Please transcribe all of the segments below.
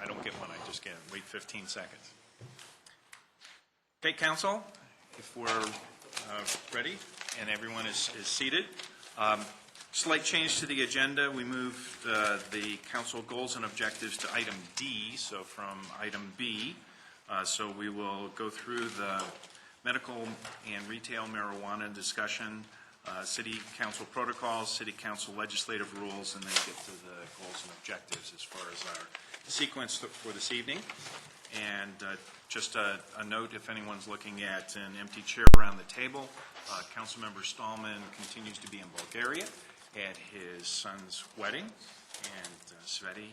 I don't get one, I just wait 15 seconds. Okay, council, if we're ready and everyone is seated. Slight change to the agenda. We moved the council goals and objectives to item D, so from item B. So we will go through the medical and retail marijuana discussion, city council protocols, city council legislative rules, and then get to the goals and objectives as far as our sequence for this evening. And just a note, if anyone's looking at an empty chair around the table, Councilmember Stallman continues to be in Bulgaria at his son's wedding, and Sveti,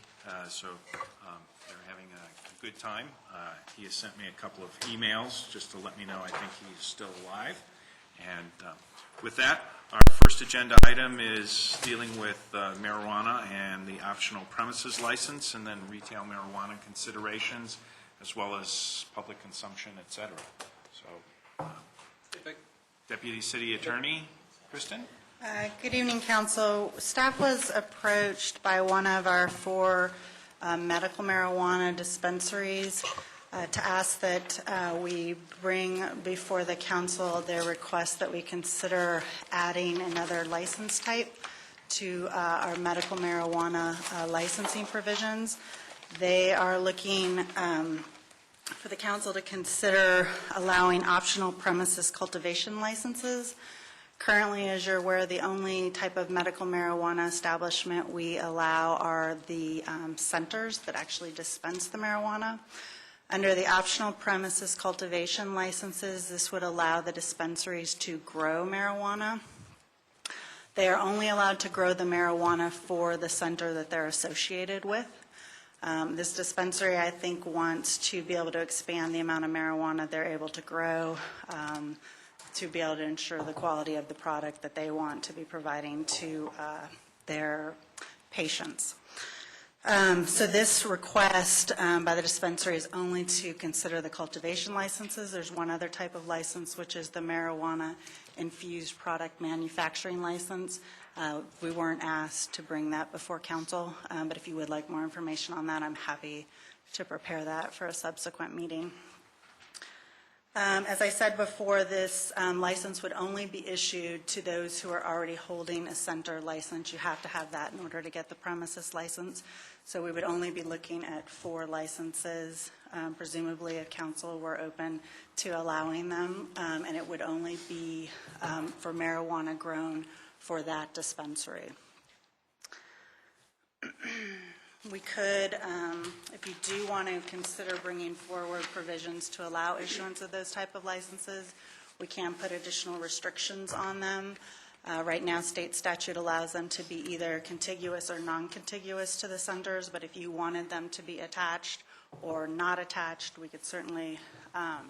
so they're having a good time. He has sent me a couple of emails just to let me know I think he's still alive. And with that, our first agenda item is dealing with marijuana and the optional premises license, and then retail marijuana considerations, as well as public consumption, et cetera. So, Deputy City Attorney, Kristen? Good evening, Council. Staff was approached by one of our 4 medical marijuana dispensaries to ask that we bring before the Council their request that we consider adding another license type to our medical marijuana licensing provisions. They are looking for the Council to consider allowing optional premises cultivation licenses. Currently, as you're aware, the only type of medical marijuana establishment we allow are the centers that actually dispense the marijuana. Under the optional premises cultivation licenses, this would allow the dispensaries to grow marijuana. They are only allowed to grow the marijuana for the center that they're associated with. This dispensary, I think, wants to be able to expand the amount of marijuana they're able to grow, to be able to ensure the quality of the product that they want to be providing to their patients. So this request by the dispensary is only to consider the cultivation licenses. There's one other type of license, which is the marijuana infused product manufacturing license. We weren't asked to bring that before council, but if you would like more information on that, I'm happy to prepare that for a subsequent meeting. As I said before, this license would only be issued to those who are already holding a center license. You have to have that in order to get the premises license. So we would only be looking at 4 licenses. Presumably, if council were open to allowing them, and it would only be for marijuana grown for that dispensary. We could, if you do want to consider bringing forward provisions to allow issuance of those type of licenses, we can put additional restrictions on them. Right now, state statute allows them to be either contiguous or non-contiguous to the centers, but if you wanted them to be attached or not attached, we could certainly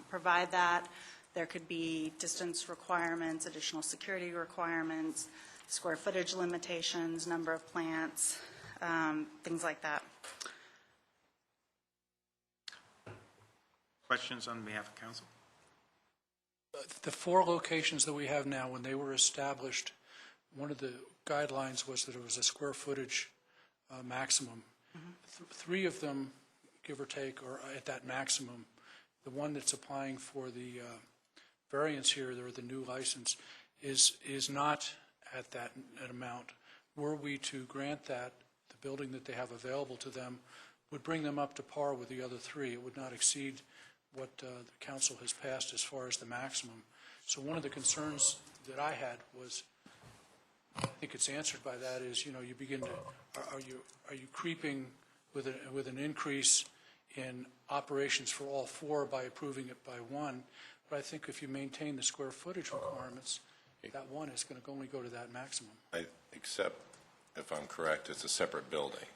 provide that. There could be distance requirements, additional security requirements, square footage limitations, number of plants, things like that. Questions on behalf of council? The 4 locations that we have now, when they were established, one of the guidelines was that it was a square footage maximum. 3 of them, give or take, are at that maximum. The one that's applying for the variance here, or the new license, is not at that amount. Were we to grant that, the building that they have available to them would bring them up to par with the other 3. It would not exceed what the council has passed as far as the maximum. So one of the concerns that I had was, I think it's answered by that, is, you begin to, are you creeping with an increase in operations for all 4 by approving it by 1? But I think if you maintain the square footage requirements, that 1 is going to only go to that maximum. Except, if I'm correct, it's a separate building.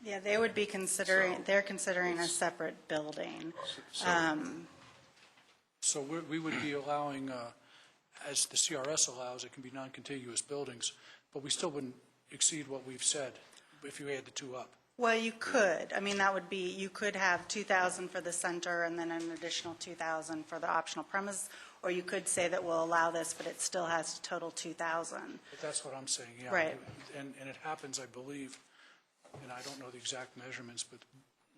Yeah, they would be considering, they're considering a separate building. So we would be allowing, as the CRS allows, it can be non-contiguous buildings, but we still wouldn't exceed what we've said if you add the 2 up. Well, you could. I mean, that would be, you could have 2,000 for the center and then an additional 2,000 for the optional premise, or you could say that we'll allow this, but it still has a total 2,000. But that's what I'm saying, yeah. Right. And it happens, I believe, and I don't know the exact measurements, but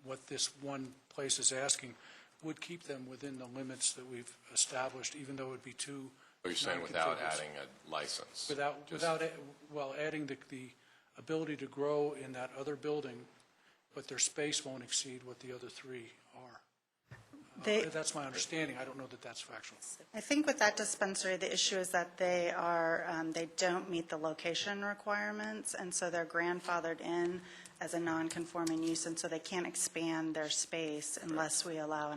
what this one place is asking would keep them within the limits that we've established, even though it would be too. Are you saying without non-contiguous. adding a license? Without adding the ability to grow in that other building, but their space won't exceed what the other three are. That's my understanding. I don't know that that's factual. I think with that dispensary, the issue is that they don't meet the location requirements, and so they're grandfathered in as a non-conforming use, and so they can't expand their space unless we allow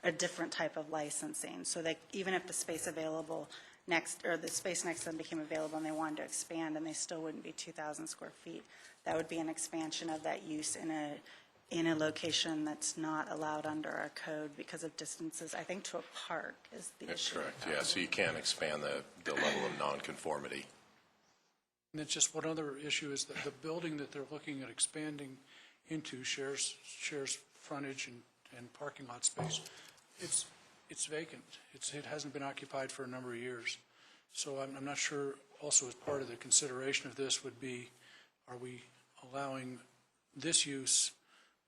a different type of licensing. So that even if the space available the space next to them became available and they wanted to expand, and they still wouldn't be 2,000 square feet, that would be an expansion of that use in a location that's not allowed under our code because of distances, I think, to a park is the That's issue. correct, yeah, so you can't expand the level of nonconformity. And it's just one other issue is that the building that they're looking at expanding into shares frontage and parking lot space. It's vacant. It hasn't been occupied for a number of years. So I'm not sure, also as part of the consideration of this would be, are we allowing this use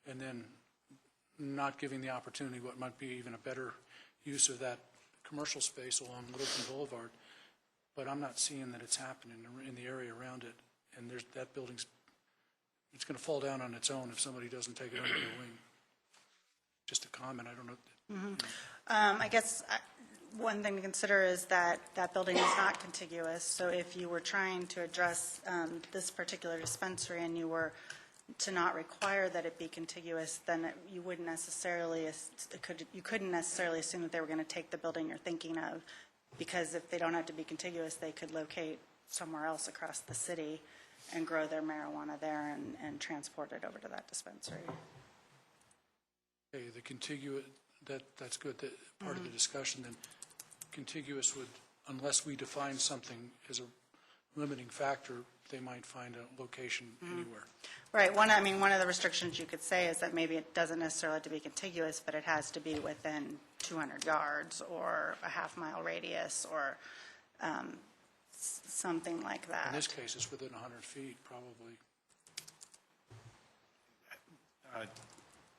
and then not giving the opportunity what might be even a better use of that commercial space along Littleton Boulevard? But I'm not seeing that it's happening in the area around it. And that building's, it's going to fall down on its own if somebody doesn't take it under their wing. Just a comment, I don't know. I guess one thing to consider is that that building is not contiguous. So if you were trying to address this particular dispensary and you were to not require that it be contiguous, then you couldn't necessarily assume that they were going to take the building you're thinking of, because if they don't have to be contiguous, they could locate somewhere else across the city and grow their marijuana there and transport it over to that dispensary. Okay, the contiguous, that's good. That part of the discussion, then contiguous would, unless we define something as a limiting factor, they might find a location anywhere. Right. One of the restrictions you could say is that maybe it doesn't necessarily have to be contiguous, but it has to be within 200 yards or a half-mile radius or something like that. In this case, it's within 100 feet, probably.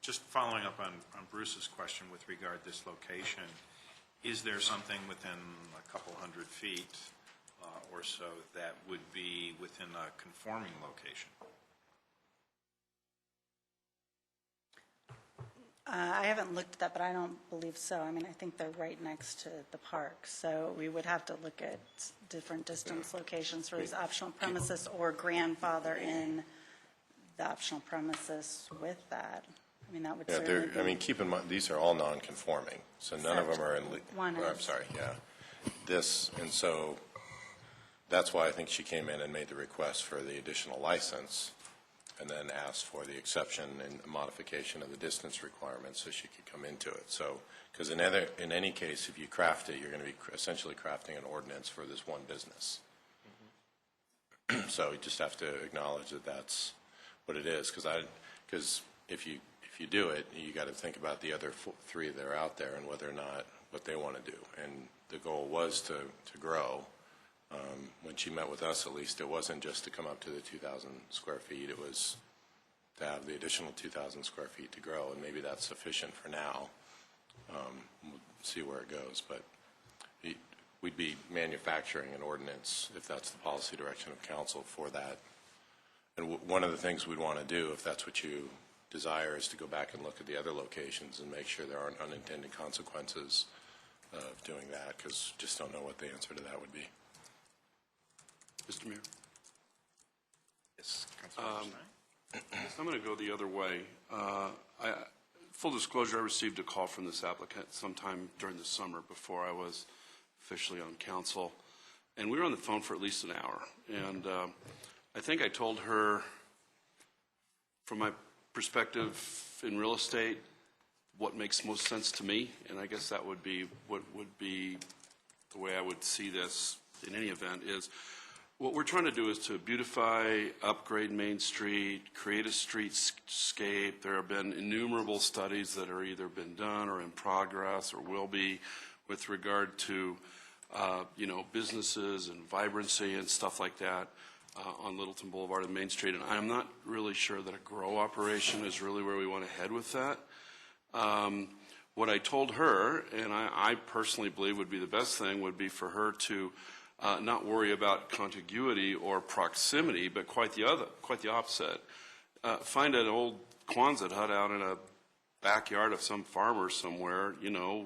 Just following up on Bruce's question with regard to this location, is there something within a couple hundred feet or so that would be within a conforming location? I haven't looked at that, but I don't believe so. I mean, I think they're right next to the park, so we would have to look at different distance locations for these optional premises or grandfather in the optional premises with that. I mean, that would certainly be... I mean, keep in mind, these are all non-conforming, so none of them are in... One I'm is. sorry, yeah. And so that's why I think she came in and made the request for the additional license and then asked for the exception and modification of the distance requirements so she could come into it. So, because in any case, if you craft it, you're going to be essentially crafting an ordinance for this one business. Mm-hmm. So you just have to acknowledge that that's what it is, because if you do it, you got to think about the other three that are out there and whether or not what they want to do. And the goal was to grow. When she met with us, at least, it wasn't just to come up to the 2,000 square feet. It was to have the additional 2,000 square feet to grow, and maybe that's sufficient for now. We'll see where it goes, but we'd be manufacturing an ordinance if that's the policy direction of council for that. And one of the things we'd want to do, if that's what you desire, is to go back and look at the other locations and make sure there aren't unintended consequences of doing that, because just don't know what the answer to that would be. Mr. Mayor? Yes, Councilor Stein. I'm going to go the other way. Full disclosure, I received a call from this applicant sometime during the summer before I was officially on council, and we were on the phone for at least an hour. And I think I told her, from my perspective in real estate, what makes most sense to me, and I guess that would be what would be the way I would see this in any event, is what we're trying to do is to beautify, upgrade Main Street, create a streetscape. There have been innumerable studies that are either been done or in progress or will be with regard to, businesses and vibrancy and stuff like that. on Littleton Boulevard and Main Street, and I'm not really sure that a grow operation is really where we want to head with that. What I told her, and I personally believe would be the best thing, would be for her to not worry about contiguity or proximity, but quite the opposite. Find an old Quonset hut out in a backyard of some farmer somewhere,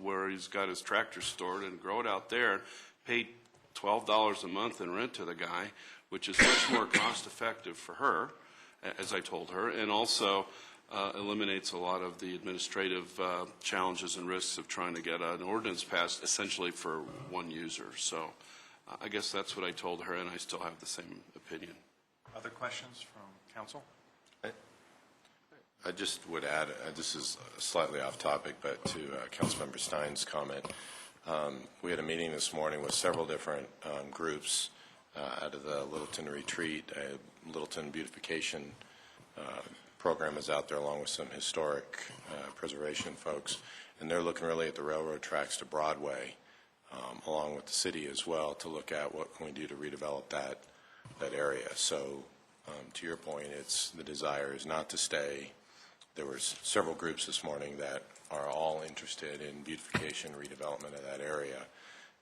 where he's got his tractor stored, and grow it out there, pay $12 a month in rent to the guy, which is much more cost effective for her, as I told her, and also eliminates a lot of the administrative challenges and risks of trying to get an ordinance passed essentially for one user. So I guess that's what I told her, and I still have the same opinion. Other questions from council? I just would add, this is slightly off topic, but to Councilmember Stein's comment, we had a meeting this morning with several different groups out of the Littleton Retreat. Littleton Beautification program is out there along with some historic preservation folks, and they're looking really at the railroad tracks to Broadway, along with the city as well, to look at what can we do to redevelop that area. So to your point, the desire is not to stay. There were several groups this morning that are all interested in beautification, redevelopment of that area.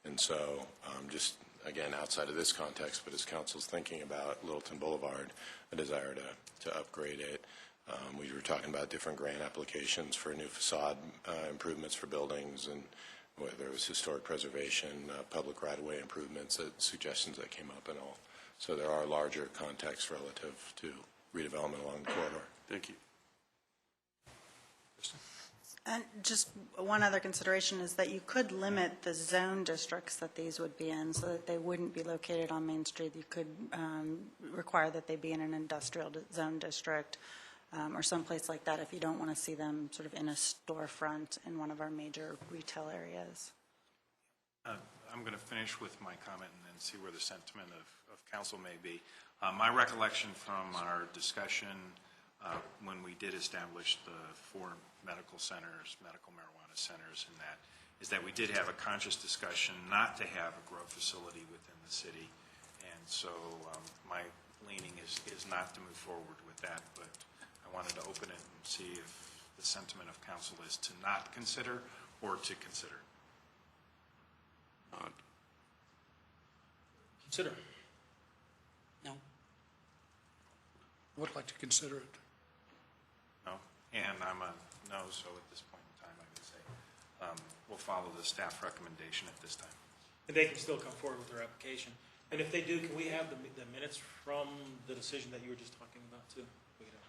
And so just, again, outside of this context, but as council's thinking about Littleton Boulevard, a desire to upgrade it. We were talking about different grant applications for new facade improvements for buildings, and whether it was historic preservation, public right-of-way improvements, suggestions that came up and all. So there are larger contexts relative to redevelopment along the corridor. Thank you. And just one other consideration is that you could limit the zone districts that these would be in so that they wouldn't be located on Main Street. You could require that they be in an industrial zone district or someplace like that if you don't want to see them sort of in a storefront in one of our major retail areas. I'm going to finish with my comment and then see where the sentiment of council may be. My recollection from our discussion when we did establish the 4 medical centers, medical marijuana centers, and that is that we did have a conscious discussion not to have a grow facility within the city, and so my leaning is not to move forward with that, but I wanted to open it and see if the sentiment of council is to not consider or to consider. Consider. No. I would like to consider it. No? And I'm a no, so at this point in time, I would say we'll follow the staff recommendation at this time. And they can still come forward with their application. And if they do, can we have the minutes from the decision that you were just talking about, too? We can have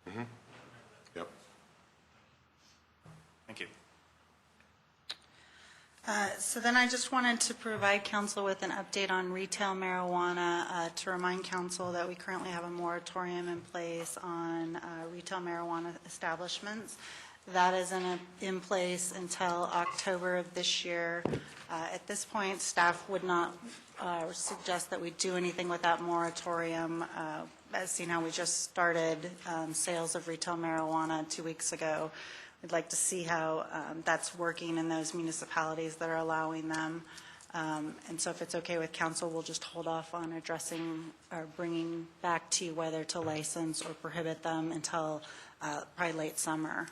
that. Mm-hmm. Yep. Thank you. So then I just wanted to provide council with an update on retail marijuana to remind council that we currently have a moratorium in place on retail marijuana establishments. That is in place until October of this year. At this point, staff would not suggest that we do anything with that moratorium. As you know, we just started sales of retail marijuana 2 weeks ago. We'd like to see how that's working in those municipalities that are allowing them. And so if it's okay with council, we'll just hold off on addressing or bringing back to you whether to license or prohibit them until probably late summer.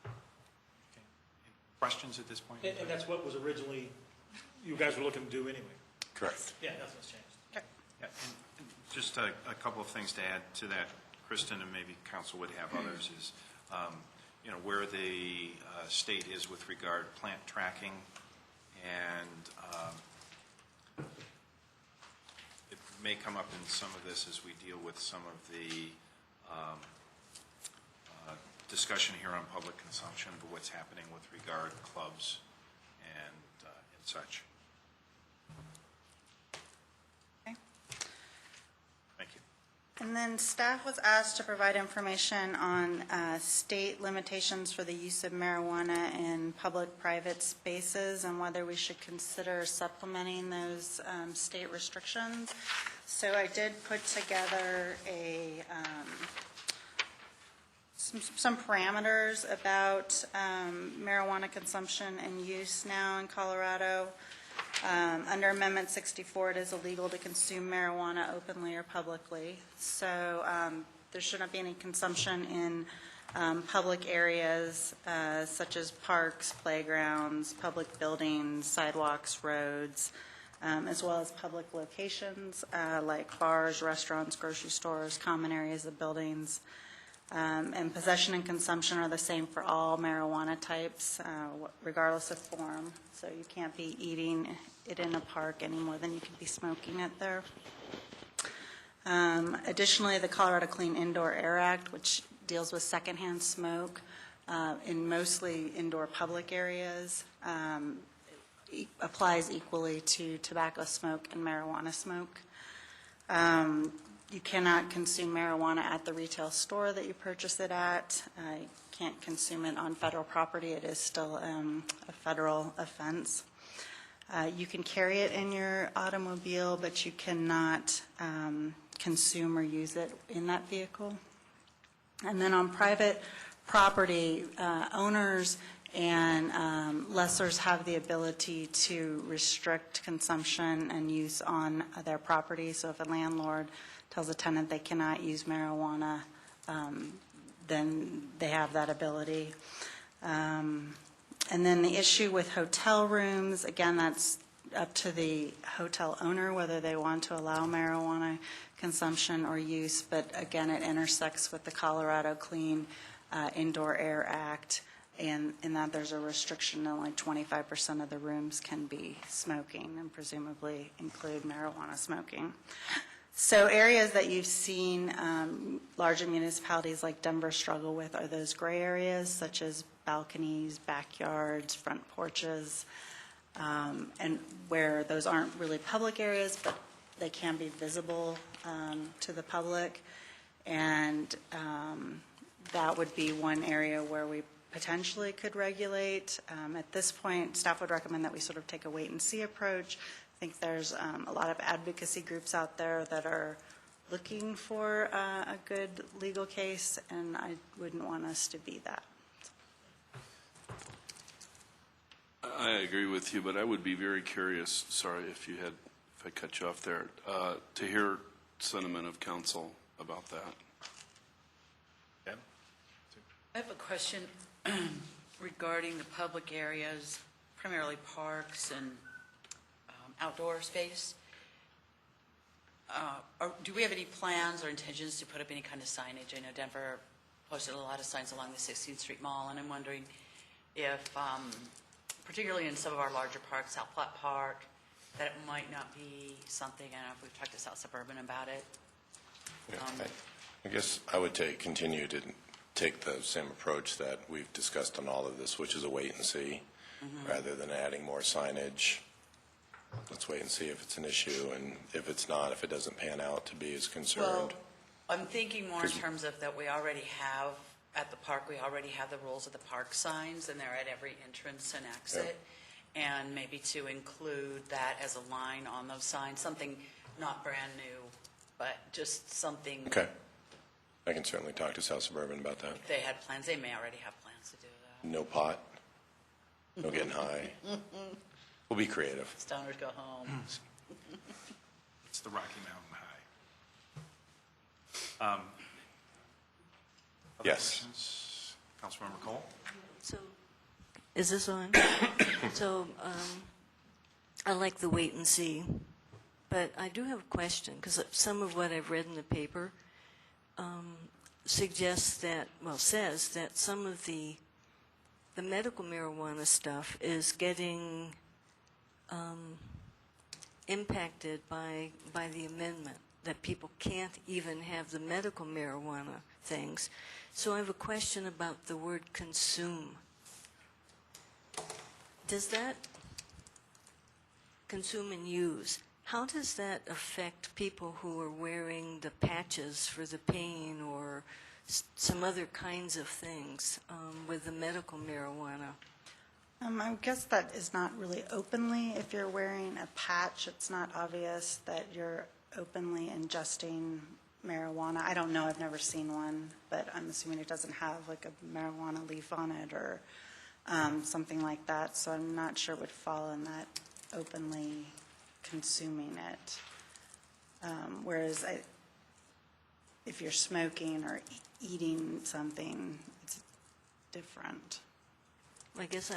Okay. Questions at this point? And that's what was originally, you guys were looking to do anyway. Correct. Yeah, nothing's changed. Okay. Yeah, and just a couple of things to add to that, Kristen, and maybe council would have others, is where the state is with regard to plant tracking, and it may come up in some of this as we deal with some of the discussion here on public consumption, but what's happening with regard to clubs and such. Okay. Thank you. And then staff was asked to provide information on state limitations for the use of marijuana in public-private spaces and whether we should consider supplementing those state restrictions. So I did put together some parameters about marijuana consumption and use now in Colorado. Under Amendment 64, it is illegal to consume marijuana openly or publicly. So there should not be any consumption in public areas such as parks, playgrounds, public buildings, sidewalks, roads, as well as public locations like bars, restaurants, grocery stores, common areas of buildings. And possession and consumption are the same for all marijuana types, regardless of form. So you can't be eating it in a park any more than you can be smoking it there. Additionally, the Colorado Clean Indoor Air Act, which deals with secondhand smoke in mostly indoor public areas, applies equally to tobacco smoke and marijuana smoke. You cannot consume marijuana at the retail store that you purchase it at. You can't consume it on federal property. It is still a federal offense. You can carry it in your automobile, but you cannot consume or use it in that vehicle. And then on private property, owners and lessors have the ability to restrict consumption and use on their property. So if a landlord tells a tenant they cannot use marijuana, then they have that ability. And then the issue with hotel rooms, again, that's up to the hotel owner whether they want to allow marijuana consumption or use, but again, it intersects with the Colorado Clean Indoor Air Act, and in that there's a restriction that only 25% of the rooms can be smoking and presumably include marijuana smoking. So areas that you've seen larger municipalities like Denver struggle with are those gray areas such as balconies, backyards, front porches, and where those aren't really public areas, but they can be visible to the public. And that would be one area where we potentially could regulate. At this point, staff would recommend that we sort of take a wait-and-see approach. I think there's a lot of advocacy groups out there that are looking for a good legal case, and I wouldn't want us to be that. I agree with you, but I would be very curious, sorry if I cut you off there, to hear sentiment of council about that. Okay. I have a question regarding the public areas, primarily parks and outdoor space. Do we have any plans or intentions to put up any kind of signage? I know Denver posted a lot of signs along the 16th Street Mall, and I'm wondering if, particularly in some of our larger parks, South Platte Park, that it might not be something, I don't know if we've talked to South Suburban about it. Yeah, I guess I would continue to take the same approach that we've discussed on all of this, which is a wait and see, rather than adding more signage. Let's wait and see if it's an issue, and if it's not, if it doesn't pan out to be as concerned. Well, I'm thinking more in terms of that we already have, at the park, we already have the rules of the park signs, and they're at every entrance and exit. And maybe to include that as a line on those signs, something not brand new, but just something. Okay. I can certainly talk to South Suburban about that. If they had plans, they may already have plans to do that. No pot, no getting high. We'll be creative. Stoners go home. It's the Rocky Mountain High. Other Yes. questions? Councilmember Cole? So, is this on? So, I like the wait and see, but I do have a question, because some of what I've read in the paper suggests that, well, says that some of the medical marijuana stuff is getting impacted by the amendment, that people can't even have the medical marijuana things. So I have a question about the word consume. Does that consume and use, how does that affect people who are wearing the patches for the pain or some other kinds of things with the medical marijuana? I guess that is not really openly. If you're wearing a patch, it's not obvious that you're openly ingesting marijuana. I don't know, I've never seen one, but I'm assuming it doesn't have like a marijuana leaf on it or something like that, so I'm not sure it would fall in that openly consuming it. Whereas if you're smoking or eating something, it's different. I guess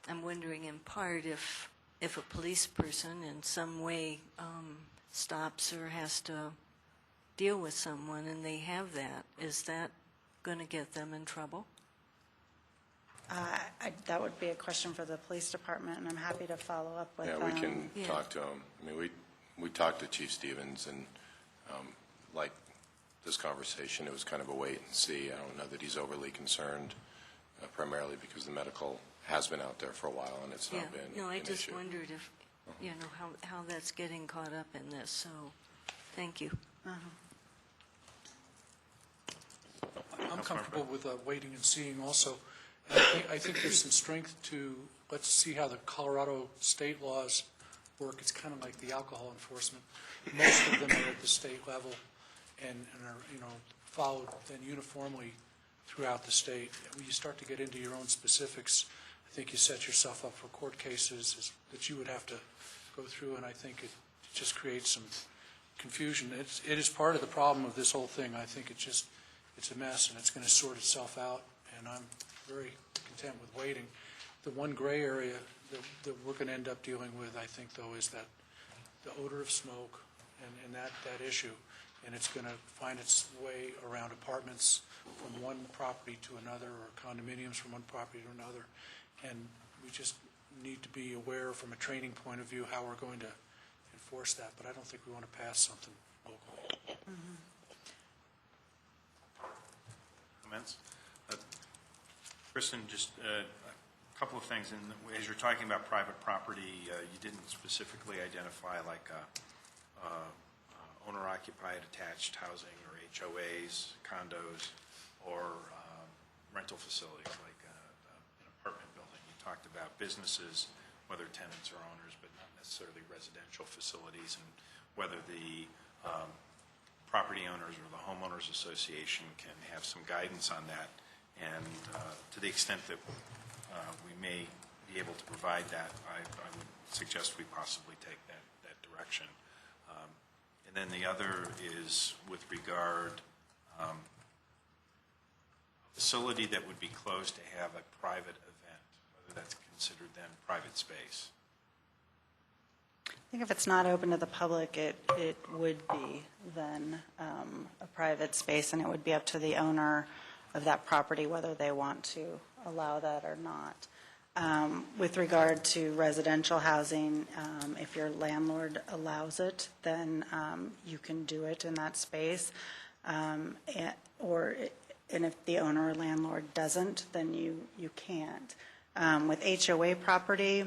I'm wondering in part if a police person in some way stops or has to deal with someone and they have that, is that going to get them in trouble? That would be a question for the police department, and I'm happy to follow up with them. Yeah, we can Yeah. talk to him. I mean, we talked to Chief Stevens, and like this conversation, it was kind of a wait and see. I don't know that he's overly concerned, primarily because the medical has been out there for a while, and it's Yeah, not been no, I an just issue. wondered if, how that's getting caught up in this, so, thank you. I'm comfortable with waiting and seeing also. I think there's some strength to, let's see how the Colorado state laws work. It's kind of like the alcohol enforcement. Most of them are at the state level and are, followed then uniformly throughout the state. When you start to get into your own specifics, I think you set yourself up for court cases that you would have to go through, and I think it just creates some confusion. It is part of the problem of this whole thing. I think it's a mess, and it's going to sort itself out, and I'm very content with waiting. The one gray area that we're going to end up dealing with, I think, though, is that the odor of smoke and that issue, and it's going to find its way around apartments from one property to another, or condominiums from one property to another, and we just need to be aware from a training point of view how we're going to enforce that, but I don't think we want to pass something local. Comments? Kristen, just a couple of things. As you're talking about private property, you didn't specifically identify like owner-occupied attached housing or HOAs, condos, or rental facilities like an apartment building. You talked about businesses, whether tenants or owners, but not necessarily residential facilities, and whether the property owners or the homeowners association can have some guidance on that. And to the extent that we may be able to provide that, I would suggest we possibly take that direction. And then the other is with regard a facility that would be closed to have a private event, whether that's considered then private space. I think if it's not open to the public, it would be then a private space, and it would be up to the owner of that property whether they want to allow that or not. With regard to residential housing, if your landlord allows it, then you can do it in that space. And if the owner or landlord doesn't, then you can't. With HOA property,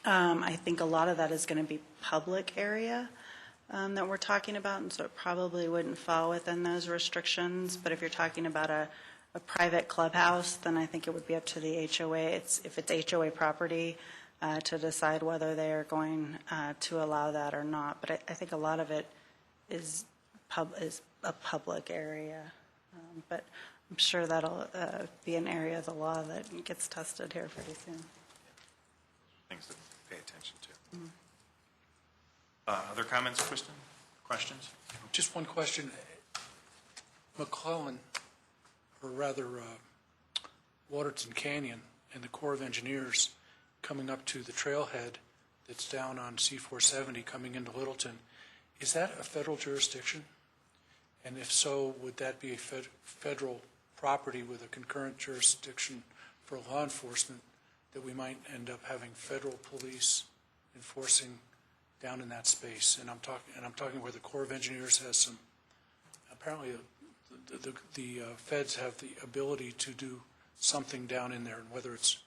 I think a lot of that is going to be public area that we're talking about, and so it probably wouldn't fall within those restrictions. But if you're talking about a private clubhouse, then I think it would be up to the HOA. If it's HOA property, to decide whether they are going to allow that or not. But I think a lot of it is a public area. But I'm sure that'll be an area of the law that gets tested here pretty soon. Things to pay attention to. Other comments, Kristen? Questions? Just one question. McClellan, or rather Waterton Canyon, and the Corps of Engineers coming up to the trailhead that's down on C-470 coming into Littleton, is that a federal jurisdiction? And if so, would that be a federal property with a concurrent jurisdiction for law enforcement that we might end up having federal police enforcing down in that space? And I'm talking where the Corps of Engineers has some, apparently the feds have the ability to do something down in there, and whether it's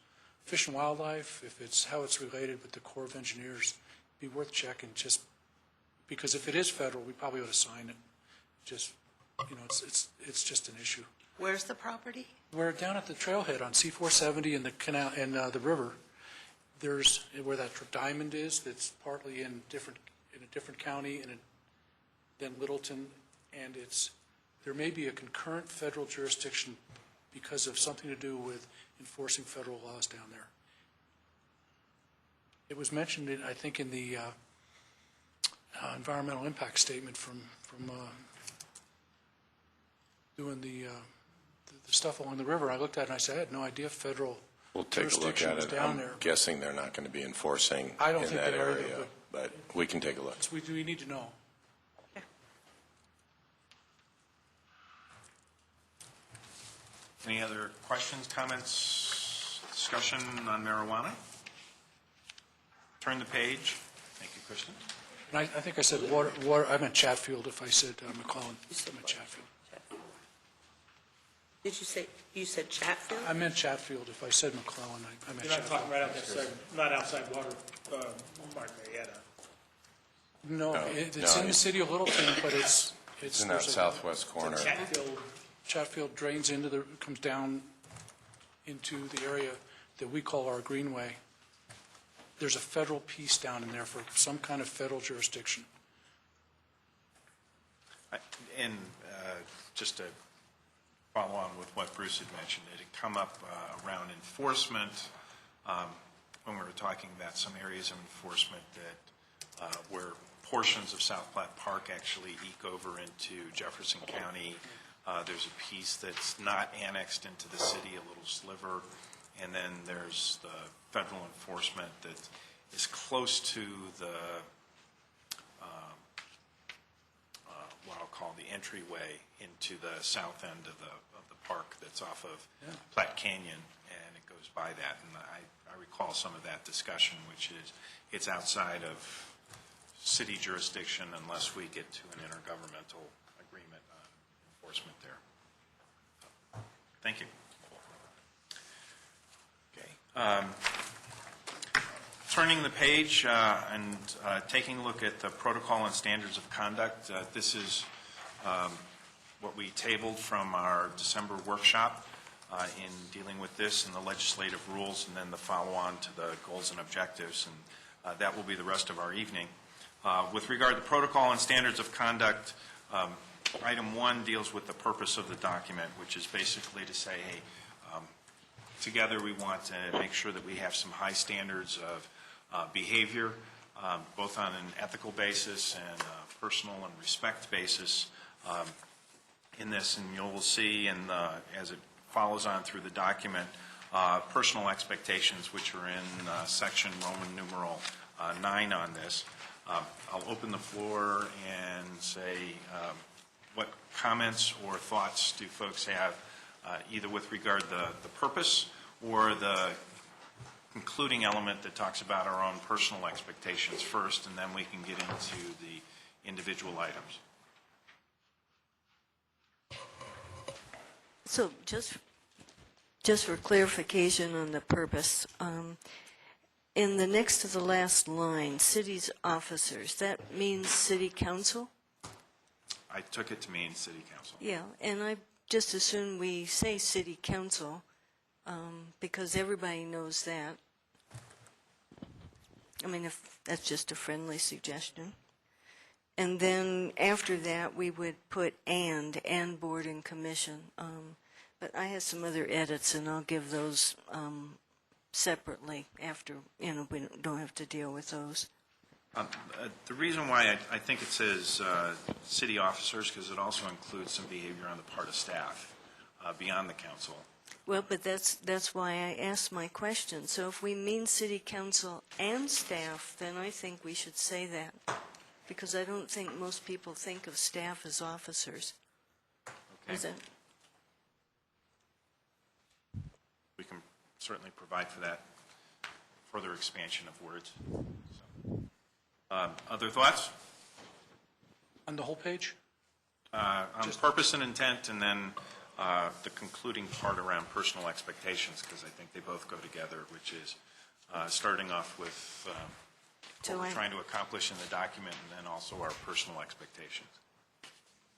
Fish and Wildlife, if it's how it's related with the Corps of Engineers, it'd be worth checking, just because if it is federal, we probably ought to sign it. Just, it's just an issue. Where's the property? We're down at the trailhead on C-470 and the canal and the river. There's where that diamond is. That's partly in a different county than Littleton, and there may be a concurrent federal jurisdiction because of something to do with enforcing federal laws down there. It was mentioned, I think, in the environmental impact statement from doing the stuff along the river. I looked at it and I said, I had no idea federal We'll take a look jurisdiction at was it. down I'm there. guessing they're not going to be enforcing I don't in think that they are either, area, but we can take a look. We need to know. Any other questions, comments, discussion on marijuana? Turn the page. Thank you, Kristen. And I think I said water, I meant Chatfield if I said McClellan. I meant Chatfield. Did you said Chatfield? I meant Chatfield. If I said McClellan, I meant You're not Chatfield. talking right outside, not outside Martin Marietta. No, No, it's no, in the city of Littleton, but it's It's in that there's a- southwest corner. Chatfield, Chatfield drains comes down into the area that we call our greenway. There's a federal piece down in there for some kind of federal jurisdiction. And just to follow on with what Bruce had mentioned, it had come up around enforcement when we were talking about some areas of enforcement that where portions of South Platte Park actually eke over into Jefferson County. There's a piece that's not annexed into the city, a little sliver, and then there's the federal enforcement that is close to the what I'll call the entryway into the south end of the park that's off of Platte Canyon, and it goes by that. And I recall some of that discussion, which is it's outside of city jurisdiction unless we get to an intergovernmental agreement on enforcement there. Thank you. Okay. Turning the page and taking a look at the protocol and standards of conduct, this is what we tabled from our December workshop in dealing with this and the legislative rules, and then the follow-on to the goals and objectives, and that will be the rest of our evening. With regard to protocol and standards of conduct, item 1 deals with the purpose of the document, which is basically to say, hey, together we want to make sure that we have some high standards of behavior, both on an ethical basis and personal and respect basis in this. And you'll see, as it follows on through the document, personal expectations, which are in section Roman numeral 9 on this. I'll open the floor and say what comments or thoughts do folks have, either with regard to the purpose or the concluding element that talks about our own personal expectations first, and then we can get into the individual items. So just for clarification on the purpose, in the next to the last line, city's officers, that means city council? I took it to mean city council. Yeah, and I just assume we say city council because everybody knows that. I mean, if that's just a friendly suggestion. And then after that, we would put and board and commission. But I have some other edits, and I'll give those separately after, we don't have to deal with those. The reason why I think it says city officers, because it also includes some behavior on the part of staff beyond the council. Well, but that's why I asked my question. So if we mean city council and staff, then I think we should say that, because I don't think most people think of staff as officers. Okay. Is it? We can certainly provide for that further expansion of words. So, other thoughts? On the whole page? On purpose and intent, and then the concluding part around personal expectations, because I think they both go together, which is starting off with what we're trying to accomplish in the document, and then also our personal expectations.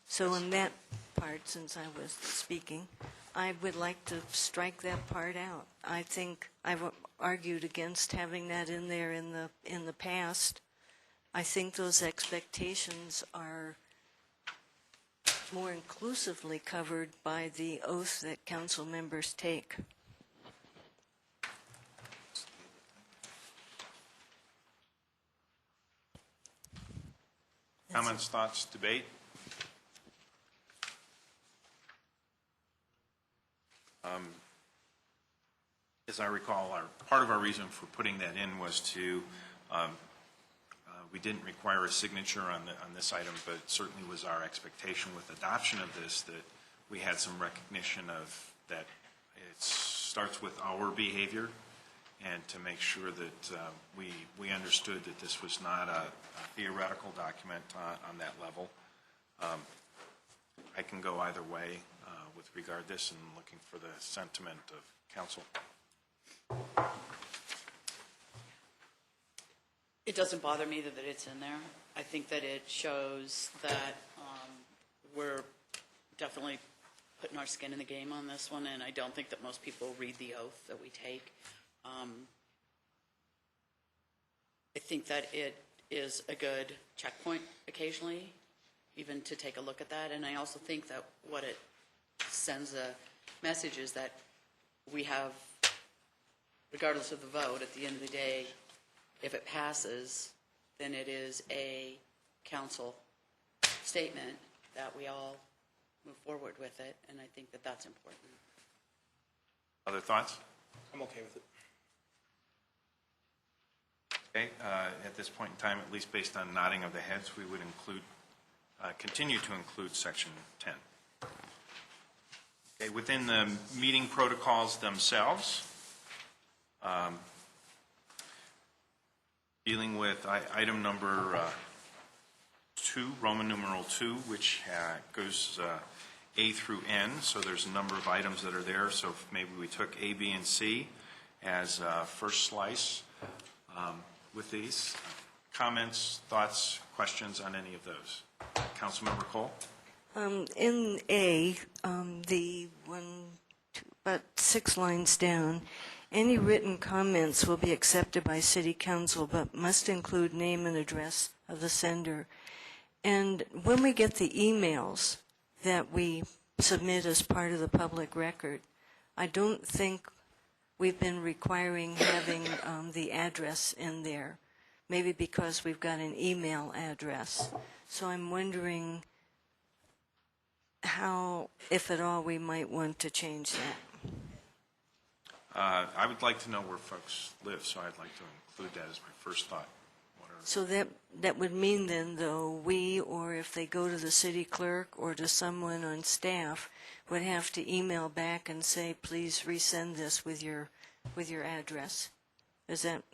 So in that part, since I was speaking, I would like to strike that part out. I think I've argued against having that in there in the past. I think those expectations are more inclusively covered by the oath that council members take. Comments, thoughts, debate? As I recall, part of our reason for putting that in was to, we didn't require a signature on this item, but it certainly was our expectation with adoption of this that we had some recognition of that it starts with our behavior, and to make sure that we understood that this was not a theoretical document on that level. I can go either way with regard to this, and looking for the sentiment of council. It doesn't bother me that it's in there. I think that it shows that we're definitely putting our skin in the game on this one, and I don't think that most people read the oath that we take. I think that it is a good checkpoint occasionally, even to take a look at that, and I also think that what it sends a message is that we have, regardless of the vote, at the end of the day, if it passes, then it is a council statement that we all move forward with it, and I think that that's important. Other thoughts? I'm okay with it. Okay, at this point in time, at least based on nodding of the heads, we would continue to include section 10. Okay, within the meeting protocols themselves, dealing with item number 2, Roman numeral 2, which goes A through N, so there's a number of items that are there, so if maybe we took A, B, and C as first slice with these. Comments, thoughts, questions on any of those? Councilmember Cole? In A, about 6 lines down, any written comments will be accepted by City Council, but must include name and address of the sender. And when we get the emails that we submit as part of the public record, I don't think we've been requiring having the address in there, maybe because we've got an email address. So I'm wondering how, if at all, we might want to change that. I would like to know where folks live, so I'd like to include that as my first thought. So that would mean then, though, we, or if they go to the city clerk or to someone on staff, would have to email back and say, please resend this with your address. Is that?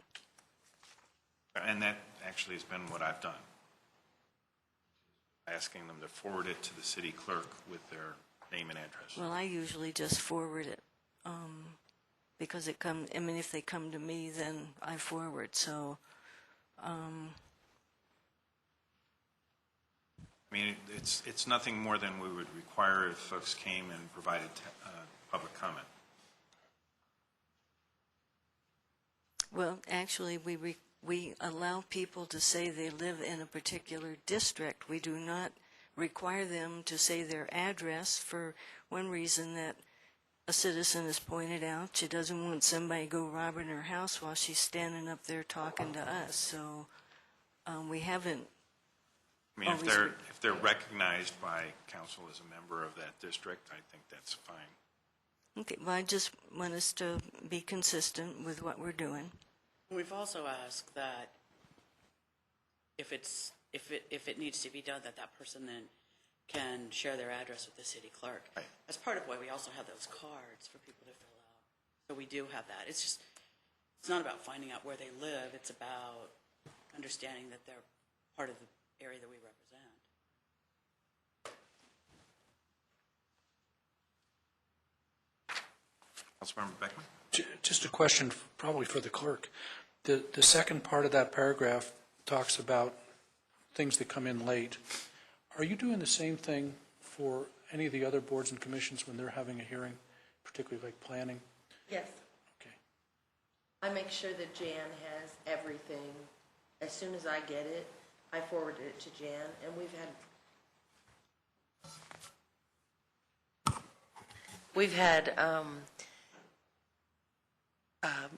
And that actually has been what I've done, asking them to forward it to the city clerk with their name and address. Well, I usually just forward it because it comes. I mean, if they come to me, then I forward. So. I mean, it's nothing more than we would require if folks came and provided public comment. Well, actually, we allow people to say they live in a particular district. We do not require them to say their address for one reason that a citizen has pointed out. She doesn't want somebody to go robbing her house while she's standing up there talking to us. So we haven't. I mean, if they're recognized by council as a member of that district, I think that's fine. Okay. Well, I just want us to be consistent with what we're doing. We've also asked that if it needs to be done, that person then can share their address with the city clerk. Right. That's part of why we also have those cards for people to fill out. So we do have that. It's not about finding out where they live. It's about understanding that they're part of the area that we represent. Councilmember Beckman? Just a question, probably for the clerk. The second part of that paragraph talks about things that come in late. Are you doing the same thing for any of the other boards and commissions when they're having a hearing, particularly like planning? Yes. Okay. I make sure that Jan has everything. As soon as I get it, I forward it to Jan, and we've had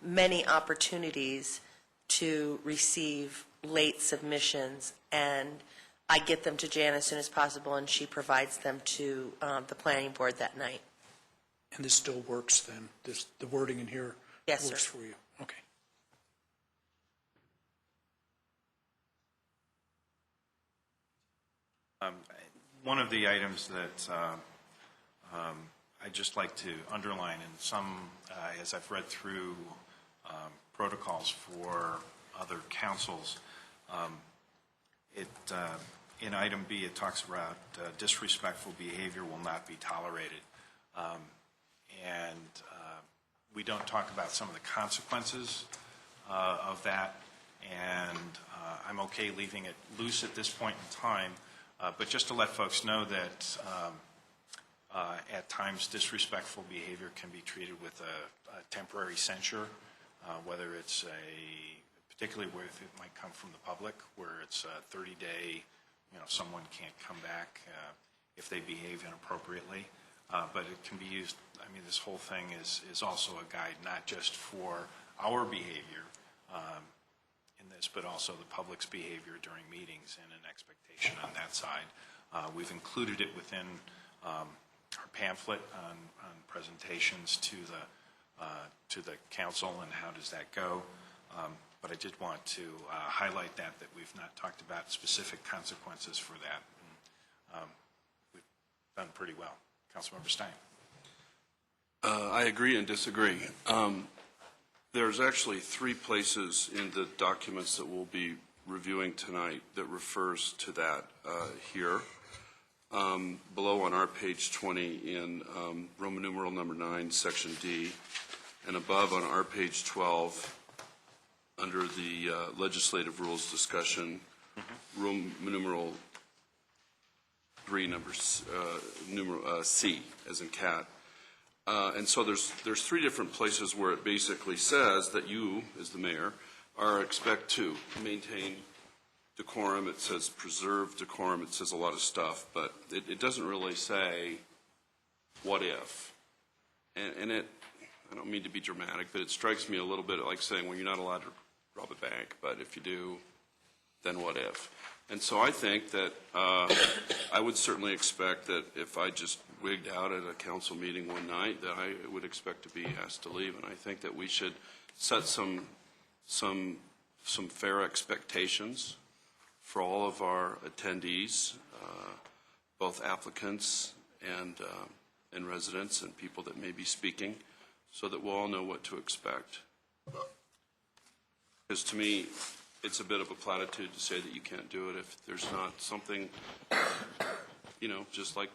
many opportunities to receive late submissions, and I get them to Jan as soon as possible, and she provides them to the planning board that night. And this still works then? The wording in here Yes, works sir. for you? Okay. One of the items that I'd just like to underline, and some, as I've read through protocols for other councils, in item B, it talks about disrespectful behavior will not be tolerated. And we don't talk about some of the consequences of that, and I'm okay leaving it loose at this point in time, but just to let folks know that at times disrespectful behavior can be treated with a temporary censure, whether it's particularly where it might come from the public, where it's a 30-day, someone can't come back if they behave inappropriately. But it can be used, this whole thing is also a guide, not just for our behavior in this, but also the public's behavior during meetings and an expectation on that side. We've included it within our pamphlet on presentations to the council and how does that go. But I did want to highlight that we've not talked about specific consequences for that. And, we've done pretty well. Councilmember Stein. I agree and disagree. There's actually 3 places in the documents that we'll be reviewing tonight that refers to that here. Below on our page 20 in Roman numeral number 9, section D, and above on our page 12 under the legislative rules discussion, Roman numeral 3, numeral C, as in cat. And so there's 3 different places where it basically says that you, as the mayor, are expect to maintain decorum. It says preserve decorum. It says a lot of stuff, but it doesn't really say what if. And I don't mean to be dramatic, but it strikes me a little bit like saying, well, you're not allowed to rob a bank, but if you do, then what if? And so I think that I would certainly expect that if I just wigged out at a council meeting one night, that I would expect to be asked to leave. And I think that we should set some fair expectations for all of our attendees, both applicants and residents and people that may be speaking, so that we'll all know what to expect. Because to me, it's a bit of a platitude to say that you can't do it if there's not something, just like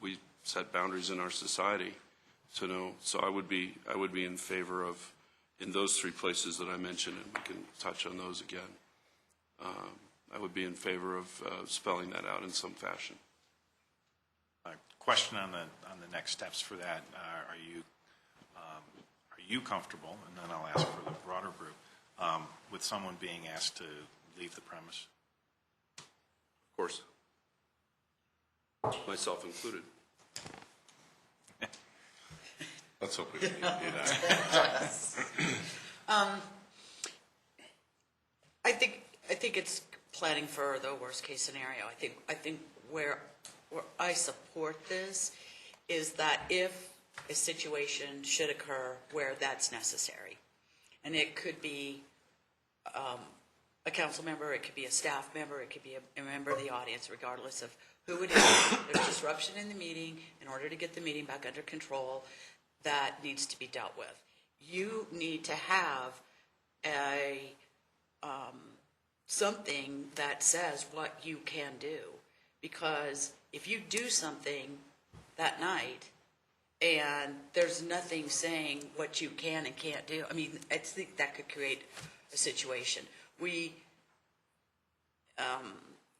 we set boundaries in our society. So I would be in favor of, in those 3 places that I mentioned, and we can touch on those again. I would be in favor of spelling that out in some fashion. Question on the next steps for that. Are you comfortable? And then I'll ask for the broader group. With someone being asked to leave the premise? Of course. Myself included. Let's hope we don't need to do that. I think it's planning for the worst case scenario. I think where I support this is that if a situation should occur where that's necessary, and it could be a council member, it could be a staff member, it could be a member of the audience, regardless of who it is. There's disruption in the meeting in order to get the meeting back under control that needs to be dealt with. You need to have something that says what you can do, because if you do something that night and there's nothing saying what you can and can't do, I think that could create a situation.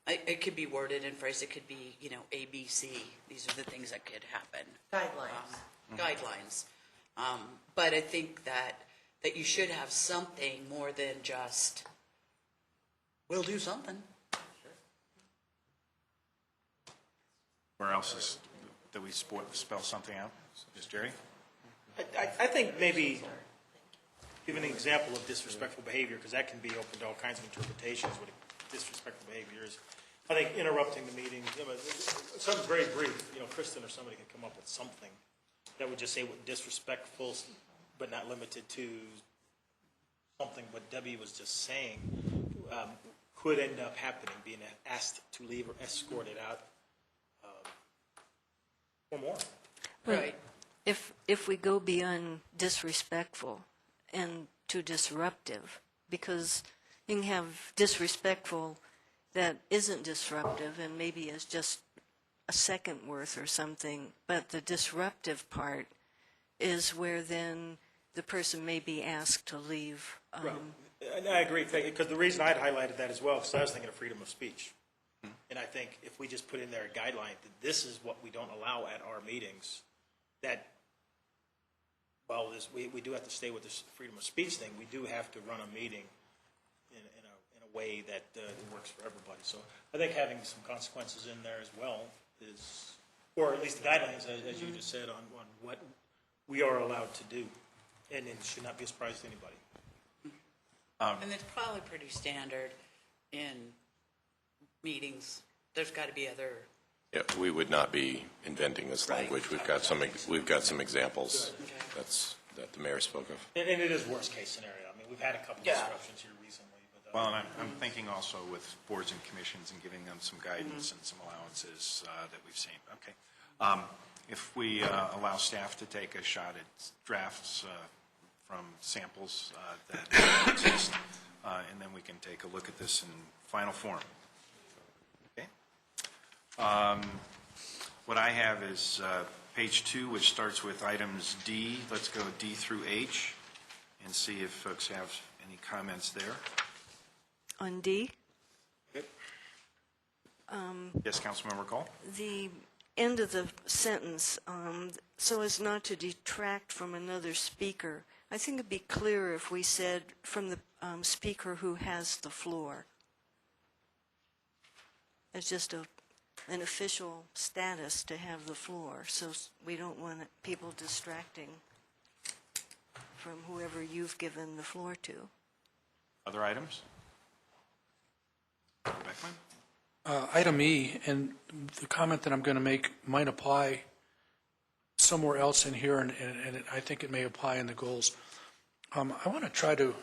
It could be worded and phrased. It could be, A, B, C. These are the things that could happen. Guidelines. But I think that you should have something more than just, we'll do something. Where else do we spell something out? Is Jerry? I think maybe give an example of disrespectful behavior, because that can be open to all kinds of interpretations. What disrespectful behavior is I think interrupting the meeting, something very brief, Kristen or somebody could come up with something that would just say what disrespectful, but not limited to something what Debbie was just saying, could end up happening, being asked to leave or escorted out, or more. Right. If we go beyond disrespectful and to disruptive, because you can have disrespectful that isn't disruptive and maybe is just a second worth or something, but the disruptive part is where then the person may be asked to leave. Right. And I agree, because the reason I'd highlighted that as well, because I was thinking of freedom of speech. And I think if we just put in there a guideline that this is what we don't allow at our meetings, that, well, we do have to stay with this freedom of speech thing. We do have to run a meeting in a way that works for everybody. So I think having some consequences in there as well is, or at least the guidelines, as you just said, on what we are allowed to do. And it should not be a surprise to anybody. And it's probably pretty standard in meetings. There's got to be other. Yeah, we would not be inventing this Right. language. We've got some examples that the mayor spoke of. And it is worst case scenario. I mean, we've had a couple disruptions here recently. But, Well, and I'm thinking also with boards and commissions and giving them some guidance and some allowances that we've seen. Okay. If we allow staff to take a shot at drafts from samples that exist, and then we can take a look at this in final form. Okay. What I have is page 2, which starts with items D. Let's go D through H and see if folks have any comments there. On D, Yes, Councilmember Cole? the end of the sentence, so as not to detract from another speaker, I think it'd be clearer if we said from the speaker who has the floor. It's just an official status to have the floor, so we don't want people distracting from whoever you've given the floor to. Other items? Beckman? Item E, and the comment that I'm going to make might apply somewhere else in here, and I think it may apply in the goals. I want to try to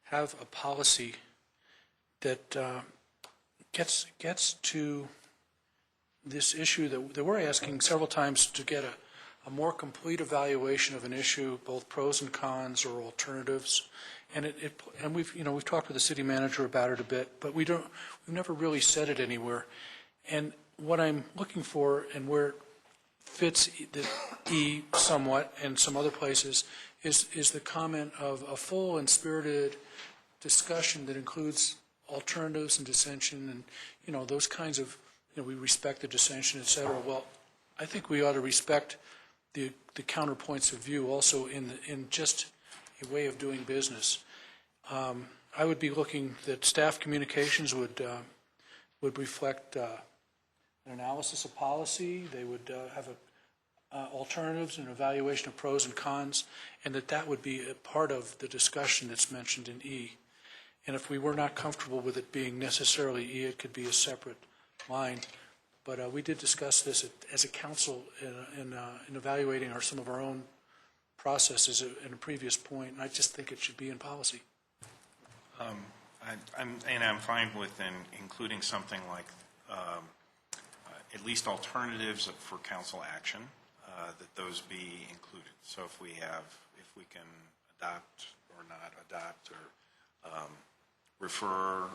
have a policy that gets to this issue that we're asking several times to get a more complete evaluation of an issue, both pros and cons or alternatives. And we've talked with the city manager about it a bit, but we've never really said it anywhere. And what I'm looking for, and where it fits the E somewhat and some other places, is the comment of a full and spirited discussion that includes alternatives and dissension and those kinds of, we respect the dissension, et cetera. Well, I think we ought to respect the counterpoints of view also in just a way of doing business. I would be looking that staff communications would reflect an analysis of policy. They would have alternatives and evaluation of pros and cons, and that would be a part of the discussion that's mentioned in E. And if we were not comfortable with it being necessarily E, it could be a separate line. But we did discuss this as a council in evaluating some of our own processes at a previous point, and I just think it should be in policy. I'm fine with including something like at least alternatives for council action, that those be included. So if we can adopt or not adopt or refer or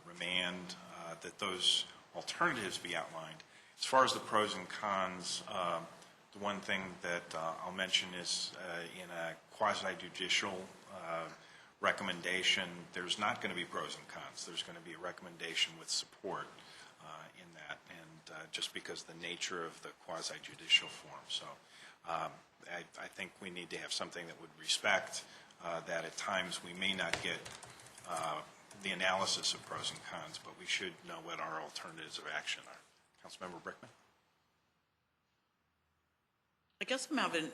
remand, that those alternatives be outlined. As far as the pros and cons, the one thing that I'll mention is in a quasi-judicial recommendation, there's not going to be pros and cons. There's going to be a recommendation with support in that, and just because the nature of the quasi-judicial form. So I think we need to have something that would respect that at times we may not get the analysis of pros and cons, but we should know what our alternatives of action are. Councilmember Brickman? I guess I'm having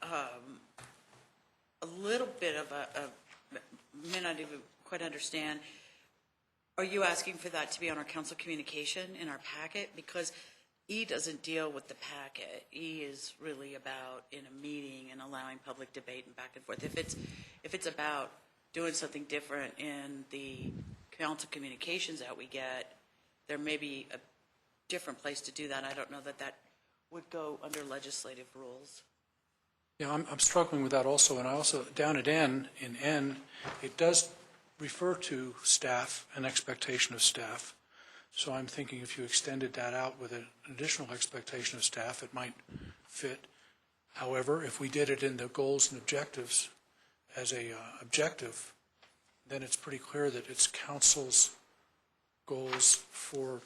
a little bit of may not even quite understand. Are you asking for that to be on our council communication in our packet? Because E doesn't deal with the packet. E is really about in a meeting and allowing public debate and back and forth. If it's about doing something different in the council communications that we get, there may be a different place to do that. I don't know that that would go under legislative rules. Yeah, I'm struggling with that also, and I also, down at N, in N, it does refer to staff, an expectation of staff. So I'm thinking if you extended that out with an additional expectation of staff, it might fit. However, if we did it in the goals and objectives as a objective, then it's pretty clear that it's council's goals for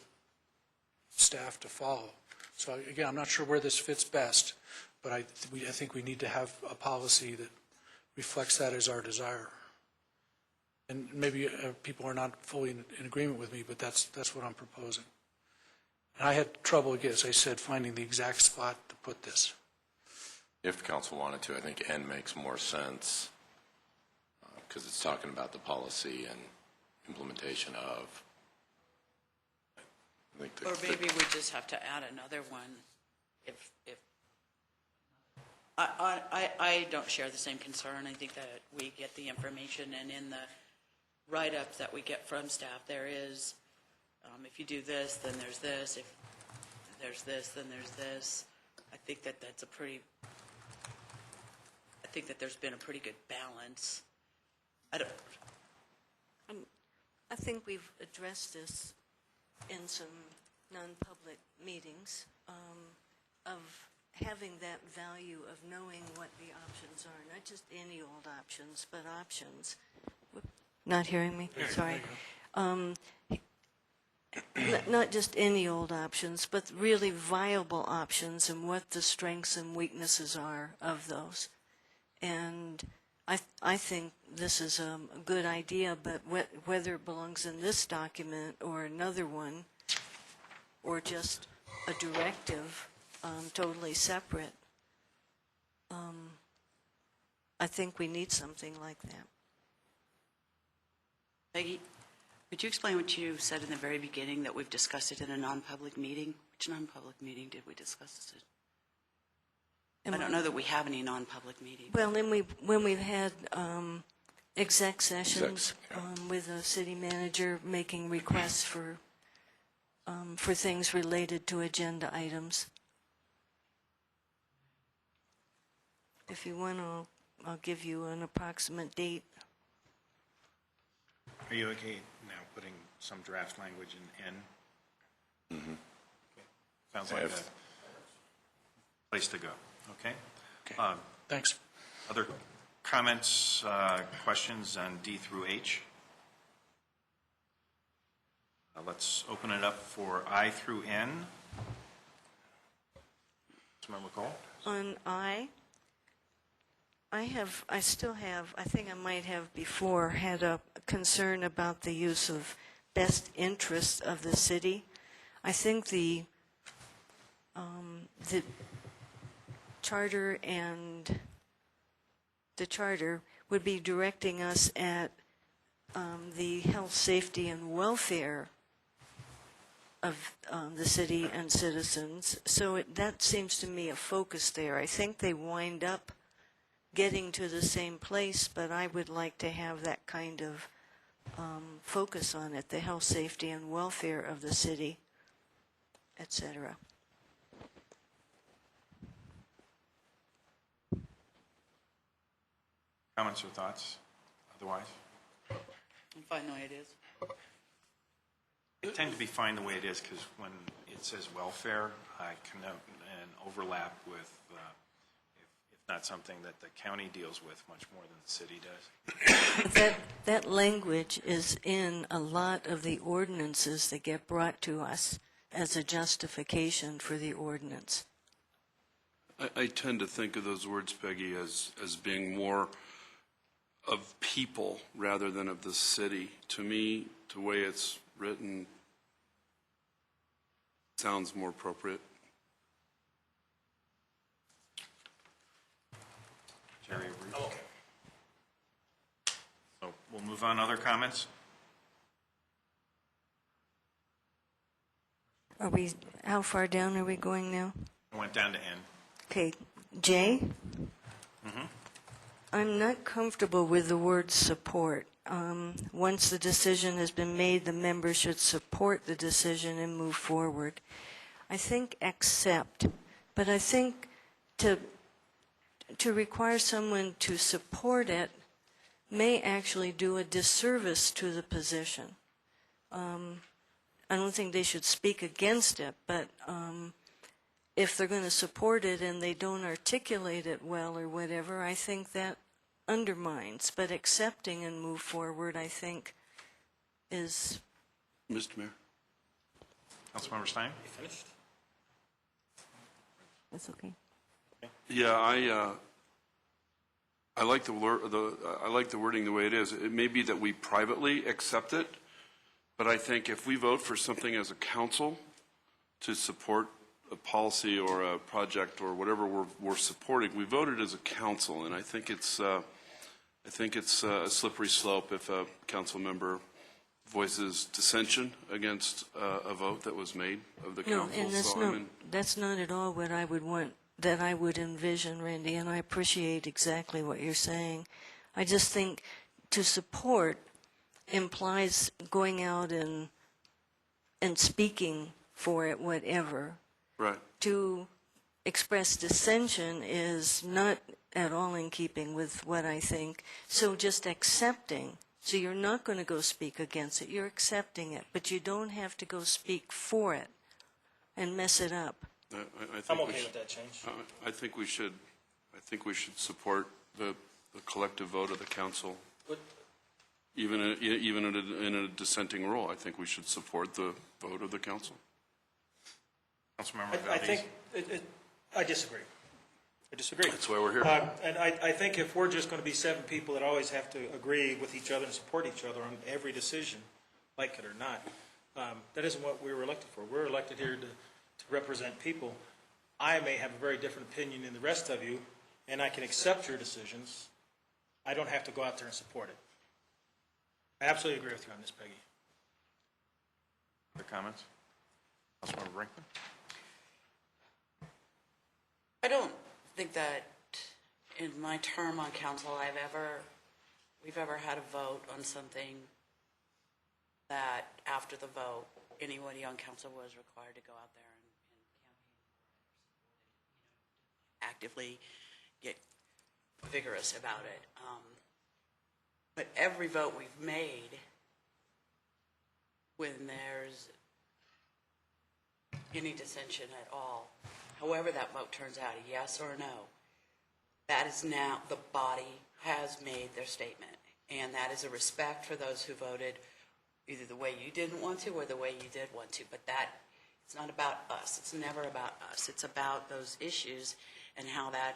staff to follow. So again, I'm not sure where this fits best, but I think we need to have a policy that reflects that as our desire. And maybe people are not fully in agreement with me, but that's what I'm proposing. And I had trouble, again, as I said, finding the exact spot to put this. If council wanted to, I think N makes more sense because it's talking about the policy and implementation of. I think Or maybe we just have to add another one if I don't share the same concern. I think that we get the information, and in the write-ups that we get from staff, there is, if you do this, then there's this. If there's this, then there's this. I think that that's a pretty, I think that there's been a pretty good balance. I think we've addressed this in some non-public meetings, of having that value of knowing what the options are, not just any old options, but options. Not hearing me? Sorry. Not just any old options, but really viable options and what the strengths and weaknesses are of those. And I think this is a good idea, but whether it belongs in this document or another one, or just a directive, totally separate, I think we need something like that. Peggy, could you explain what you said in the very beginning, that we've discussed it in a non-public meeting? Which non-public meeting did we discuss it? I don't know that we have any non-public meetings. Well, then when we've had exec sessions with the city manager making requests for things related to agenda items. If you want, I'll give you an approximate date. Are you okay now putting some draft language in N? Mm-hmm. Okay. Sounds like a place to go. Okay? Okay. Thanks. Other comments, questions on D through H? Let's open it up for I through N. Councilmember Cole? On I still have, I think I might have before, had a concern about the use of best interests of the city. I think the charter and the charter would be directing us at the health, safety, and welfare of the city and citizens. So that seems to me a focus there. I think they wind up getting to the same place, but I would like to have that kind of focus on it, the health, safety, and welfare of the city, etc. Comments or thoughts otherwise? I'm fine the way it is. I tend to be fine the way it is because when it says welfare, I connote an overlap with, if not something that the county deals with much more than the city does. That language is in a lot of the ordinances that get brought to us as a justification for the ordinance. I tend to think of those words, Peggy, as being more of people rather than of the city. To me, the way it's written sounds more appropriate. Jerry, okay. So we'll move on. Other comments? Are we, how far down are we going now? I went down to N. Okay, J? I'm not comfortable with the word support. Once the decision has been made, the members should support the decision and move forward. I think accept, but I think to require someone to support it may actually do a disservice to the position. I don't think they should speak against it, but if they're going to support it and they don't articulate it well or whatever, I think that undermines. But accepting and move forward, I think, is... Mr. Mayor? Councilmember Stein? You finished? That's okay. Yeah, I like I like the wording the way it is. It may be that we privately accept it, but I think if we vote for something as a council to support a policy or a project or whatever we're supporting, we voted as a council, and I think it's a slippery slope if a council member voices dissension against a vote that was made of the council. No, and that's not at all what I would want, that I would envision, Randy, and I appreciate exactly what you're saying. I just think to support implies going out and speaking for it, whatever. Right. To express dissension is not at all in keeping with what I think. So just accepting. So you're not going to go speak against it. You're accepting it, but you don't have to go speak for it and mess it up. I'm okay with that change. I think we should support the collective vote of the council. But Even in a dissenting role, I think we should support the vote of the council. Councilmember I Valdez? think, I disagree. I disagree. That's why we're here. And I think if we're just going to be 7 people that always have to agree with each other and support each other on every decision, like it or not, that isn't what we were elected for. We're elected here to represent people. I may have a very different opinion than the rest of you, and I can accept your decisions. I don't have to go out there and support it. I absolutely agree with you on this, Peggy. Other comments? Councilmember Brinkman? I don't think that in my term on council we've ever had a vote on something that after the vote, anybody on council was required to go out there and campaign, actively get vigorous about it. But every vote we've made, when there's any dissension at all, however that vote turns out, a yes or a no, that is now, the body has made their statement. And that is a respect for those who voted either the way you didn't want to or the way you did want to. But that, it's not about us. It's never about us. It's about those issues and how that,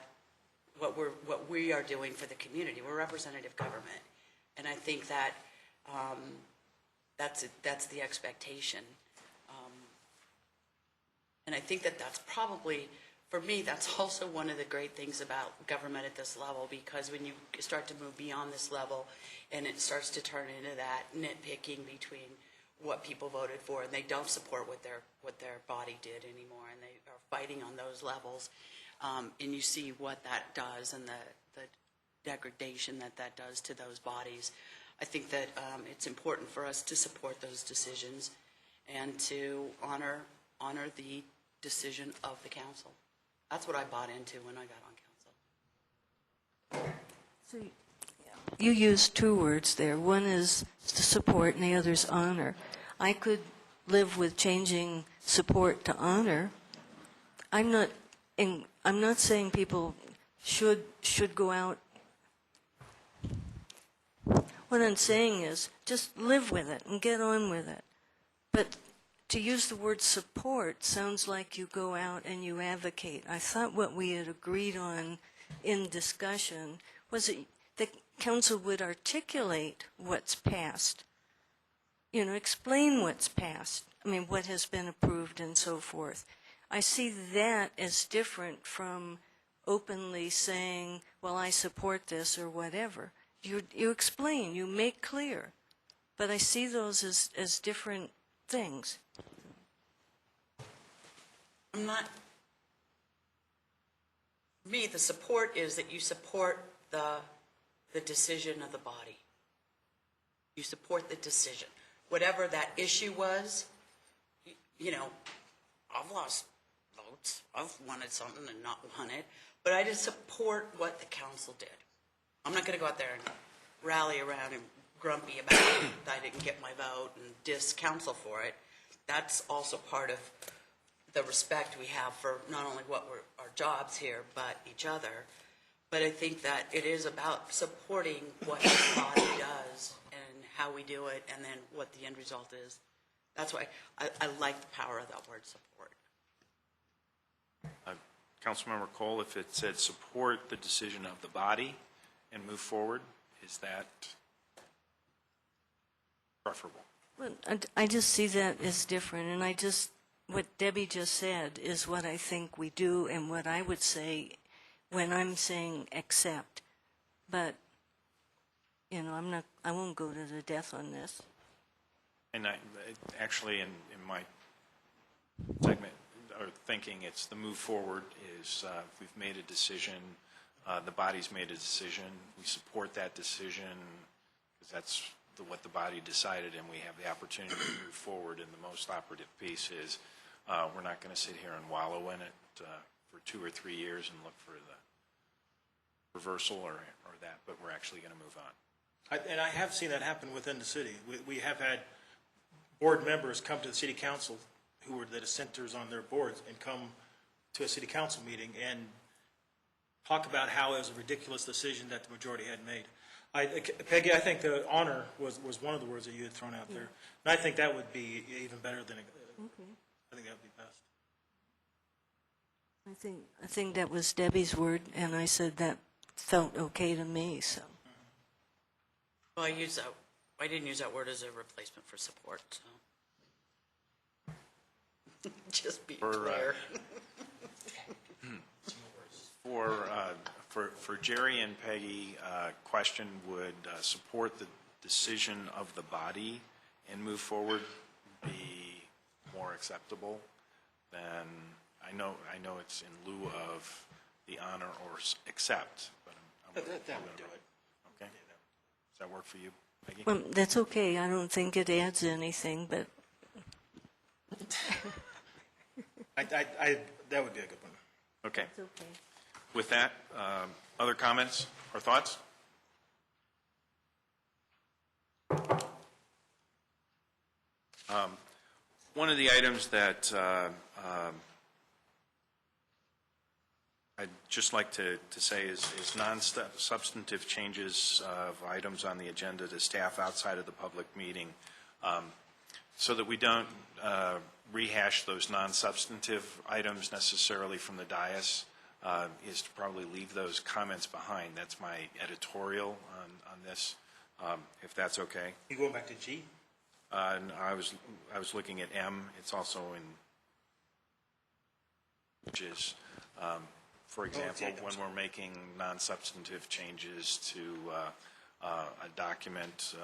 what we are doing for the community. We're representative government. And I think that that's the expectation. And I think that that's probably, for me, that's also one of the great things about government at this level, because when you start to move beyond this level and it starts to turn into that nitpicking between what people voted for and they don't support what their body did anymore, and they are fighting on those levels, and you see what that does and the degradation that does to those bodies. I think that it's important for us to support those decisions and to honor the decision of the council. That's what I bought into when I got on council. So you used 2 words there. One is support and the other is honor. I could live with changing support to honor. I'm not saying people should go out. What I'm saying is just live with it and get on with it. But to use the word support sounds like you go out and you advocate. I thought what we had agreed on in discussion was that the council would articulate what's passed. Explain what's passed. I mean, what has been approved and so forth. I see that as different from openly saying, well, I support this or whatever. You explain, you make clear. But I see those as different things. I'm not, for me, the support is that you support the decision of the body. You support the decision. Whatever that issue was, you know, I've lost votes. I've wanted something and not won it. But I just support what the council did. I'm not going to go out there and rally around and grumpy about it, that I didn't get my vote and diss council for it. That's also part of the respect we have for not only what our jobs here, but each other. But I think that it is about supporting what the body does and how we do it, and then what the end result is. That's why I like the power of that word, support. Councilmember Cole, if it said support the decision of the body and move forward, is that preferable? Well, I just see that as different, and what Debbie just said is what I think we do and what I would say when I'm saying accept. But, you know, I won't go to the death on this. And actually, in my segment, or thinking, it's the move forward is we've made a decision, the body's made a decision, we support that decision, because that's what the body decided, and we have the opportunity to move forward. And the most operative piece is we're not going to sit here and wallow in it for 2 or 3 years and look for the reversal or that, but we're actually going to move on. And I have seen that happen within the city. We have had board members come to the city council who were the dissenters on their boards and come to a city council meeting and talk about how it was a ridiculous decision that the majority had made. Peggy, I think the honor was one of the words that you had thrown out there. And I think that would be even better than, I think that would be best. I think that was Debbie's word, and I said that felt okay to me, so. Well, I didn't use that word as a replacement for support, so. Just be clear. For Jerry and Peggy, question, would support the decision of the body and move forward be more acceptable than, I know it's in lieu of the honor or accept, but That would do it. Okay. Does that work for you, Peggy? Well, that's okay. I don't think it adds anything, but That would be a good one. Okay. it's okay. With that, other comments or thoughts? One of the items that I'd just like to say is non-substantive changes of items on the agenda to staff outside of the public meeting, so that we don't rehash those non-substantive items necessarily from the dais, is to probably leave those comments behind. That's my editorial on this, if that's okay. You going back to G? And I was looking at M. It's also in, which is, for example, when we're making non-substantive changes to a document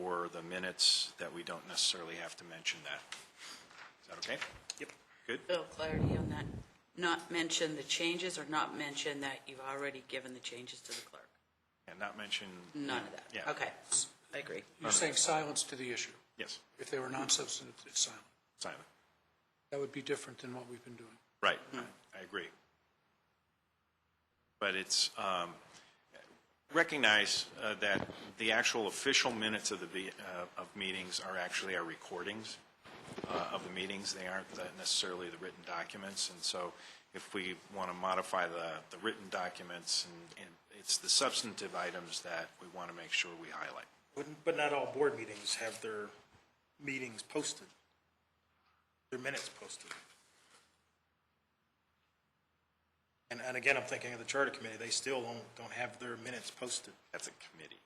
or the minutes, that we don't necessarily have to mention that. Is that okay? Yep. Good. Bill, clarity on that. Not mention the changes, or not mention that you've already given the changes to the clerk? And not mention. None of that? Yeah. Okay, I agree. You're saying silence to the issue. Yes. If they were non-substantive, it's silent. Silent. That would be different than what we've been doing. Right. I agree. But it's recognize that the actual official minutes of of meetings are actually our recordings of the meetings. They aren't necessarily the written documents. And so if we want to modify the written documents, and it's the substantive items that we want to make sure we highlight. But not all board meetings have their meetings posted, their minutes posted. And again, I'm thinking of the Charter Committee. They still don't have their minutes posted. That's a committee.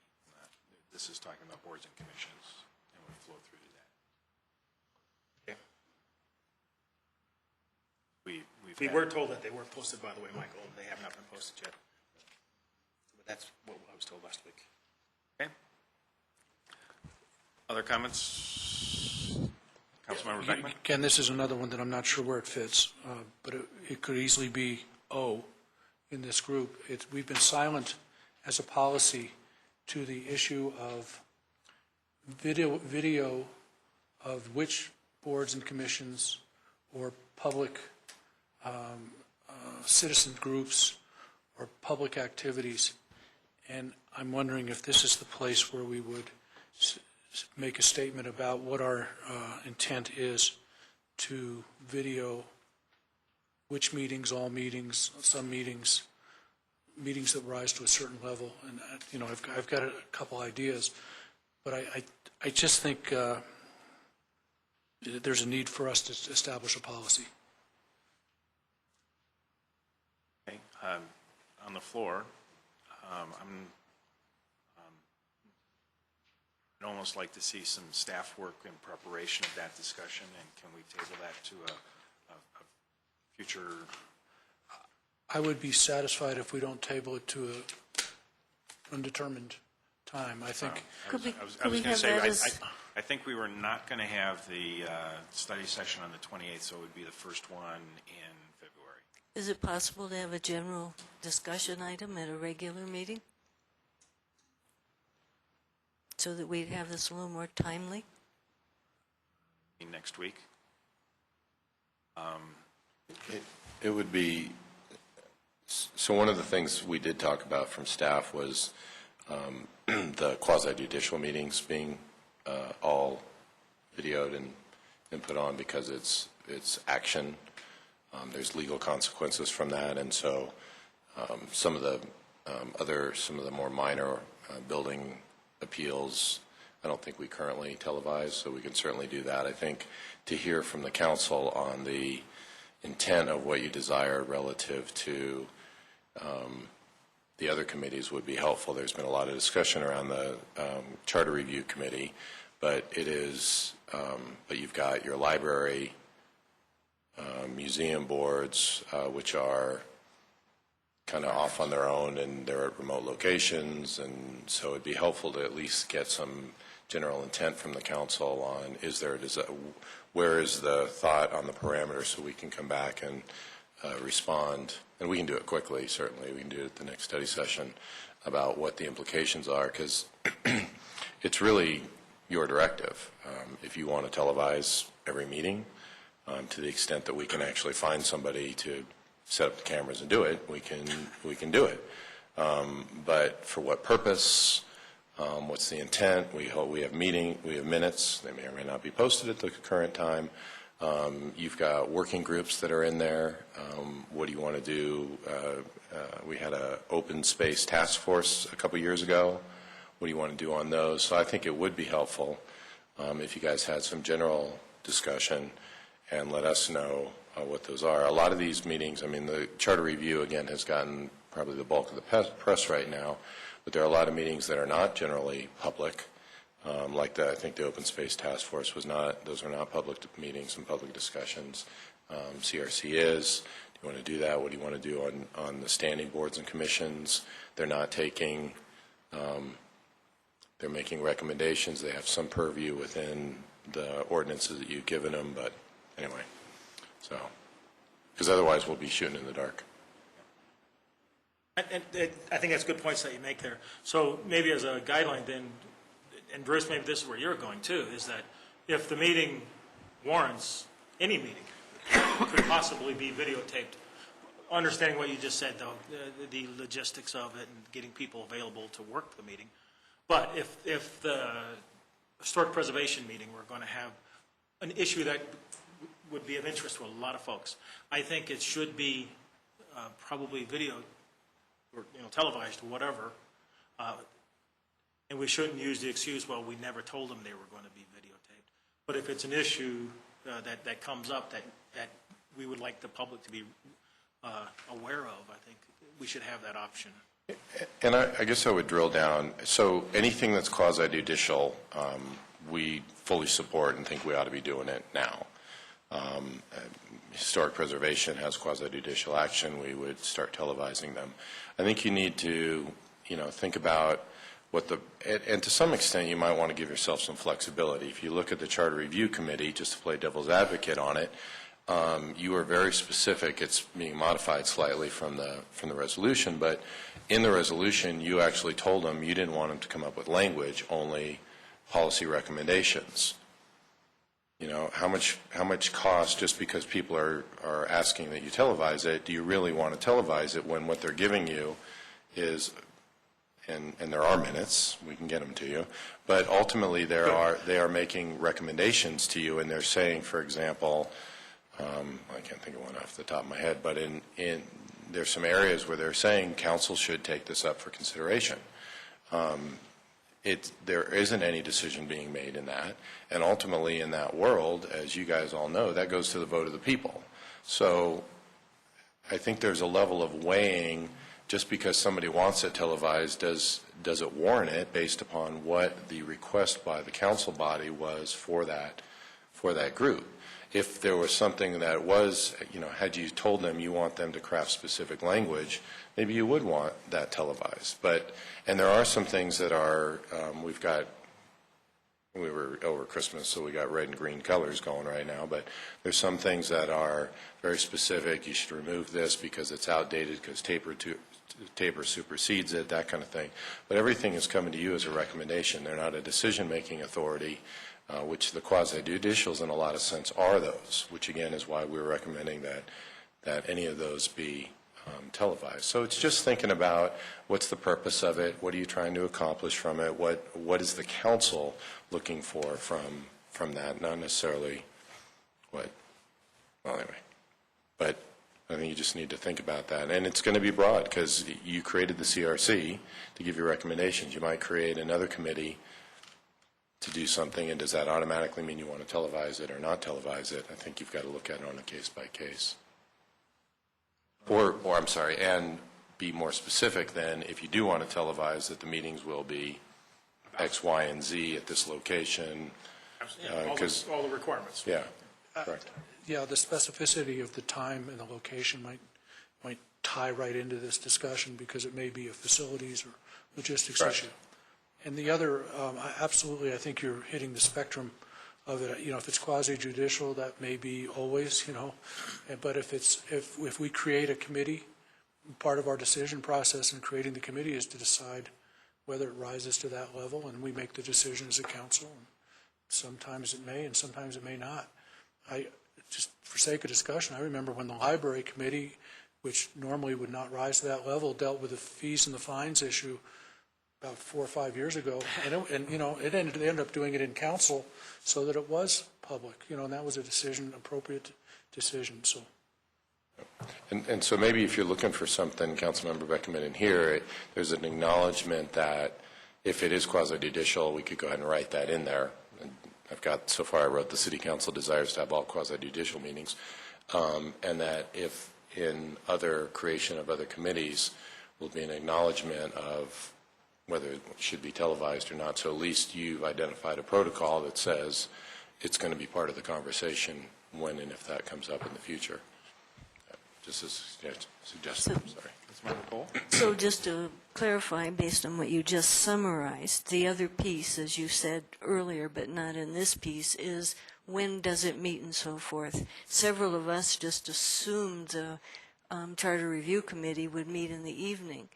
This is talking about boards and commissions, and we flow through to that. Okay. We We were told that they were posted, by the way, Michael, and they have not been posted yet. But that's what I was told last week. Okay. Other comments? Councilmember Councilmember Beckman? Again, this is another one that I'm not sure where it fits, but it could easily be O in this group. We've been silent as a policy to the issue of video of which boards and commissions or public citizen groups or public activities. And I'm wondering if this is the place where we would make a statement about what our intent is to video which meetings, all meetings, some meetings, meetings that rise to a certain level. And, I've got a couple ideas, but I just think there's a need for us to establish a policy. Okay, on the floor, I'd almost like to see some staff work in preparation of that discussion, and can we table that to a future? I would be satisfied if we don't table it to a undetermined time. I think. I was going to say, I think we were not going to have the study session on the 28th, so it would be the first one in February. Is it possible to have a general discussion item at a regular meeting? So that we'd have this a little more timely? Next week? It would be, so one of the things we did talk about from staff was the quasi-judicial meetings being all videoed and put on because it's action. There's legal consequences from that, and so some of the more minor building appeals, I don't think we currently televise, so we can certainly do that. I think to hear from the council on the intent of what you desire relative to the other committees would be helpful. There's been a lot of discussion around the Charter Review Committee, but but you've got your library, museum boards, which are kind of off on their own and they're at remote locations, and so it'd be helpful to at least get some general intent from the council on where is the thought on the parameters so we can come back and respond, and we can do it quickly, certainly. We can do it at the next study session about what the implications are, because it's really your directive. If you want to televise every meeting, to the extent that we can actually find somebody to set up the cameras and do it, we can do it. But for what purpose? What's the intent? We have minutes. They may or may not be posted at the current time. You've got working groups that are in there. What do you want to do? We had an open space task force a couple years ago. What do you want to do on those? So I think it would be helpful if you guys had some general discussion and let us know what those are. A lot of these meetings, I mean, the Charter Review, again, has gotten probably the bulk of the press right now, but there are a lot of meetings that are not generally public, like I think the Open Space Task Force was not. Those are not public meetings and public discussions. CRC is. Do you want to do that? What do you want to do on the standing boards and commissions? They're not taking, they're making recommendations. They have some purview within the ordinances that you've given them, but anyway, so, because otherwise we'll be shooting in the dark. And I think that's good points that you make there. So maybe as a guideline then, and Bruce, maybe this is where you're going too, is that if the meeting warrants, any meeting could possibly be videotaped, understanding what you just said though, the logistics of it and getting people available to work the meeting. But if the historic preservation meeting, we're going to have an issue that would be of interest to a lot of folks, I think it should be probably video or televised or whatever, and we shouldn't use the excuse, well, we never told them they were going to be videotaped. But if it's an issue that comes up that we would like the public to be aware of, I think we should have that option. And I guess I would drill down. So anything that's quasi-judicial, we fully support and think we ought to be doing it now. Historic preservation has quasi-judicial action. We would start televising them. I think you need to, think about and to some extent, you might want to give yourself some flexibility. If you look at the Charter Review Committee, just to play devil's advocate on it, you are very specific. It's being modified slightly from the resolution, but in the resolution, you actually told them you didn't want them to come up with language, only policy recommendations. You know, how much cost, just because people are asking that you televise it, do you really want to televise it when what they're giving you is, and there are minutes, we can get them to you, but ultimately they are making recommendations to you, and they're saying, for example, I can't think of one off the top of my head, but there's some areas where they're saying council should take this up for consideration. There isn't any decision being made in that, and ultimately in that world, as you guys all know, that goes to the vote of the people. So I think there's a level of weighing. Just because somebody wants it televised, does it warrant it based upon what the request by the council body was for that group? If there was something that was, you know, had you told them you want them to craft specific language, maybe you would want that televised. And there are some things that are, we were over Christmas, so we got red and green colors going right now, but there's some things that are very specific. You should remove this because it's outdated, because taper supersedes it, that kind of thing. But everything is coming to you as a recommendation. They're not a decision-making authority, which the quasi-judicials in a lot of sense are those, which again is why we're recommending that any of those be televised. So it's just thinking about what's the purpose of it, what are you trying to accomplish from it, what is the council looking for from that, not necessarily well anyway. But I think you just need to think about that. And it's going to be broad because you created the CRC to give you recommendations. You might create another committee to do something, and does that automatically mean you want to televise it or not televise it? I think you've got to look at it on a case-by-case. Or I'm sorry, and be more specific then, if you do want to televise that the meetings will be X, Y, and Z at this location. All the requirements. Yeah, correct. Yeah, the specificity of the time and the location might tie right into this discussion because it may be a facilities or logistics issue. And the other, absolutely, I think you're hitting the spectrum of it. You know, if it's quasi-judicial, that may be always, you know. But if we create a committee, part of our decision process in creating the committee is to decide whether it rises to that level, and we make the decision as a council. And sometimes it may, and sometimes it may not. Just for sake of discussion, I remember when the library committee, which normally would not rise to that level, dealt with the fees and the fines issue about 4 or 5 years ago, and you know, they ended up doing it in council so that it was public, you know, and that was a decision, appropriate decision. So, and so maybe if you're looking for something, Councilmember Beckman, in here, there's an acknowledgement that if it is quasi-judicial, we could go ahead and write that in there. And I've got, so far I wrote the City Council desires to have all quasi-judicial meetings, and that if in other creation of other committees will be an acknowledgement of whether it should be televised or not. So at least you've identified a protocol that says it's going to be part of the conversation when and if that comes up in the future. Just as a suggestion. Sorry. So just to clarify, based on what you just summarized, the other piece, as you said earlier, but not in this piece, is when does it meet and so forth. Several of us just assumed the Charter Review Committee would meet in the evening.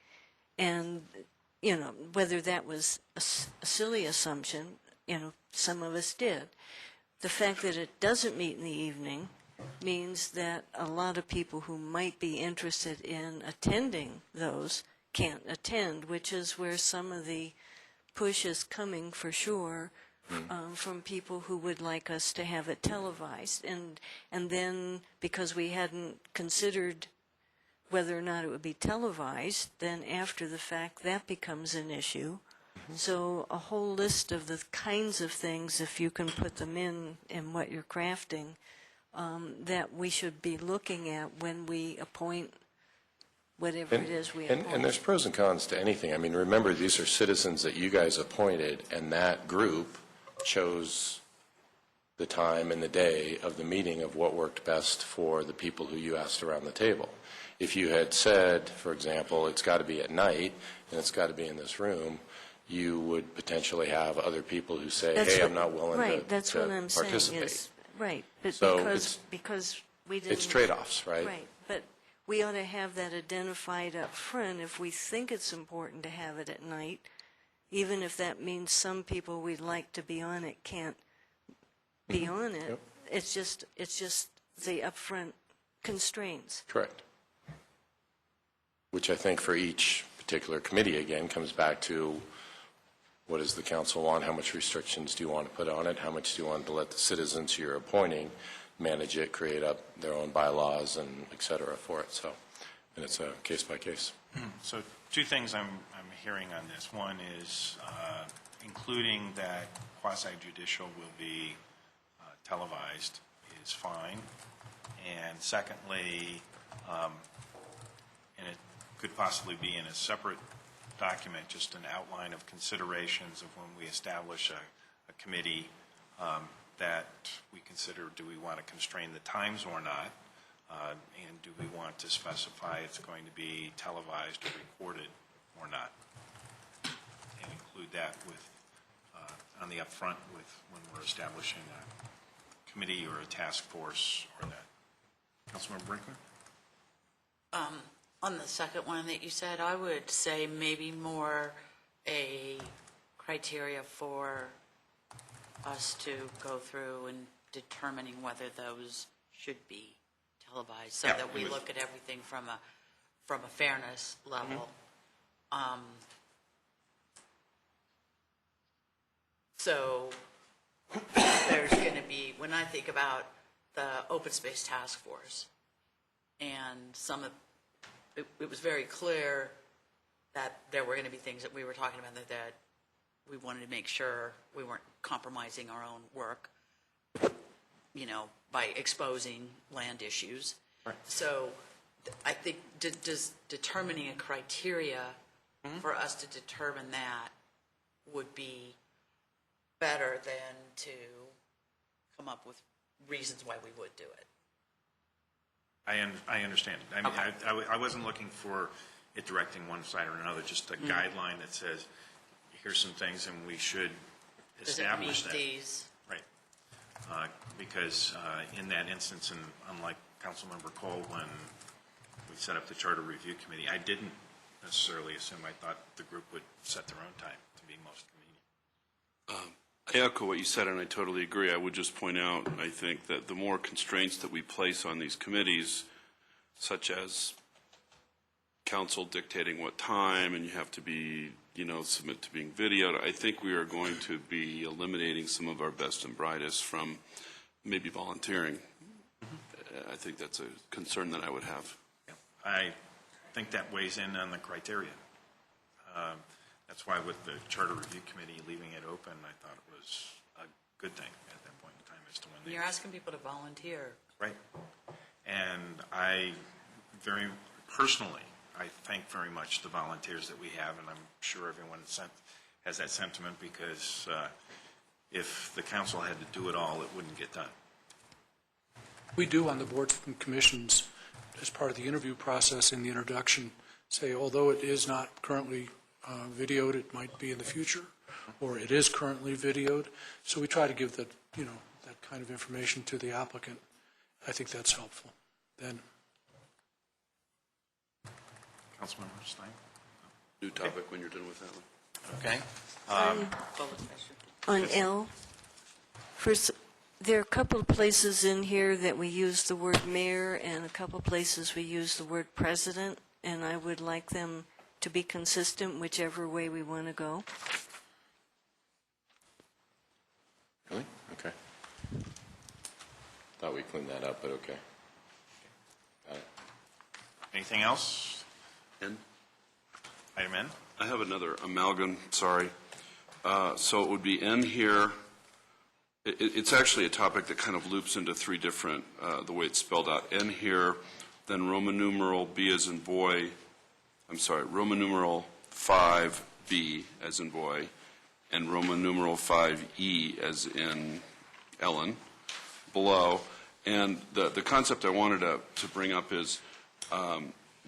And you know, whether that was a silly assumption, you know, some of us did. The fact that it doesn't meet in the evening means that a lot of people who might be interested in attending those can't attend, which is where some of the push is coming for sure from people who would like us to have it televised. And then because we hadn't considered whether or not it would be televised, then after the fact that becomes an issue. So a whole list of the kinds of things, if you can put them in what you're crafting, that we should be looking at when we appoint whatever it is we appoint. And there's pros and cons to anything. I mean, remember, these are citizens that you guys appointed, and that group chose the time and the day of the meeting of what worked best for the people who you asked around the table. If you had said, for example, it's got to be at night and it's got to be in this room, you would potentially have other people who say, That's hey, what- I'm not willing right, that's to what I'm saying participate. is, right, but So because we didn't. It's trade-offs, right? Right, but we ought to have that identified up front if we think it's important to have it at night, even if that means some people we'd like to be on it can't be on it. Yep. It's just the upfront constraints. Correct. Which I think for each particular committee, again, comes back to what does the council want? How much restrictions do you want to put on it? How much do you want to let the citizens you're appointing manage it, create up their own bylaws and et cetera for it? So, and it's a case by case. So two things I'm hearing on this. One is including that quasi-judicial will be televised is fine. And secondly, and it could possibly be in a separate document, just an outline of considerations of when we establish a committee that we consider, do we want to constrain the times or not? And do we want to specify it's going to be televised or recorded or not? And include that with, on the upfront with when we're establishing a committee or a task force or that. Councilmember Brinkman? On the second one that you said, I would say maybe more a criteria for us to go through and determining whether those should be televised, so Yeah, that we it was- look at everything from a fairness level. So there's going to be, when I think about the open space task force, and it was very clear that there were going to be things that we were talking about that we wanted to make sure we weren't compromising our own work, by exposing land issues. Right. So I think determining a criteria for us to determine that would be better than to come up with reasons why we would do it. I understand. I mean, Okay. I wasn't looking for it directing one side or another, just a guideline that says, here's some things and we should Does it establish meet that. these? Right. Because in that instance, and unlike Councilmember Cole, when we set up the Charter Review Committee, I didn't necessarily assume, I thought the group would set their own time to be most convenient. I echo what you said, and I totally agree. I would just point out, I think that the more constraints that we place on these committees, such as council dictating what time, and you have to be, submit to being videoed, I think we are going to be eliminating some of our best and brightest from maybe volunteering. I think that's a concern that I would have. I think that weighs in on the criteria. That's why with the Charter Review Committee leaving it open, I thought it was a good thing at that point in time as to when they... You're asking people to volunteer. Right. And I very personally, I thank very much the volunteers that we have, and I'm sure everyone has that sentiment, because if the council had to do it all, it wouldn't get done. We do on the boards and commissions, as part of the interview process in the introduction, say, although it is not currently videoed, it might be in the future, or it is currently videoed. So we try to give that, that kind of information to the applicant. I think that's helpful. Then, Councilmember Stein? New topic when you're done with that one. Okay. On L, first, there are a couple of places in here that we use the word mayor, and a couple of places we use the word president, and I would like them to be consistent whichever way we want to go. Really? Okay. Thought we cleaned that up, but okay. Got it. Anything else? And Item N? I have another amalgam, sorry. So it would be N here. It's actually a topic that kind of loops into three different, the way it's spelled out. N here, then Roman numeral B as in boy, Roman numeral 5B as in boy, and Roman numeral 5E as in Ellen below. And the concept I wanted to bring up is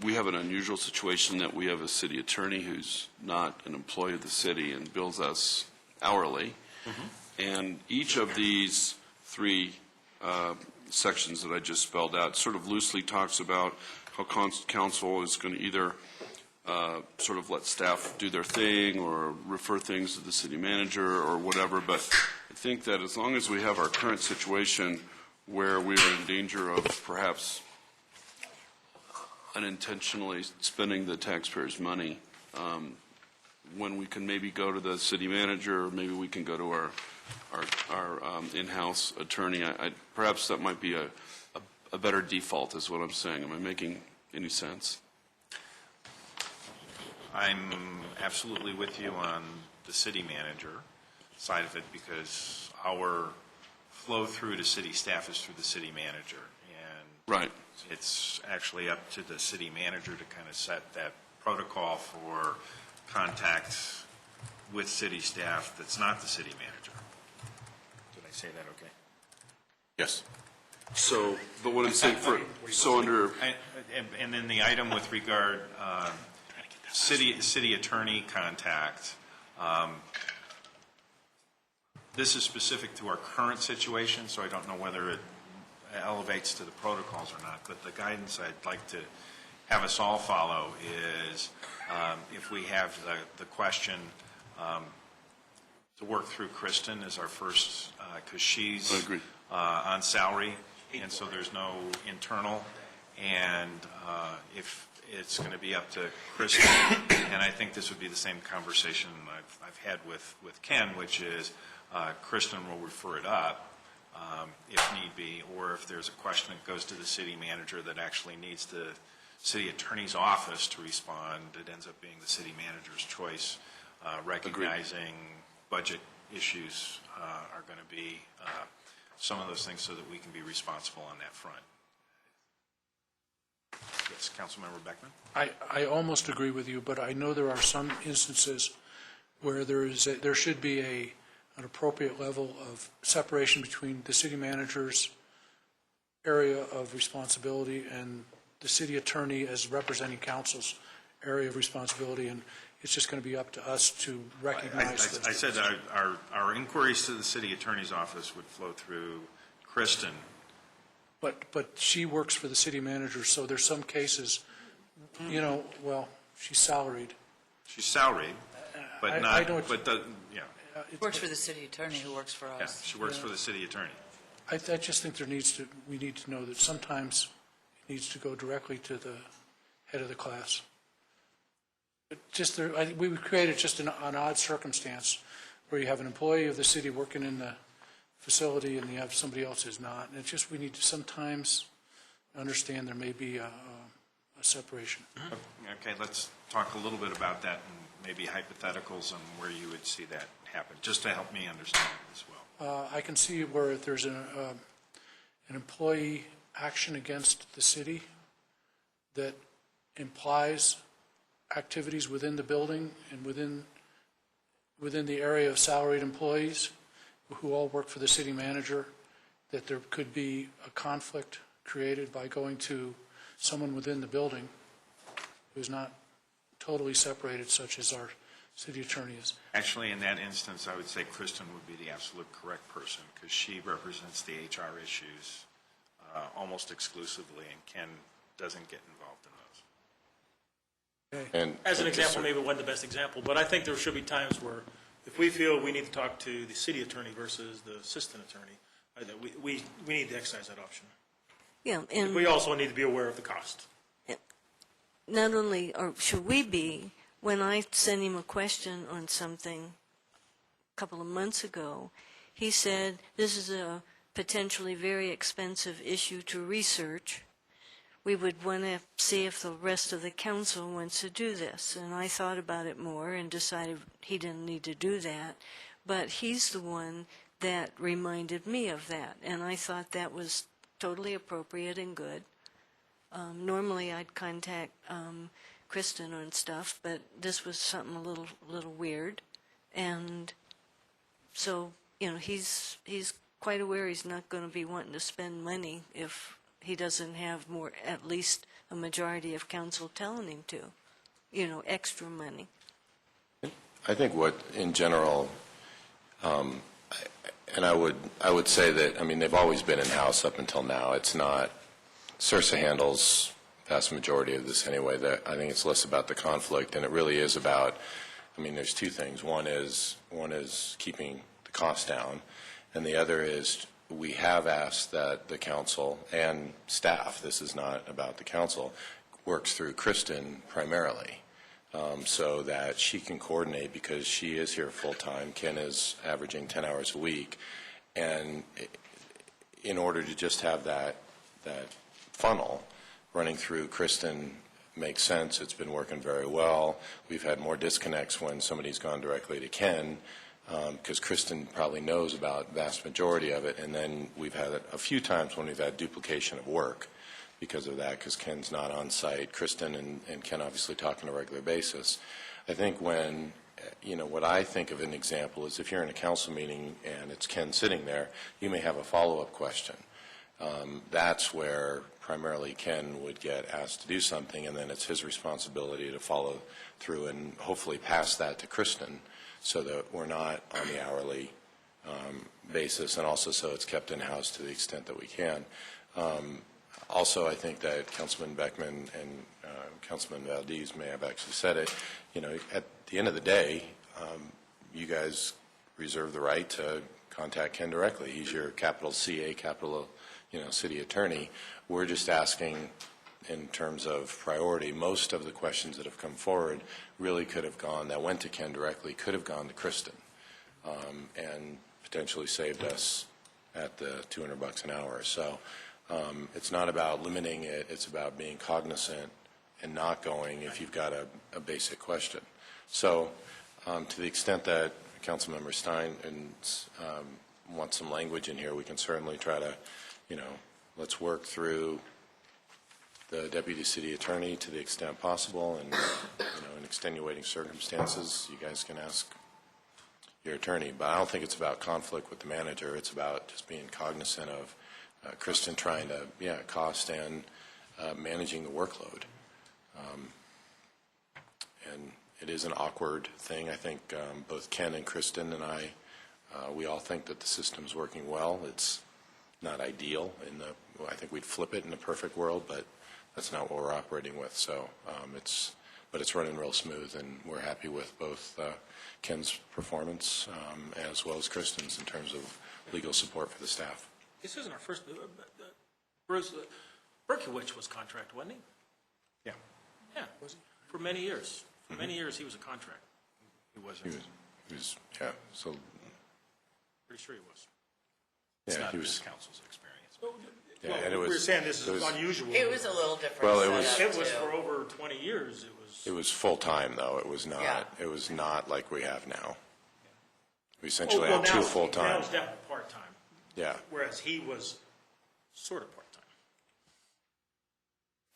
we have an unusual situation that we have a city attorney who's not an employee of the city and bills us hourly. And each of these three sections that I just spelled out sort of loosely talks about how council is going to either sort of let staff do their thing or refer things to the city manager or whatever. But I think that as long as we have our current situation where we are in danger of perhaps unintentionally spending the taxpayers' money, when we can maybe go to the city manager, or maybe we can go to our in-house attorney, perhaps that might be a better default, is what I'm saying. Am I making any sense? I'm absolutely with you on the city manager side of it, because our flow through to city staff is through the city manager. And Right. it's actually up to the city manager to kind of set that protocol for contact with city staff that's not the city manager. Did I say that okay? Yes. So, but what I'm saying so under, And then the item with regard, city attorney contact, this is specific to our current situation, so I don't know whether it elevates to the protocols or not, but the guidance I'd like to have us all follow is if we have the question to work through Kristen as our first, because she's I agree. On salary, and so there's no internal, and if it's going to be up to Kristen, and I think this would be the same conversation I've had with Ken, which is Kristen will refer it up if need be, or if there's a question that goes to the city manager that actually needs the city attorney's office to respond, it ends up being the city manager's choice, recognizing budget issues are going to be some of those things so that we can be responsible on that front. Yes, Councilmember Beckman? I almost agree with you, but I know there are some instances where there should be an appropriate level of separation between the city manager's area of responsibility and the city attorney as representing council's area of responsibility, and it's just going to be up to us to recognize I said our inquiries to the city attorney's office would flow through Kristen. But she works for the city manager, so there's some cases, well, she's salaried. She's salaried, but I not, don't- but the, yeah, Works for the city attorney who works for yeah, us. she works for the city attorney. I just think we need to know that sometimes it needs to go directly to the head of the class. We created just an odd circumstance where you have an employee of the city working in the facility and you have somebody else who's not. And it's just, we need to sometimes understand there may be a separation. Okay, let's talk a little bit about that and maybe hypotheticals on where you would see that happen, just to help me understand it as well. I can see where if there's an employee action against the city that implies activities within the building and within the area of salaried employees who all work for the city manager, that there could be a conflict created by going to someone within the building who's not totally separated, such as our city attorney is. Actually, in that instance, I would say Kristen would be the absolute correct person, because she represents the HR issues almost exclusively, and Ken doesn't get involved in those. And As an yes, example, sir. maybe it wasn't the best example, but I think there should be times where if we feel we need to talk to the city attorney versus the assistant attorney, we need to exercise that option. Yeah, and We also need to be aware of the cost. not only, or should we be, when I sent him a question on something a couple of months ago, he said, this is a potentially very expensive issue to research. We would want to see if the rest of the council wants to do this. And I thought about it more and decided he didn't need to do that. But he's the one that reminded me of that. And I thought that was totally appropriate and good. Normally I'd contact Kristen on stuff, but this was something a little weird. And so, he's quite aware he's not going to be wanting to spend money if he doesn't have at least a majority of council telling him to, extra money. I think what, in general, and I would say that, I mean, they've always been in-house up until now. It's not, Sursa handles the vast majority of this anyway. That I think it's less about the conflict, and it really is about, I mean, there's two things. One is keeping the cost down, and the other is we have asked that the council and staff, this is not about the council, works through Kristen primarily. So that she can coordinate, because she is here full-time. Ken is averaging 10 hours a week. And in order to just have that funnel running through Kristen makes sense. It's been working very well. We've had more disconnects when somebody's gone directly to Ken, because Kristen probably knows about the vast majority of it. And then we've had a few times when we've had duplication of work because of that, because Ken's not on site. Kristen and Ken obviously talk on a regular basis. I think when, what I think of an example is if you're in a council meeting and it's Ken sitting there, you may have a follow-up question. That's where primarily Ken would get asked to do something, and then it's his responsibility to follow through and hopefully pass that to Kristen so that we're not on the hourly basis, and also so it's kept in-house to the extent that we can. Also, I think that Councilman Beckman and Councilman Valdez may have actually said it. At the end of the day, you guys reserve the right to contact Ken directly. He's your capital CA, capital, city attorney. We're just asking in terms of priority. Most of the questions that have come forward really could have gone, that went to Ken directly, could have gone to Kristen, and potentially saved us at the $200 an hour. So. It's not about limiting it, it's about being cognizant and not going if you've got a basic question. So to the extent that Councilmember Stein wants some language in here, we can certainly try to, let's work through the Deputy City Attorney to the extent possible, and, in extenuating circumstances, you guys can ask your attorney. But I don't think it's about conflict with the manager, it's about just being cognizant of Kristen trying to, cost and managing the workload. And it is an awkward thing. I think both Ken and Kristen and I, we all think that the system's working well. It's not ideal. I think we'd flip it in a perfect world, but that's not what we're operating with. So but it's running real smooth, and we're happy with both Ken's performance as well as Kristen's in terms of legal support for the staff. This isn't our first. Bruce Berkowitz was contract, wasn't he? Yeah. Yeah. Was he? For many years. For many years, he was a contract. He wasn't. He was, yeah. So. Pretty sure he was. It's Yeah, not he was. this council's experience. Yeah, Well, and it was. we're saying this is unusual. It was a little different. Well, it was- setup, It was too. for over 20 years. It was full time though. It was not. Yeah. It was not like we have now. We essentially well, have two now full time. it's definitely part-time, Yeah. whereas he was sort of part-time.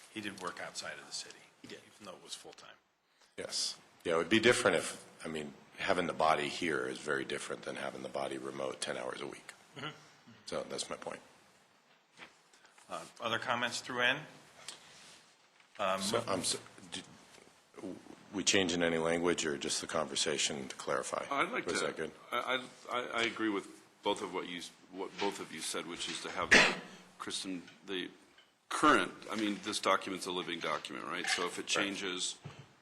He did work outside of the city. He did. Even though it was full-time. Yes. Yeah. It would be different if. I mean, having the body here is very different than having the body remote 10 hours a week. Mm-hmm. So that's my point. Other comments through N? We changing any language or just the conversation to clarify? I'd like Was to. that good? I agree with both of what both of you said, which is to have Kristen, the current. I mean, this document's a living document, right? So if it changes,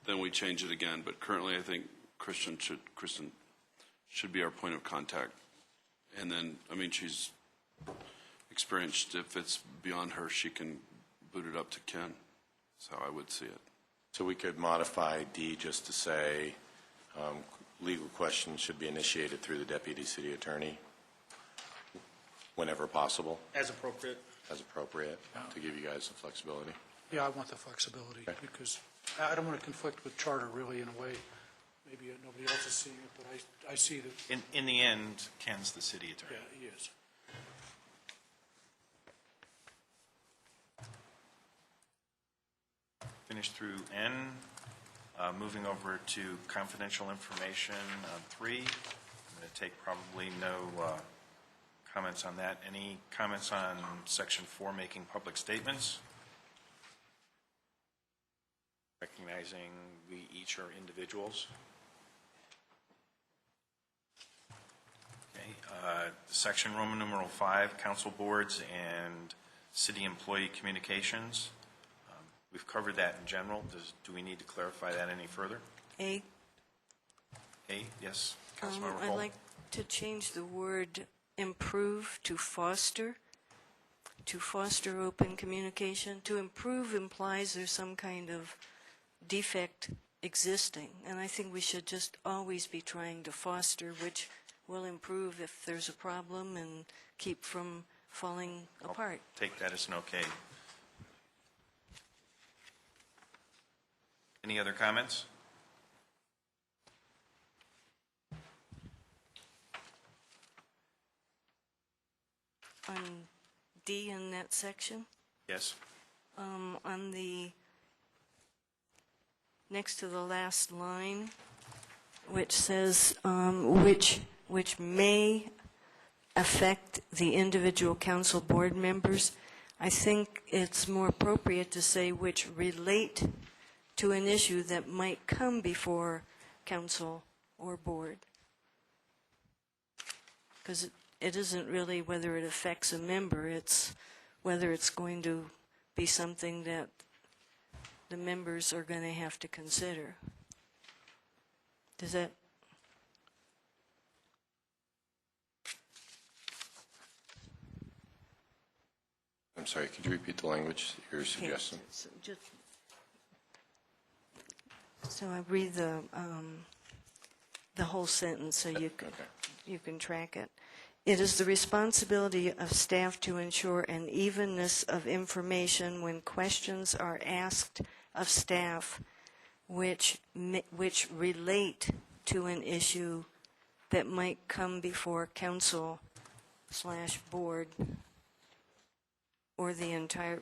then we change it again. But currently, I think Kristen should be our point of contact. And then, I mean, she's experienced. If it's beyond her, she can boot it up to Ken. That's how I would see it. So we could modify D just to say legal questions should be initiated through the Deputy City Attorney whenever possible, As appropriate. as appropriate, to give you guys some flexibility. Yeah, I want the flexibility, Okay. because I don't want to conflict with charter, really, in a way. Maybe nobody else is seeing it, but I see that, In the end, Ken's the city attorney. yeah, he is. Finished through N. Moving over to confidential information on 3. I'm going to take probably no comments on that. Any comments on Section 4, making public statements? recognizing we each are individuals. Okay, section Roman numeral 5, council boards and city employee communications. We've covered that in general. Do we need to clarify that any further? A, A, yes, Councilmember I'd Holt. like to change the word improve to foster open communication. To improve implies there's some kind of defect existing, and I think we should just always be trying to foster, which will improve if there's a problem and keep from falling apart. Take that as an okay. Any other comments? On D in that section, Yes. on the, next to the last line, which says, which may affect the individual council board members, I think it's more appropriate to say which relate to an issue that might come before council or board. Because it isn't really whether it affects a member, it's whether it's going to be something that the members are going to have to consider. Does that? I'm sorry, could you repeat the language you're suggesting? Okay, so I read the whole sentence so you can track it. It is the responsibility of staff to ensure an evenness of information when questions are asked of staff which relate to an issue that might come before council/board or the entire,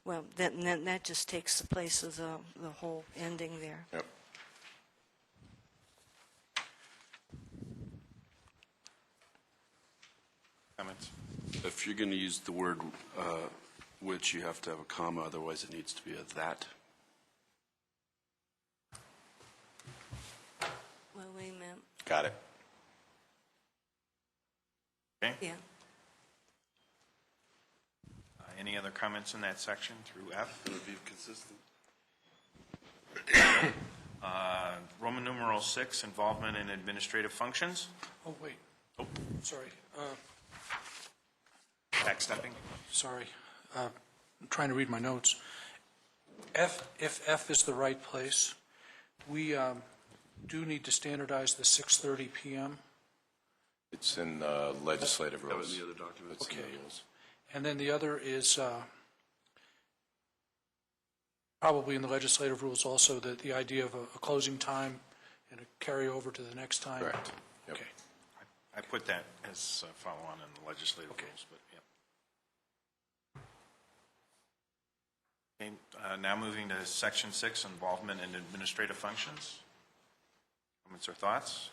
well, that just takes the place of the whole ending there. Yep. Comments? If you're going to use the word which, you have to have a comma, otherwise it needs to be a that. Well, wait a minute. Got it. Okay. Yeah. Any other comments in that section through F? It would be consistent. Roman numeral 6, involvement in administrative functions. Oh, wait. Oh, Sorry. backstepping. Sorry. I'm trying to read my notes. If F is the right place, we do need to standardize the 6:30 p.m. It's in the legislative That was rules. the other document. It's in the Okay. rules. And then the other is probably in the legislative rules also, the idea of a closing time and a carryover to the next time. Correct. Yep. Okay. I put that as follow-on in the legislative Okay. rules, but yeah. Okay, now moving to section 6, involvement in administrative functions. Comments or thoughts?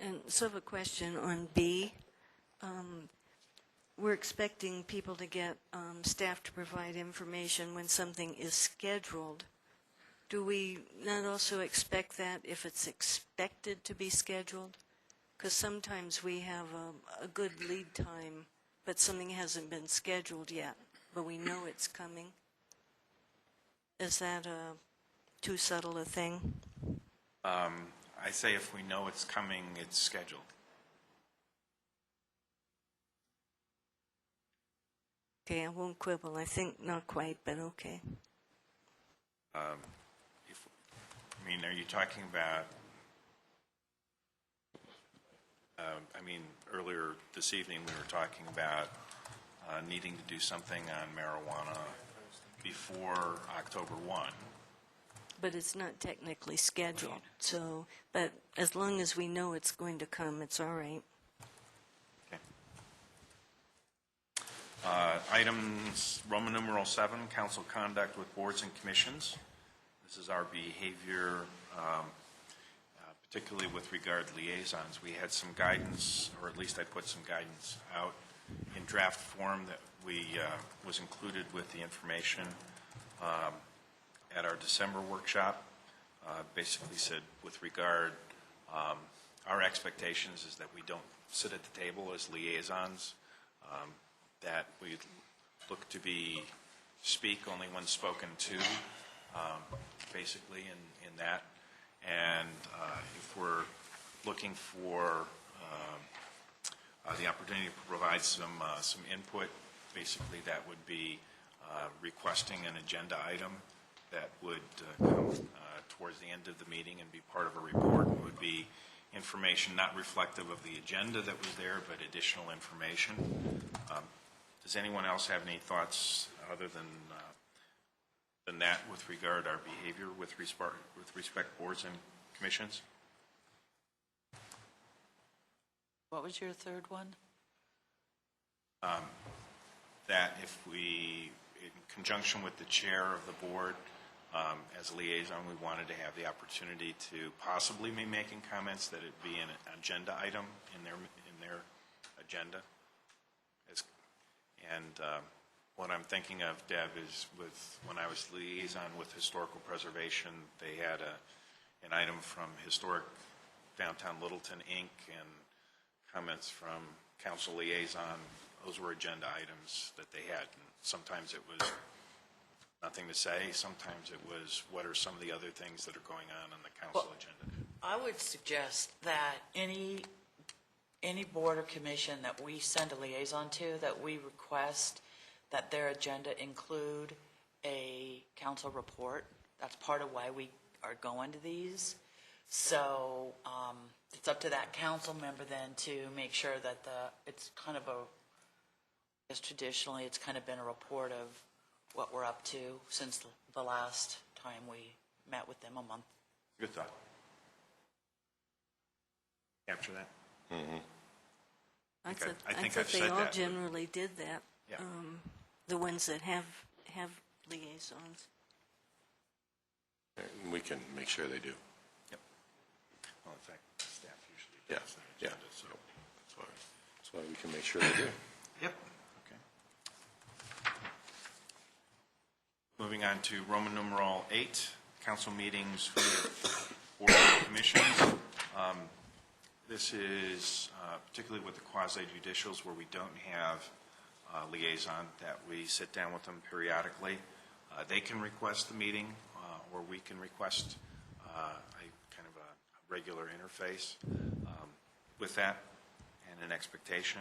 And so I have a question on B. We're expecting people to get staff to provide information when something is scheduled. Do we not also expect that if it's expected to be scheduled? Because sometimes we have a good lead time, but something hasn't been scheduled yet, but we know it's coming. Is that too subtle a thing? I say if we know it's coming, it's scheduled. Okay, I won't quibble. I think not quite, but okay. Are you talking about, earlier this evening, we were talking about needing to do something on marijuana before October 1. But it's not technically scheduled, so, but as long as we know it's going to come, it's all right. Okay. Items, Roman numeral 7, council conduct with boards and commissions. This is our behavior, particularly with regard to liaisons. We had some guidance, or at least I put some guidance out in draft form that was included with the information at our December workshop. Basically said with regard, our expectations is that we don't sit at the table as liaisons, that we look to speak only when spoken to, basically in that. And if we're looking for the opportunity to provide some input, basically that would be requesting an agenda item that would come towards the end of the meeting and be part of a report. It would be information not reflective of the agenda that was there, but additional information. Does anyone else have any thoughts other than that with regard to our behavior with respect boards and commissions? What was your third one? That if we, in conjunction with the chair of the board, as a liaison, we wanted to have the opportunity to possibly be making comments, that it be an agenda item in their agenda. What I'm thinking of, Deb, is when I was liaison with Historical Preservation, they had an item from Historic Downtown Littleton, Inc., and comments from council liaison. Those were agenda items that they had. And sometimes it was nothing to say. Sometimes it was, what are some of the other things that are going on the council agenda? I would suggest that any board or commission that we send a liaison to, that we request that their agenda include a council report. That's part of why we are going to these. So it's up to that council member then to make sure that it's kind of as traditionally, it's kind of been a report of what we're up to since the last time we met with them a month. Good thought. Capture that? I I thought think I've they said all that. generally did that. Yeah. The ones that have liaisons. And we can make sure they do. Yep. Well, in fact, staff usually Yeah, does that yeah. agenda, so. That's why we can make sure they do. Yep. Okay. Moving on to Roman numeral 8, council meetings for board and commissions. This is particularly with the quasi-judicials where we don't have liaison, that we sit down with them periodically. They can request the meeting, or we can request a kind of a regular interface with that and an expectation.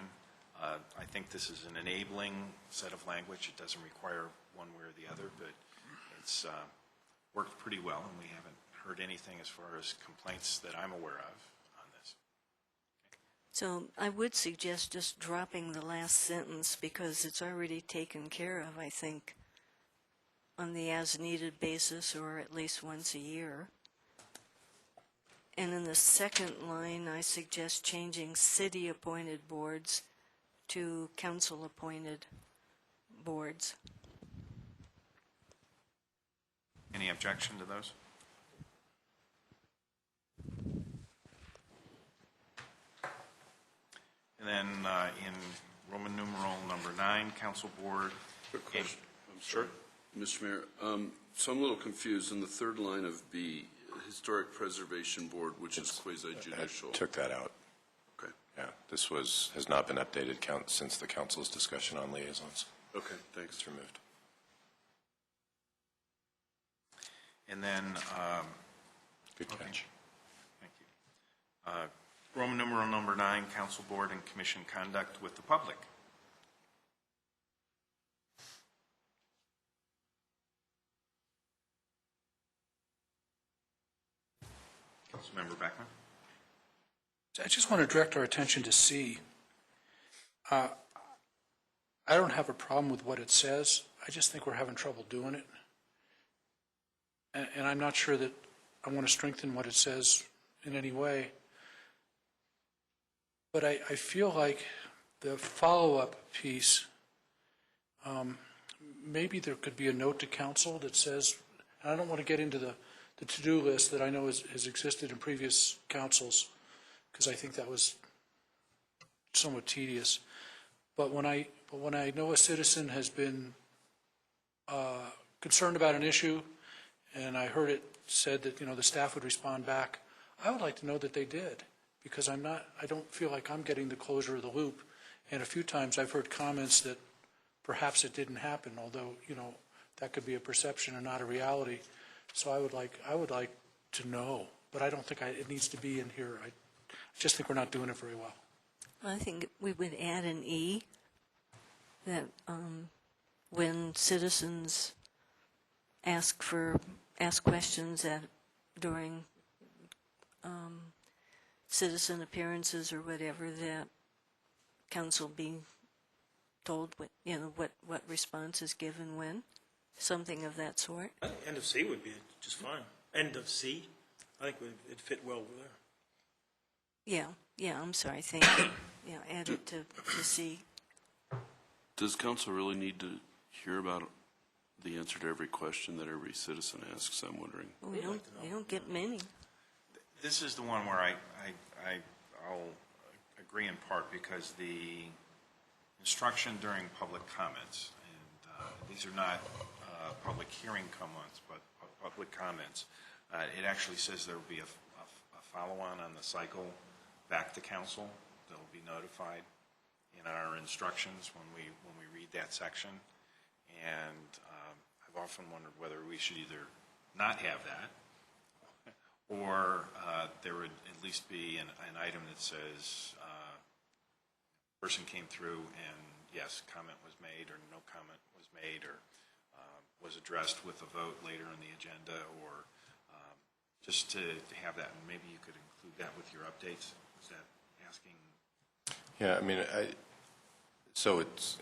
I think this is an enabling set of language. It doesn't require one way or the other, but it's worked pretty well, and we haven't heard anything as far as complaints that I'm aware of on this. So I would suggest just dropping the last sentence because it's already taken care of, I think, on the as-needed basis or at least once a year. And in the second line, I suggest changing city-appointed boards to council-appointed boards. Any objection to those? And then in Roman numeral number 9, council board. Quick question. I'm sorry. Mr. Mayor, so I'm a little confused. In the third line of B, Historic Preservation Board, which is quasi-judicial. I took that out. Okay. Yeah, this has not been updated since the council's discussion on liaisons. Okay, thanks. It's removed. And then, Good catch. okay. Thank you. Roman numeral number 9, council board and commission conduct with the public. Councilmember Beckman. I just want to direct our attention to C. I don't have a problem with what it says. I just think we're having trouble doing it. And I'm not sure that I want to strengthen what it says in any way. But I feel like the follow-up piece, maybe there could be a note to council that says, and I don't want to get into the to-do list that I know has existed in previous councils, because I think that was somewhat tedious. But when I know a citizen has been concerned about an issue and I heard it said that, the staff would respond back. I would like to know that they did, because I don't feel like I'm getting the closure of the loop. And a few times I've heard comments that perhaps it didn't happen, although, that could be a perception and not a reality. So I would like to know, but I don't think it needs to be in here. I just think we're not doing it very well. I think we would add an E, that when citizens ask questions during citizen appearances or whatever, that council be told what response is given when, something of that sort. I think end of C would be just fine. End of C, I think it'd fit well over there. Yeah, I'm sorry, thank you. Yeah, add it to C. Does council really need to hear about the answer to every question that every citizen asks? I'm wondering. Well, we don't get many. This is the one where I'll agree in part, because the instruction during public comments, and these are not public hearing comments, but public comments, it actually says there will be a follow-on on the cycle back to council. They'll be notified in our instructions when we read that section. And I've often wondered whether we should either not have that, or there would at least be an item that says person came through and yes, comment was made, or no comment was made, or was addressed with a vote later in the agenda, or just to have that. And maybe you could include that with your updates. Is that asking? Yeah, I mean, so it's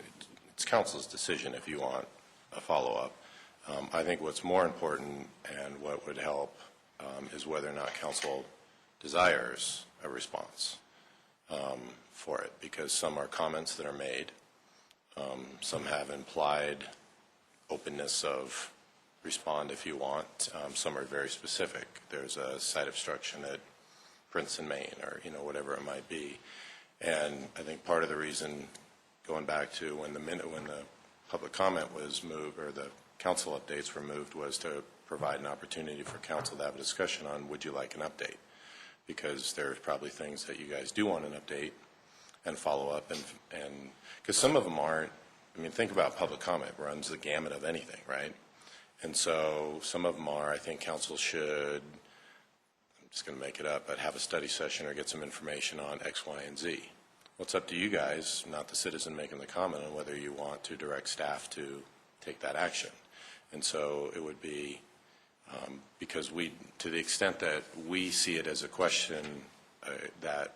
council's decision if you want a follow-up. I think what's more important and what would help is whether or not council desires a response for it, because some are comments that are made. Some have implied openness of respond if you want. Some are very specific. There's a site obstruction at Princeton, Maine, or whatever it might be. And I think part of the reason, going back to when the public comment was moved, or the council updates were moved, was to provide an opportunity for council to have a discussion on, would you like an update? Because there's probably things that you guys do want an update and follow up, and because some of them aren't. I mean, think about public comment, runs the gamut of anything, right? And so some of them are, I think council should, I'm just going to make it up, but have a study session or get some information on X, Y, and Z. Well, it's up to you guys, not the citizen making the comment, on whether you want to direct staff to take that action. And so it would be, because to the extent that we see it as a question that,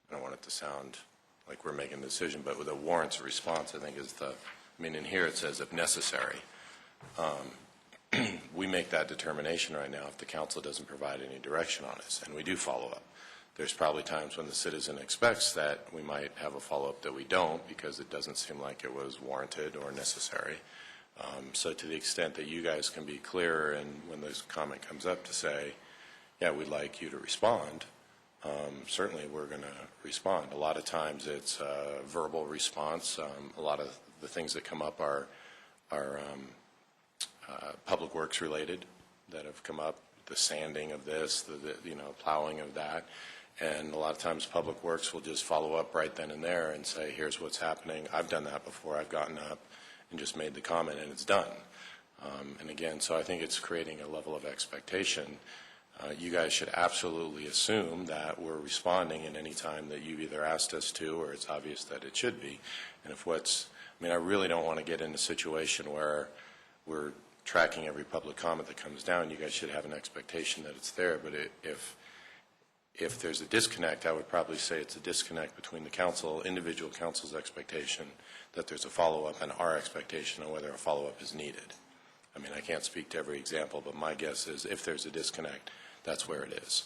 I don't want it to sound like we're making a decision, but with a warrants a response, I think is in here it says if necessary. We make that determination right now if the council doesn't provide any direction on us, and we do follow up. There's probably times when the citizen expects that we might have a follow-up that we don't, because it doesn't seem like it was warranted or necessary. So to the extent that you guys can be clearer, and when this comment comes up, to say, yeah, we'd like you to respond, certainly we're going to respond. A lot of times it's a verbal response. A lot of the things that come up are public works related that have come up, the sanding of this, the plowing of that. And a lot of times Public Works will just follow up right then and there and say, here's what's happening. I've done that before. I've gotten up and just made the comment, and it's done. And again, so I think it's creating a level of expectation. You guys should absolutely assume that we're responding in any time that you've either asked us to, or it's obvious that it should be. And if I really don't want to get in a situation where we're tracking every public comment that comes down. You guys should have an expectation that it's there. But if there's a disconnect, I would probably say it's a disconnect between the council, individual council's expectation that there's a follow-up, and our expectation on whether a follow-up is needed. I mean, I can't speak to every example, but my guess is if there's a disconnect, that's where it is.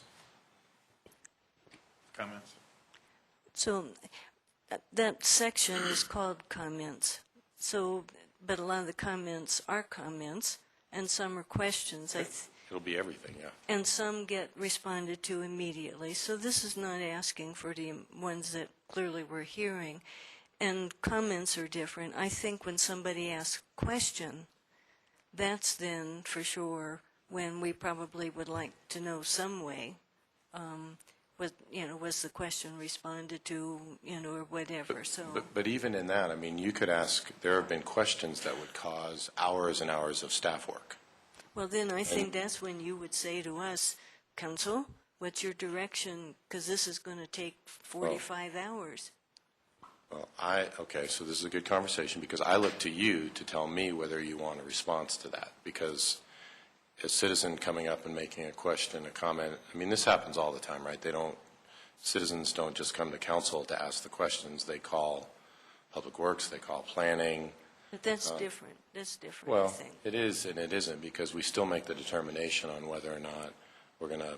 Comments? So that section is called comments. So, but a lot of the comments are comments, and some are questions. It'll be everything, yeah. And some get responded to immediately. So this is not asking for the ones that clearly we're hearing. And comments are different. I think when somebody asks a question, that's then for sure when we probably would like to know some way, was the question responded to, or whatever, so. But even in that, I mean, you could ask, there have been questions that would cause hours and hours of staff work. Well, then I think that's when you would say to us, Council, what's your direction? Because this is going to take 45 hours. Well, okay, so this is a good conversation because I look to you to tell me whether you want a response to that. Because a citizen coming up and making a question, a comment, I mean, this happens all the time, right? Citizens don't just come to council to ask the questions. They call Public Works, they call planning. But that's different. That's different, I Well, think. it is and it isn't because we still make the determination on whether or not we're going to,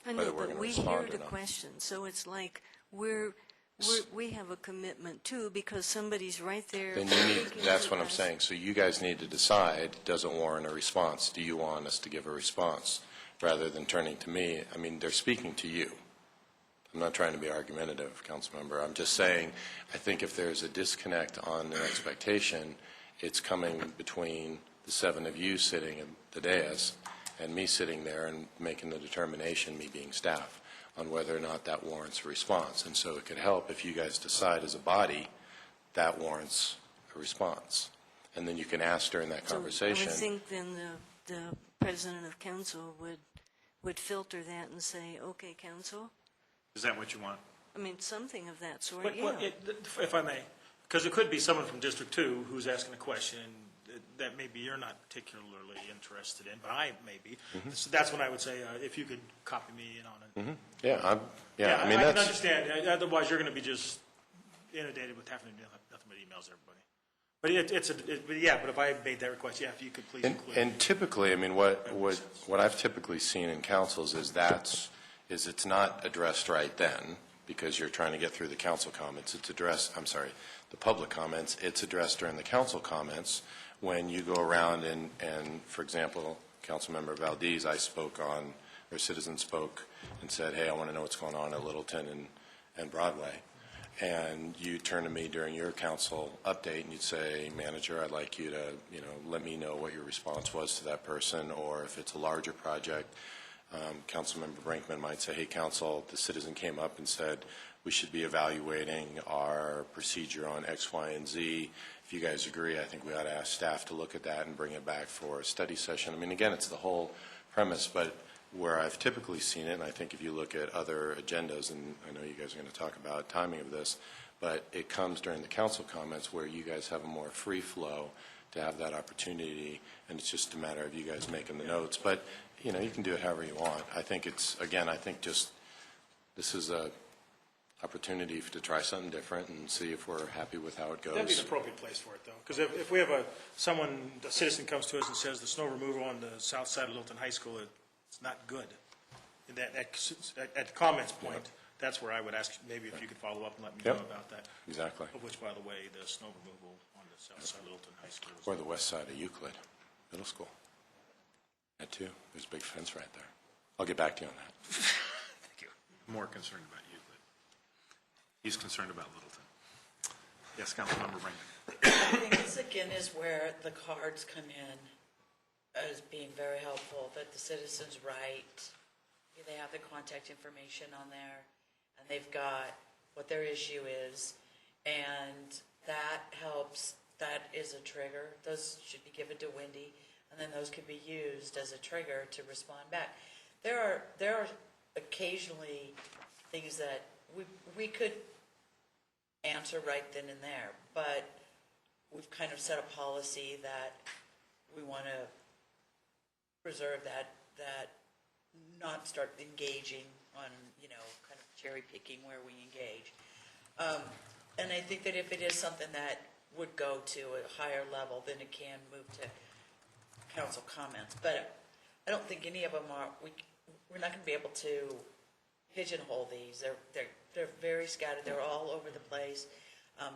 I whether know, we're but going to we respond hear or the not. question, so it's like we have a commitment too because somebody's right there. Then speaking that's to what I'm us. saying. So you guys need to decide, does it warrant a response? Do you want us to give a response rather than turning to me? I mean, they're speaking to you. I'm not trying to be argumentative, council member. I'm just saying, I think if there's a disconnect on the expectation, it's coming between the 7 of you sitting at the dais and me sitting there and making the determination, me being staff, on whether or not that warrants a response. And so it could help if you guys decide as a body that warrants a response. And then you can ask during that conversation. So I would think then the president of council would filter that and say, okay, council, Is that what you want? I mean, something of that sort, But, yeah. if I may, because it could be someone from District 2 who's asking a question that maybe you're not particularly interested in, but I may be. So that's when I would say, if you could copy me in on it. Yeah, I mean, I can that's, understand. Otherwise, you're going to be just inundated with having to do nothing but emails, everybody. But if I made that request, yeah, if you could please include. and typically, I mean, what I've typically seen in councils is it's not addressed right then because you're trying to get through the council comments. It's addressed, the public comments. It's addressed during the council comments when you go around and for example, Councilmember Valdez, citizen spoke and said, hey, I want to know what's going on at Littleton and Broadway. And you turn to me during your council update and you'd say, manager, I'd like you to, let me know what your response was to that person, or if it's a larger project, Councilmember Brinkman might say, hey, council, the citizen came up and said we should be evaluating our procedure on X, Y, and Z. If you guys agree, I think we ought to ask staff to look at that and bring it back for a study session. I mean, again, it's the whole premise, but where I've typically seen it, and I think if you look at other agendas, and I know you guys are going to talk about timing of this, but it comes during the council comments where you guys have a more free flow to have that opportunity, and it's just a matter of you guys making the notes. But, you can do it however you want. I think this is a opportunity to try something different and see if we're happy with how it goes. That'd be the appropriate place for it, though. Because if we have a citizen comes to us and says the snow removal on the south side of Littleton High School, it's not good. And at the comments point, that's where I would ask, maybe if you could follow up and let me know about that. Exactly. Of which, by the way, the snow removal on the south side of Littleton High School is. Or the west side of Euclid Middle School. That too. There's a big fence right there. I'll get back to you on that. Thank you. More concerned about Euclid. He's concerned about Littleton. Yes, Councilmember Brinkman. I think this again is where the cards come in as being very helpful, that the citizens write, they have the contact information on there, and they've got what their issue is, and that helps. That is a trigger. Those should be given to Wendy, and then those could be used as a trigger to respond back. There are occasionally things that we could answer right then and there, but we've kind of set a policy that we want to preserve that not start engaging on, kind of cherry picking where we engage. And I think that if it is something that would go to a higher level, then it can move to council comments. But I don't think any of them we're not going to be able to pigeonhole these. They're very scattered. They're all over the place.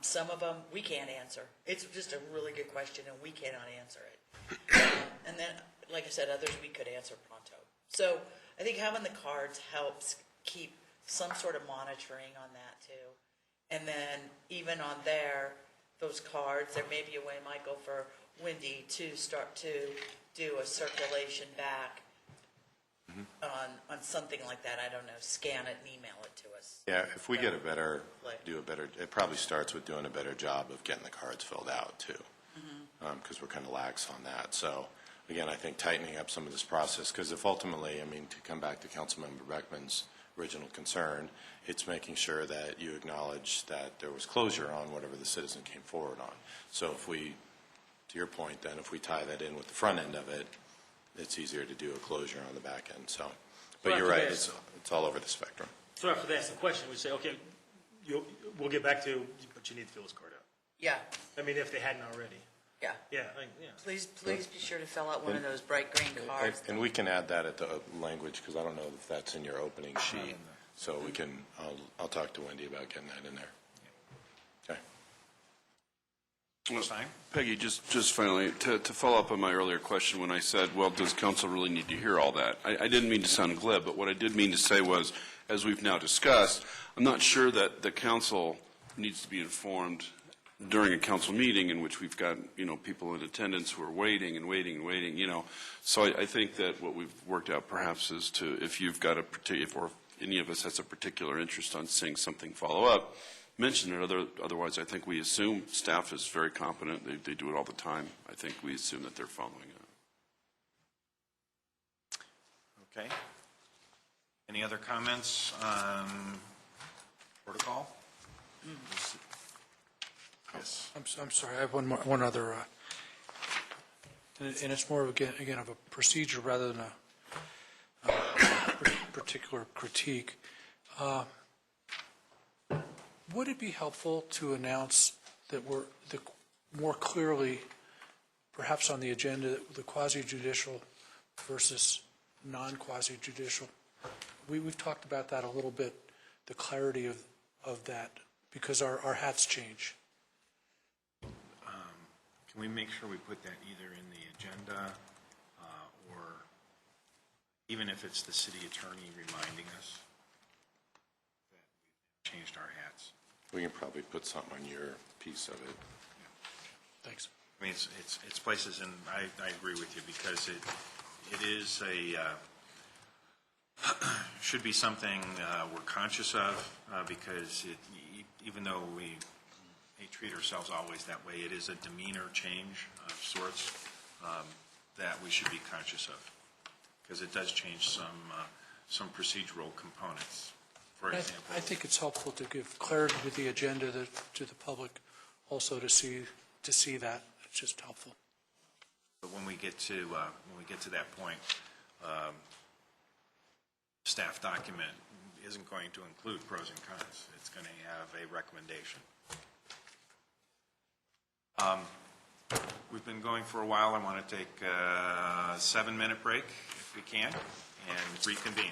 Some of them we can't answer. It's just a really good question, and we cannot answer it. And then, like I said, others we could answer pronto. So I think having the cards helps keep some sort of monitoring on that too. And then even on those cards, there may be a way, Michael, for Wendy to start to do a circulation back on something like that. I don't know, scan it and email it to us. Yeah, if we get a better, Like- it probably starts with doing a better job of getting the cards filled out too. Because we're kind of lax on that. So again, I think tightening up some of this process, because if ultimately, I mean, to come back to Councilmember Beckman's original concern, it's making sure that you acknowledge that there was closure on whatever the citizen came forward on. So if we, to your point then, if we tie that in with the front end of it, it's easier to do a closure on the back end. So, but you're right, it's all over the spectrum. So after that's the question, we say, okay, we'll get back to, but you need to fill this card out. Yeah, I mean, if they hadn't already. yeah. Yeah, Please be sure to fill out one of those bright green cards. And we can add that at the language, because I don't know if that's in your opening sheet. So we can, I'll talk to Wendy about getting that in there. Okay. Stein? Peggy, just finally, to follow up on my earlier question when I said, well, does council really need to hear all that? I didn't mean to sound glib, but what I did mean to say was, as we've now discussed, I'm not sure that the council needs to be informed during a council meeting in which we've got, people in attendance who are waiting and waiting and waiting, So I think that what we've worked out perhaps is to, if you've got or if any of us has a particular interest on seeing something follow up, mention it. Otherwise, I think we assume staff is very competent. They do it all the time. I think we assume that they're following it. Okay. Any other comments on protocol? Yes. I'm sorry, I have one other, and it's more, again, of a procedure rather than a particular critique. Would it be helpful to announce that more clearly, perhaps on the agenda, the quasi-judicial versus non-quasi-judicial? We've talked about that a little bit, the clarity of that, because our hats change. Can we make sure we put that either in the agenda or even if it's the city attorney reminding us that we've changed our hats? We can probably put something on your piece of it. Thanks. I mean, it's places, and I agree with you, because it is should be something we're conscious of, because even though we may treat ourselves always that way, it is a demeanor change of sorts that we should be conscious of, because it does change some procedural components. For example, I think it's helpful to give clarity to the agenda to the public, also to see that. It's just helpful. but when we get to that point, staff document isn't going to include pros and cons. It's going to have a recommendation. We've been going for a while. I want to take a 7-minute break, if we can, and reconvene.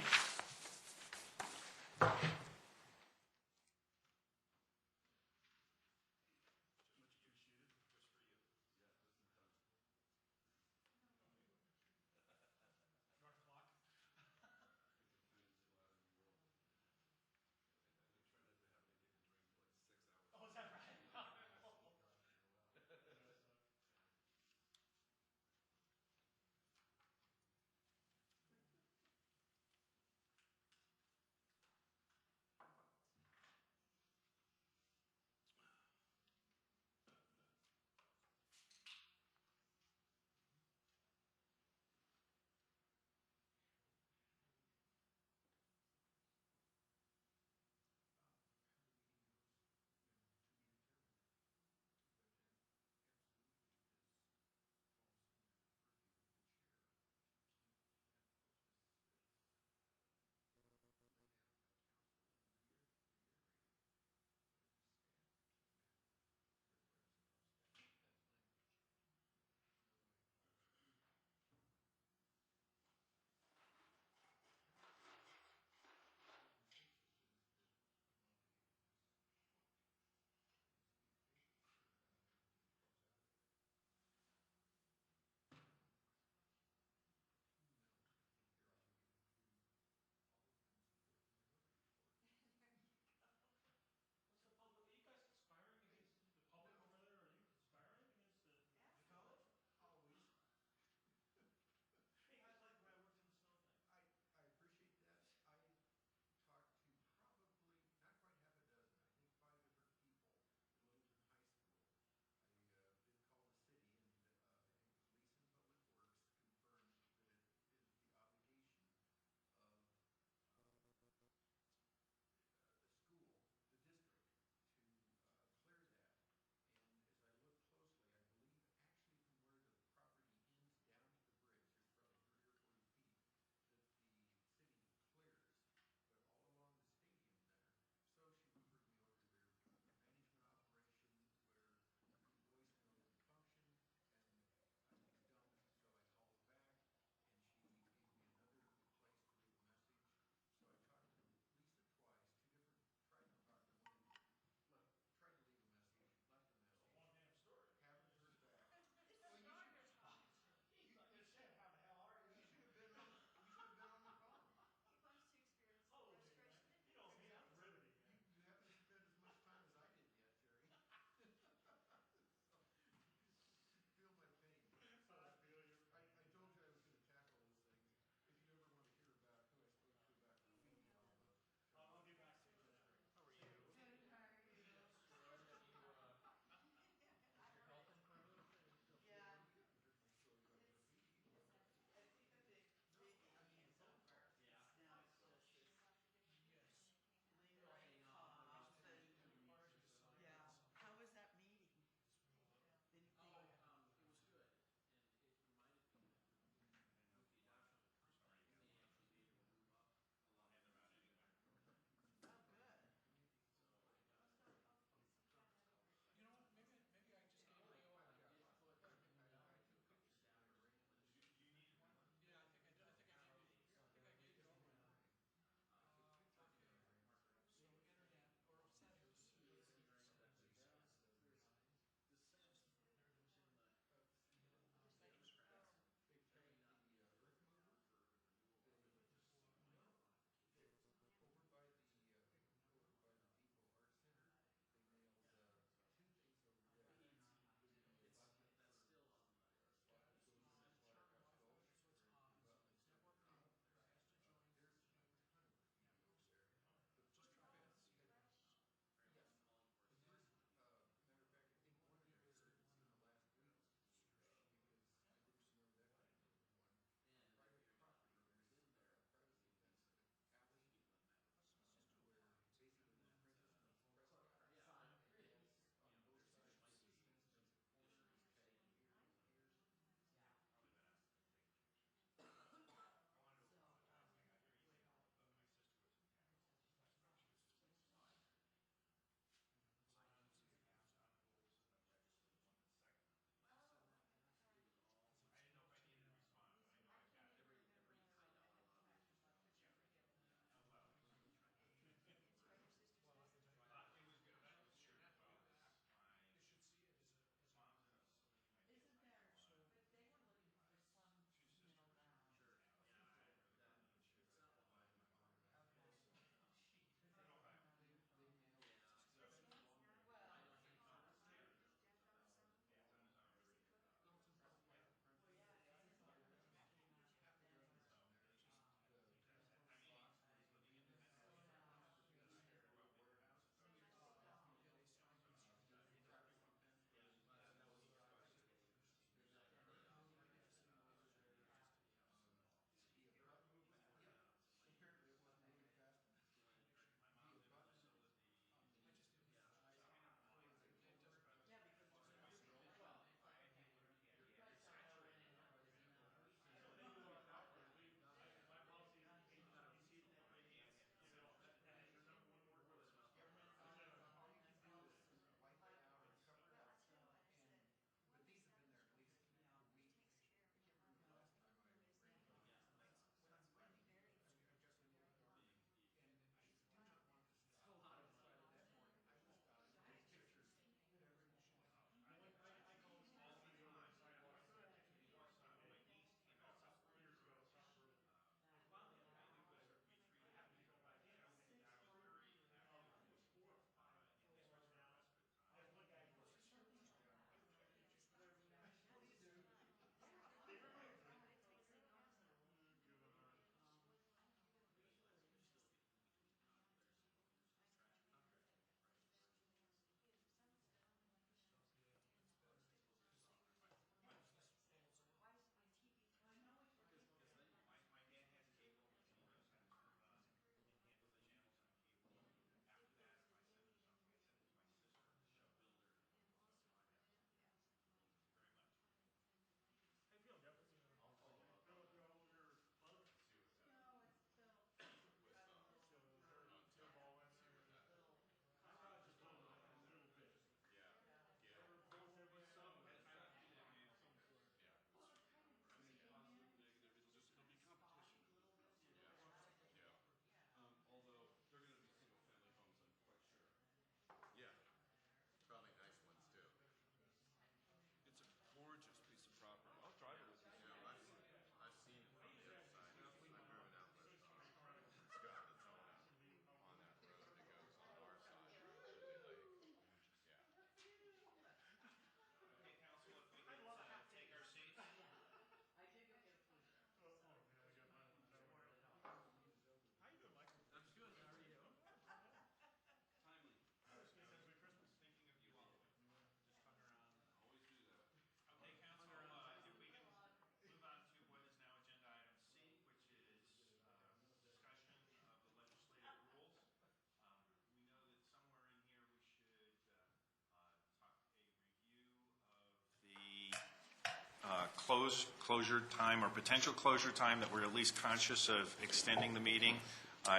closure time or potential closure time, that we're at least conscious of extending the meeting,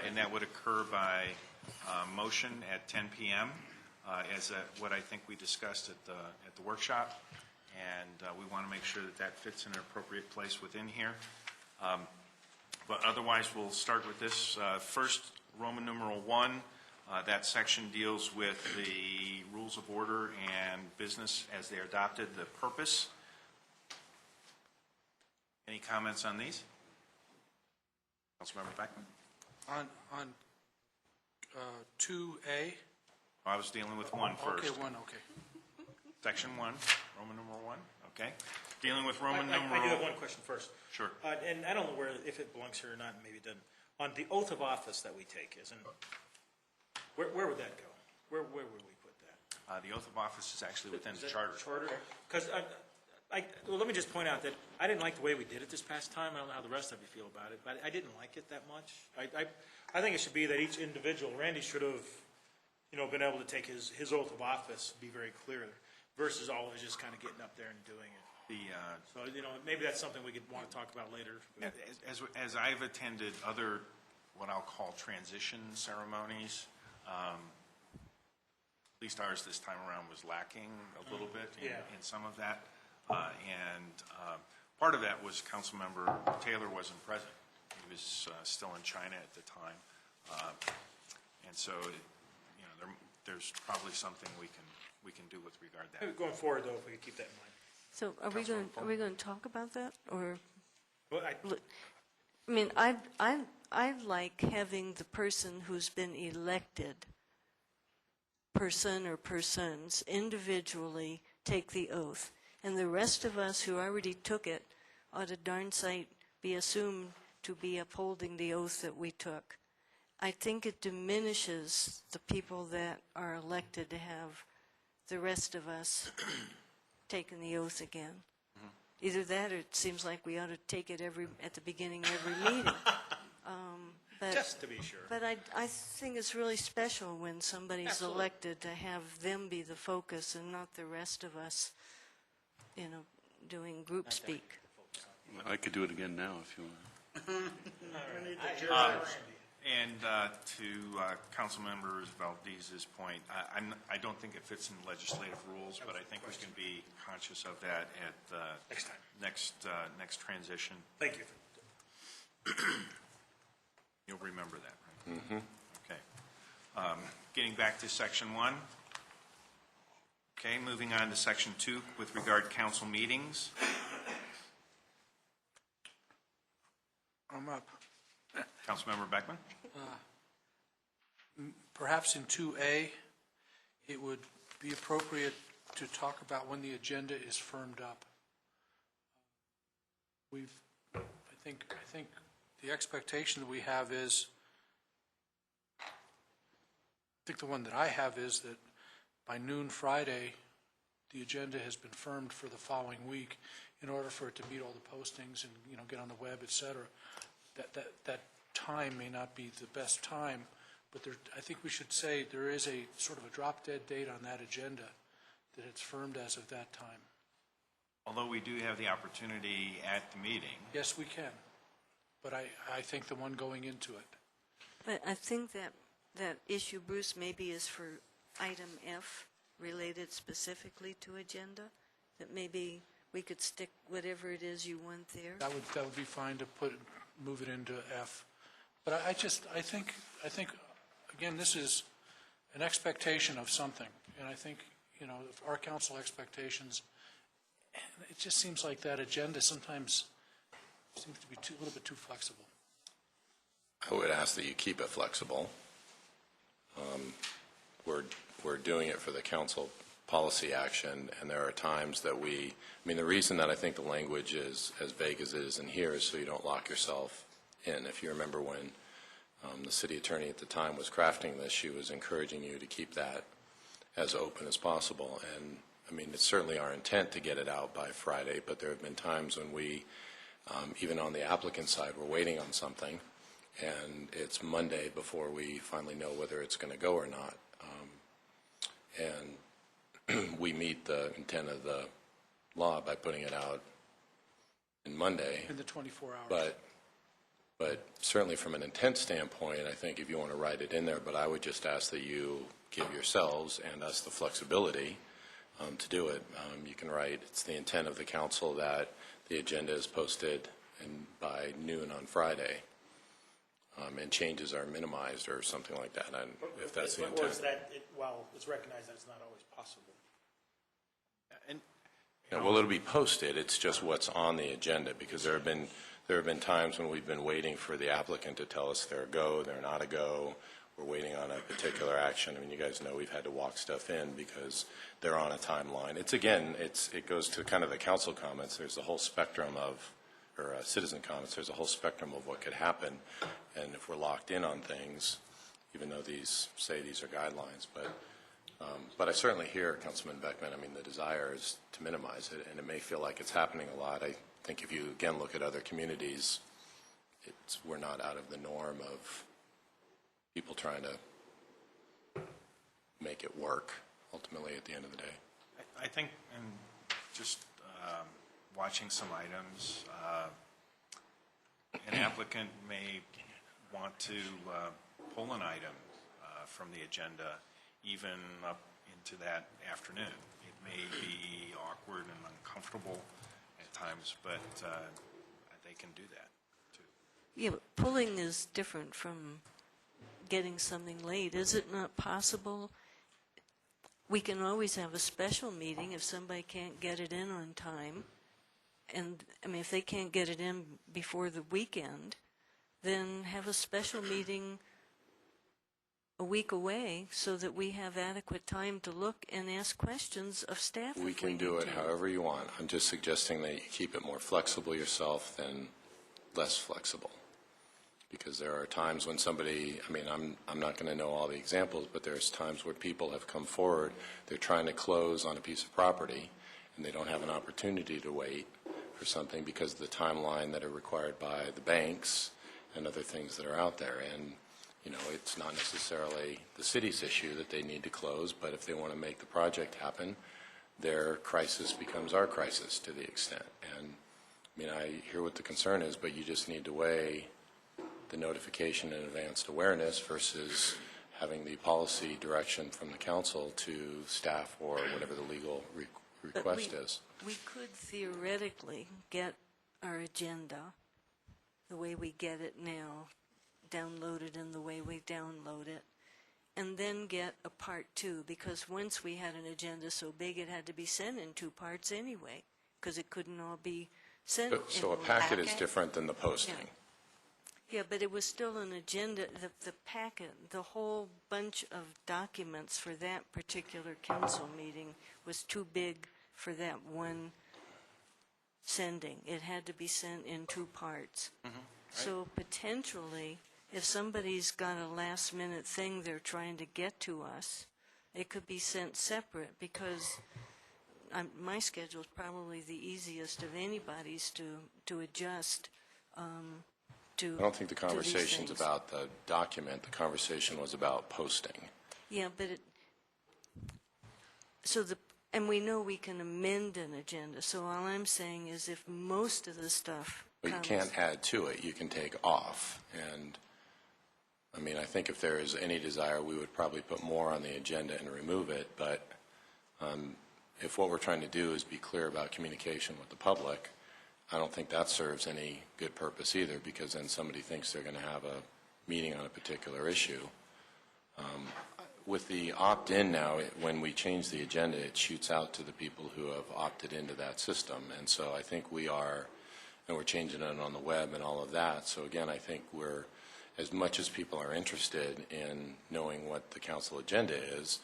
and that would occur by motion at 10 p.m., as what I think we discussed at the workshop, and we want to make sure that that fits in an appropriate place within here. But otherwise, we'll start with this. First, Roman numeral 1, that section deals with the rules of order and business as they're adopted, the purpose. Any comments on these? Councilmember Beckman? On 2A? I was dealing with 1 first. Okay, 1, okay. Section 1, Roman numeral 1, okay. Dealing with Roman I numeral... do have one question first. Sure. And I don't know if it belongs here or not, maybe it doesn't. On the oath of office that we take, where would that go? Where would we put that? The oath of office is actually within the charter. Charter? Because, well, let me just point out that I didn't like the way we did it this past time. I don't know how the rest of you feel about it, but I didn't like it that much. I think it should be that each individual, Randy should have, been able to take his oath of office, be very clear, versus always just kind of getting up there and doing it. So, maybe that's something we could want to talk about later. As I've attended other, what I'll call transition ceremonies, at least ours this time around was lacking a little bit in some of that. And part of that was Councilmember Taylor wasn't present. He was still in China at the time. And so, there's probably something we can do with regard to that. Going forward, though, if we could keep that in mind. So are we going to talk about that, or? Well, I mean, I like having the person who's been elected, person or persons, individually take the oath, and the rest of us who already took it ought to darn sight be assumed to be upholding the oath that we took. I think it diminishes the people that are elected to have the rest of us taking the oath again. Either that, or it seems like we ought to take it at the beginning of every meeting. just to be sure. But I think it's really special when somebody's Absolutely. elected to have them be the focus and not the rest of us, doing group speak. I could do it again now if you want. And to Councilmember Valdez's point, I don't think it fits in legislative rules, but I think we can be conscious of that at Next time. next transition. Thank you. You'll remember that, right? Mm-hmm. Okay. Getting back to Section 1. Okay, moving on to Section 2 with regard to council meetings. I'm up. Councilmember Beckman? Perhaps in 2A, it would be appropriate to talk about when the agenda is firmed up. I think the expectation that we have is, I think the one that I have is that by noon Friday, the agenda has been firmed for the following week in order for it to meet all the postings and, get on the web, et cetera. That time may not be the best time, but I think we should say there is a sort of a drop-dead date on that agenda, that it's firmed as of that time. Although we do have the opportunity at the meeting. Yes, we can, but I think the one going into it. But I think that issue, Bruce, maybe is for item F, related specifically to agenda, that maybe we could stick whatever it is you want there. That would be fine to move it into F. But I think, again, this is an expectation of something. And I think, our council expectations, it just seems like that agenda sometimes seems to be a little bit too flexible. I would ask that you keep it flexible. We're doing it for the council policy action, and there are times that the reason that I think the language is as vague as it is in here is so you don't lock yourself in. If you remember when the city attorney at the time was crafting this, she was encouraging you to keep that as open as possible. And it's certainly our intent to get it out by Friday, but there have been times when we, even on the applicant side, we're waiting on something, and it's Monday before we finally know whether it's going to go or not. And we meet the intent of the law by putting it out and Monday. In the 24 hours. But certainly from an intent standpoint, I think if you want to write it in there, but I would just ask that you give yourselves and us the flexibility to do it. You can write, it's the intent of the council that the agenda is posted by noon on Friday, and changes are minimized or something like that, and if that's the Or is intent. that, while it's recognized that it's not always possible? And Yeah, well, it'll be posted, it's just what's on the agenda, because there have been times when we've been waiting for the applicant to tell us they're a go, they're not a go, we're waiting on a particular action. I mean, you guys know we've had to walk stuff in because they're on a timeline. It goes to kind of the council comments, there's a whole spectrum of, or citizen comments, there's a whole spectrum of what could happen, and if we're locked in on things, even though these are guidelines, but I certainly hear Councilman Beckman. I mean, the desire is to minimize it, and it may feel like it's happening a lot. I think if you, again, look at other communities, we're not out of the norm of people trying to make it work, ultimately, at the end of the day. I think, and just watching some items, an applicant may want to pull an item from the agenda even up into that afternoon. It may be awkward and uncomfortable at times, but they can do that, too. Yeah, but pulling is different from getting something late. Is it not possible? We can always have a special meeting if somebody can't get it in on time. And, I mean, if they can't get it in before the weekend, then have a special meeting a week away so that we have adequate time to look and ask questions of staff. We can do it however you want. I'm just suggesting that you keep it more flexible yourself than less flexible. Because there are times when somebody, I mean, I'm not going to know all the examples, but there's times where people have come forward, they're trying to close on a piece of property, and they don't have an opportunity to wait for something because of the timeline that are required by the banks and other things that are out there. And, you know, it's not necessarily the city's issue that they need to close, but if they want to make the project happen, their crisis becomes our crisis to the extent. And, I mean, I hear what the concern is, but you just need to weigh the notification and advanced awareness versus having the policy direction from the council to staff or whatever the legal request is. We could theoretically get our agenda the way we get it now, downloaded in the way we download it, and then get a part two, because once we had an agenda so big it had to be sent in two parts anyway, because it couldn't all be sent in So a one packet is different than the posting. Yeah, but it was still an agenda, the packet, the whole bunch of documents for that particular council meeting was too big for that one sending. It had to be sent in two parts. So potentially, if somebody's got a last-minute thing they're trying to get to us, it could be sent separate, because my schedule is probably the easiest of anybody's to adjust. I don't think the conversation's about the document. The conversation was about posting. Yeah, but and we know we can amend an agenda. So all I'm saying is if most of the stuff But you can't add to it. You can take off. And, I mean, I think if there is any desire, we would probably put more on the agenda and remove it. But if what we're trying to do is be clear about communication with the public, I don't think that serves any good purpose either, because then somebody thinks they're going to have a meeting on a particular issue. With the opt-in now, when we change the agenda, it shoots out to the people who have opted into that system. And so I think we are, and we're changing it on the web and all of that. So again, I think we're, as much as people are interested in knowing what the council agenda is,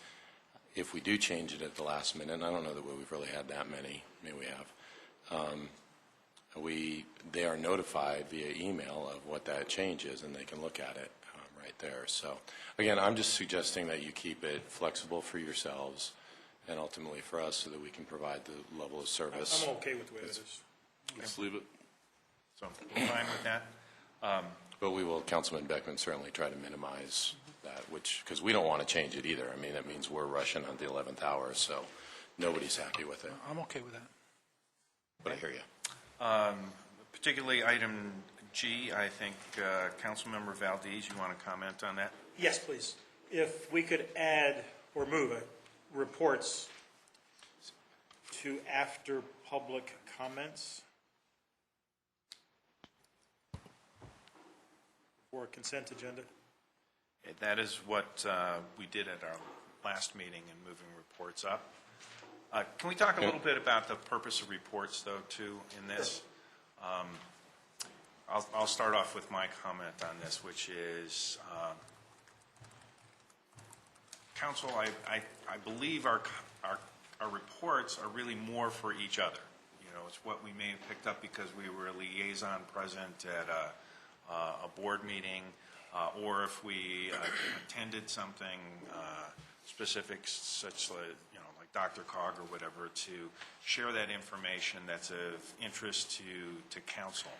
if we do change it at the last minute, and I don't know that we've really had that many, maybe we have, they are notified via email of what that change is, and they can look at it right there. So, again, I'm just suggesting that you keep it flexible for yourselves and ultimately for us so that we can provide the level of service. I'm okay with the way it is. Let's leave it. So we're fine with that. But we will, Councilman Beckman, certainly try to minimize that, because we don't want to change it either. I mean, that means we're rushing on the 11th hour, so nobody's happy with it. I'm okay with that. But I hear you. particularly item G, I think, Councilmember Valdez, you want to comment on that? Yes, please. If we could add or move reports to after public comments for a consent agenda. That is what we did at our last meeting in moving reports up. Can we talk a little bit about the purpose of reports, though, too, in this? I'll start off with my comment on this, which is, Council, I believe our reports are really more for each other. You know, it's what we may have picked up because we were a liaison present at a board meeting, or if we attended something specific, such like, you know, like Dr. Cog or whatever, to share that information that's of interest to council.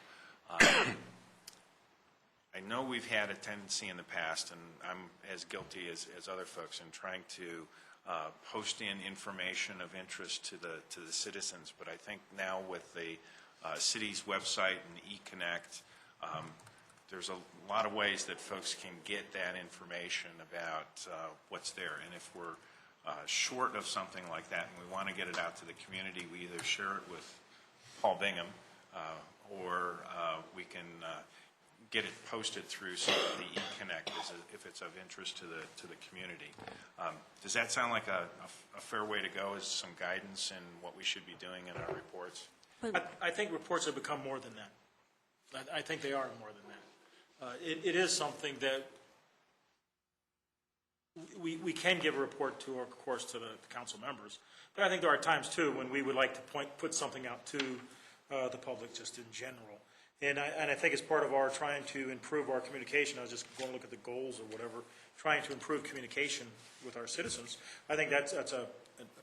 I know we've had a tendency in the past, and I'm as guilty as other folks in trying to post in information of interest to the citizens, but I think now with the city's website and eConnect, there's a lot of ways that folks can get that information about what's there. And if we're short of something like that and we want to get it out to the community, we either share it with Paul Bingham or we can get it posted through some of the eConnect if it's of interest to the community. Does that sound like a fair way to go as some guidance in what we should be doing in our reports? I think reports have become more than that. I think they are more than that. It is something that we can give a report to, of course, to the council members. But I think there are times, too, when we would like to put something out to the public just in general. And I think as part of our trying to improve our communication, I was just going to look at the goals or whatever, trying to improve communication with our citizens, I think that's a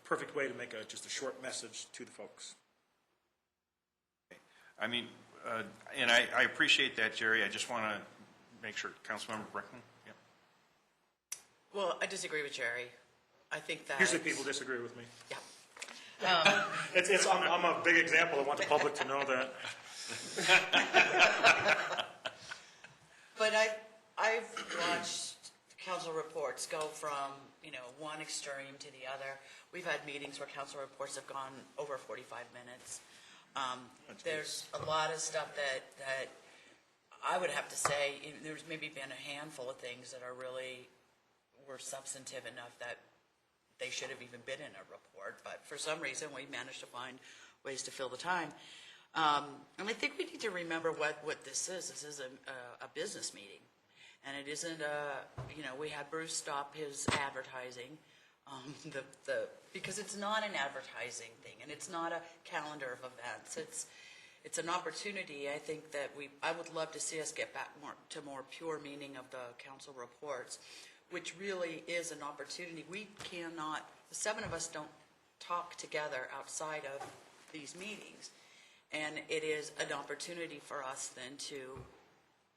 perfect way to make just a short message to the folks. I mean, and I appreciate that, Jerry. I just want to make sure, Councilmember Brickman? Yeah. Well, I disagree with Jerry. I think that... Usually people disagree with me. Yeah. I'm a big example. I want the public to know that. But I've watched council reports go from, you know, one extreme to the other. We've had meetings where council reports have gone over 45 minutes. There's a lot of stuff that I would have to say, there's maybe been a handful of things that were substantive enough that they should have even been in a report, but for some reason we managed to find ways to fill the time. And I think we need to remember what this is. This is a business meeting, and it isn't we had Bruce stop his advertising, because it's not an advertising thing, and it's not a calendar of events. It's an opportunity. I think that I would love to see us get back to more pure meaning of the council reports, which really is an opportunity. We cannot, the seven of us don't talk together outside of these meetings. And it is an opportunity for us then to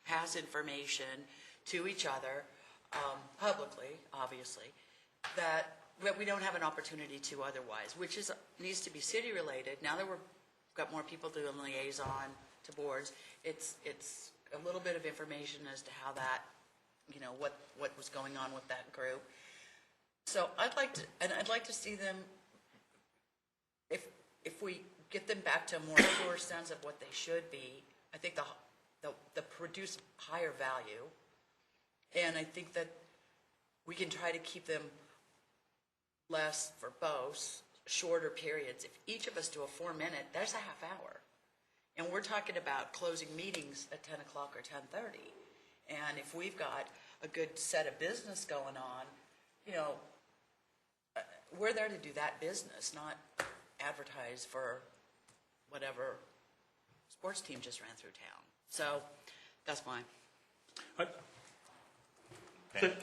pass information to each other, publicly, obviously, that we don't have an opportunity to otherwise, which needs to be city related. Now that we've got more people doing liaison to boards, it's a little bit of information as to how that, what was going on with that group. So I'd like to see them, if we get them back to a more pure sense of what they should be, I think they'll produce higher value. And I think that we can try to keep them less verbose, shorter periods. If each of us do a 4-minute, that's a half hour. And we're talking about closing meetings at 10 o'clock or 10:30. And if we've got a good set of business going on, we're there to do that business, not advertise for whatever sports team just ran through town. So that's mine.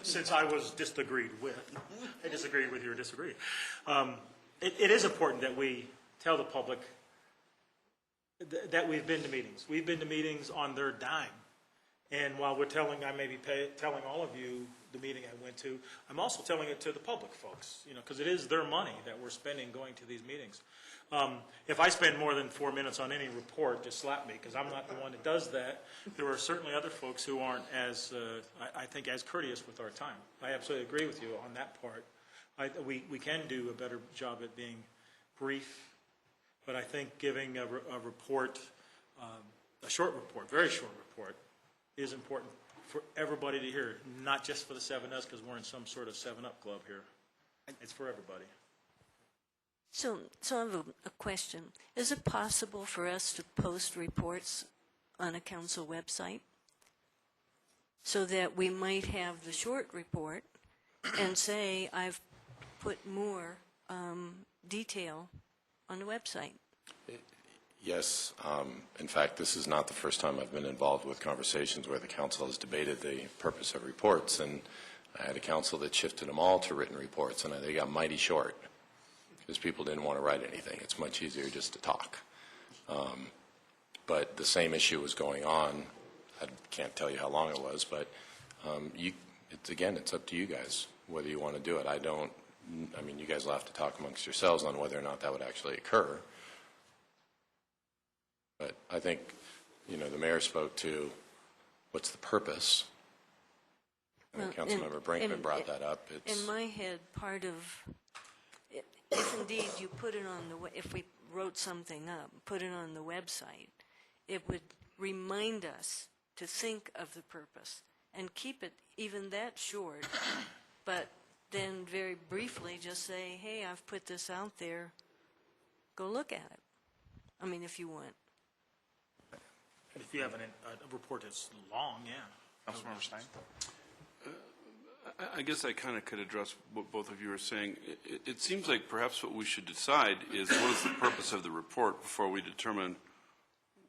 Since I was disagreed with, I disagreed with your disagree. It is important that we tell the public that we've been to meetings. We've been to meetings on their dime. And while I may be telling all of you the meeting I went to, I'm also telling it to the public folks, because it is their money that we're spending going to these meetings. If I spend more than 4 minutes on any report, just slap me, because I'm not the one that does that. There are certainly other folks who aren't as, I think, as courteous with our time. I absolutely agree with you on that part. We can do a better job at being brief, but I think giving a report, a short report, very short report, is important for everybody to hear, not just for the 7 Us, because we're in some sort of 7-Up club here. It's for everybody. So I have a question. Is it possible for us to post reports on a council website so that we might have the short report and say, I've put more detail on the website? Yes. In fact, this is not the first time I've been involved with conversations where the council has debated the purpose of reports, and I had a council that shifted them all to written reports, and they got mighty short because people didn't want to write anything. It's much easier just to talk. But the same issue was going on. I can't tell you how long it was, but it's up to you guys whether you want to do it. You guys will have to talk amongst yourselves on whether or not that would actually occur. But I think, the mayor spoke to what's the purpose. And Councilmember Brinkman brought that up. In my head, part of, if indeed you put it on if we wrote something up, put it on the website, it would remind us to think of the purpose and keep it even that short, but then very briefly just say, hey, I've put this out there, go look at it. If you want. If you have a report that's long, yeah. Councilmember Stein? I guess I kind of could address what both of you are saying. It seems like perhaps what we should decide is what is the purpose of the report before we determine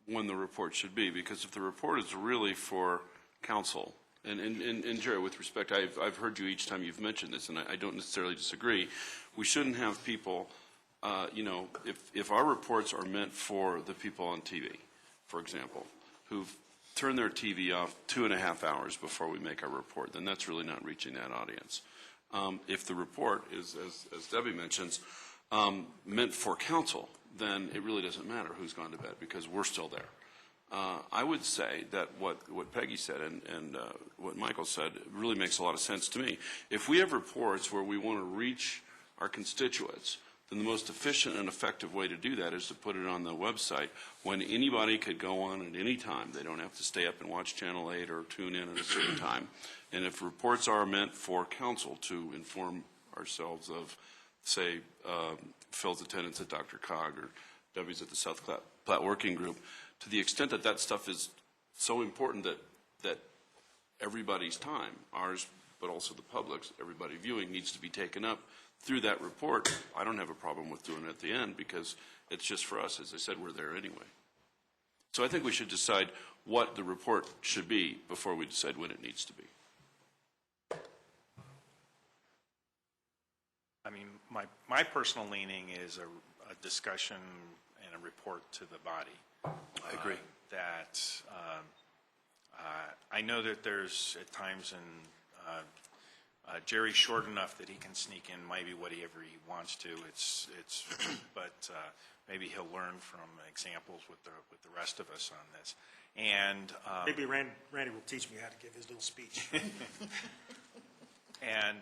when the report should be. Because if the report is really for council, and Jerry, with respect, I've heard you each time you've mentioned this, and I don't necessarily disagree. We shouldn't have people, if our reports are meant for the people on TV, for example, who've turned their TV off 2.5 hours before we make our report, then that's really not reaching that audience. If the report is, as Debbie mentions, meant for council, then it really doesn't matter who's gone to bed because we're still there. I would say that what Peggy said and what Michael said really makes a lot of sense to me. If we have reports where we want to reach our constituents, then the most efficient and effective way to do that is to put it on the website when anybody could go on at any time. They don't have to stay up and watch Channel 8 or tune in at a certain time. And if reports are meant for council to inform ourselves of, say, Phil's attendance at Dr. Cog or Debbie's at the South Platte Working Group, to the extent that that stuff is so important that everybody's time, ours but also the public's, everybody viewing, needs to be taken up through that report, I don't have a problem with doing it at the end because it's just for us. As I said, we're there anyway. So I think we should decide what the report should be before we decide when it needs to be. My personal leaning is a discussion and a report to the body. I agree. I know that there's at times Jerry's short enough that he can sneak in maybe whatever he wants to. But maybe he'll learn from examples with the rest of us on this. And maybe Randy will teach me how to give his little speech. And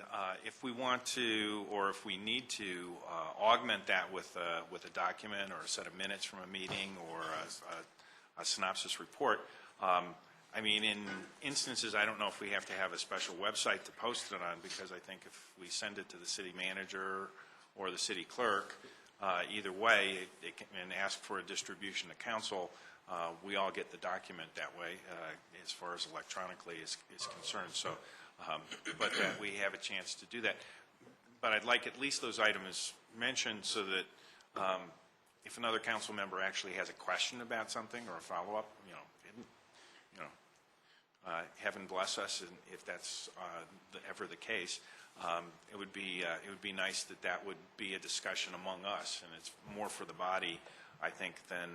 if we want to, or if we need to, augment that with a document or a set of minutes from a meeting or a synopsis report. In instances, I don't know if we have to have a special website to post it on, because I think if we send it to the city manager or the city clerk, either way, and ask for a distribution to council, we all get the document that way, as far as electronically is concerned. So, but that we have a chance to do that. But I'd like at least those items mentioned so that if another council member actually has a question about something or a follow-up, heaven bless us, and if that's ever the case, it would be nice that would be a discussion among us, and it's more for the body, I think, than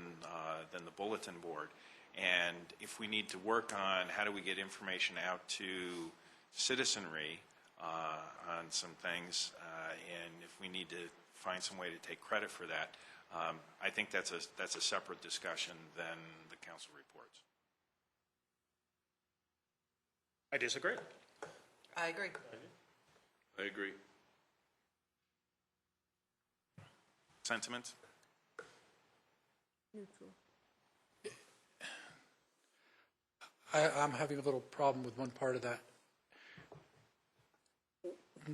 the bulletin board. And if we need to work on how do we get information out to citizenry on some things, and if we need to find some way to take credit for that, I think that's a separate discussion than the council reports. I disagree. I agree. I agree. Sentiments? I'm having a little problem with one part of that.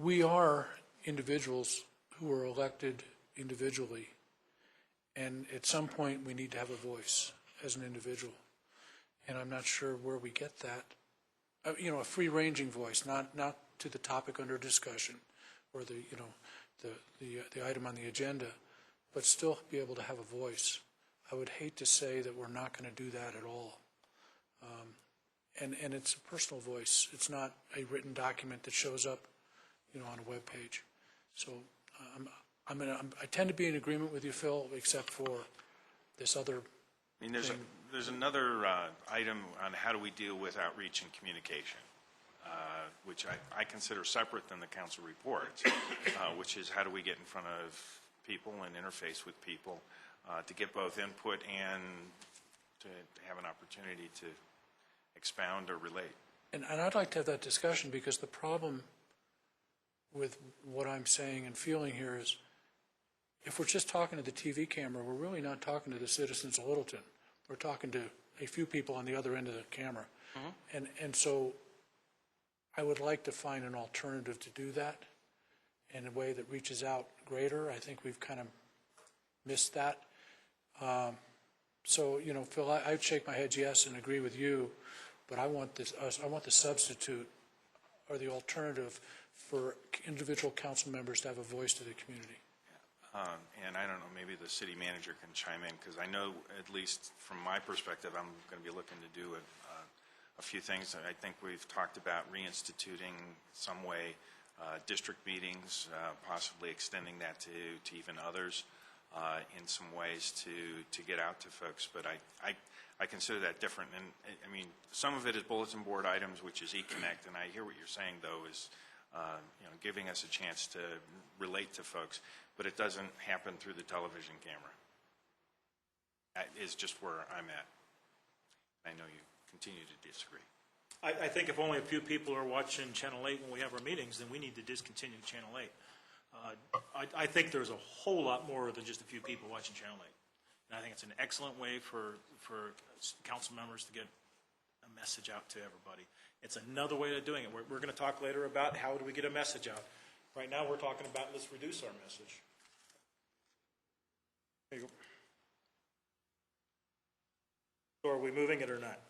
We are individuals who are elected individually, and at some point we need to have a voice as an individual. And I'm not sure where we get that. You know, a free-ranging voice, not to the topic under discussion or the item on the agenda, but still be able to have a voice. I would hate to say that we're not going to do that at all. And it's a personal voice. It's not a written document that shows up, you know, on a web page. So I tend to be in agreement with you, Phil, except for this other. I mean, there's another item on how do we deal with outreach and communication, which I consider separate than the council reports, which is how do we get in front of people and interface with people to get both input and to have an opportunity to expound or relate. And I'd like to have that discussion, because the problem with what I'm saying and feeling here is, if we're just talking to the TV camera, we're really not talking to the citizens of Littleton. We're talking to a few people on the other end of the camera. Mm-hmm. And so I would like to find an alternative to do that in a way that reaches out greater. I think we've kind of missed that. So, you know, Phil, I'd shake my head yes and agree with you, but I want the substitute or the alternative for individual council members to have a voice to the community. And I don't know, maybe the city manager can chime in, because I know, at least from my perspective, I'm going to be looking to do a few things. I think we've talked about reinstituting some way district meetings, possibly extending that to even others in some ways to get out to folks. But I consider that different. And I mean, some of it is bulletin board items, which is eConnect, and I hear what you're saying, though, is you know, giving us a chance to relate to folks, but it doesn't happen through the television camera. That is just where I'm at. I know you continue to disagree. I think if only a few people are watching Channel 8 when we have our meetings, then we need to discontinue Channel 8. I think there's a whole lot more than just a few people watching Channel 8. And I think it's an excellent way for council members to get a message out to everybody. It's another way of doing it. We're going to talk later about how do we get a message out. Right now, we're talking about let's reduce our message. There you go. So are we moving it or not?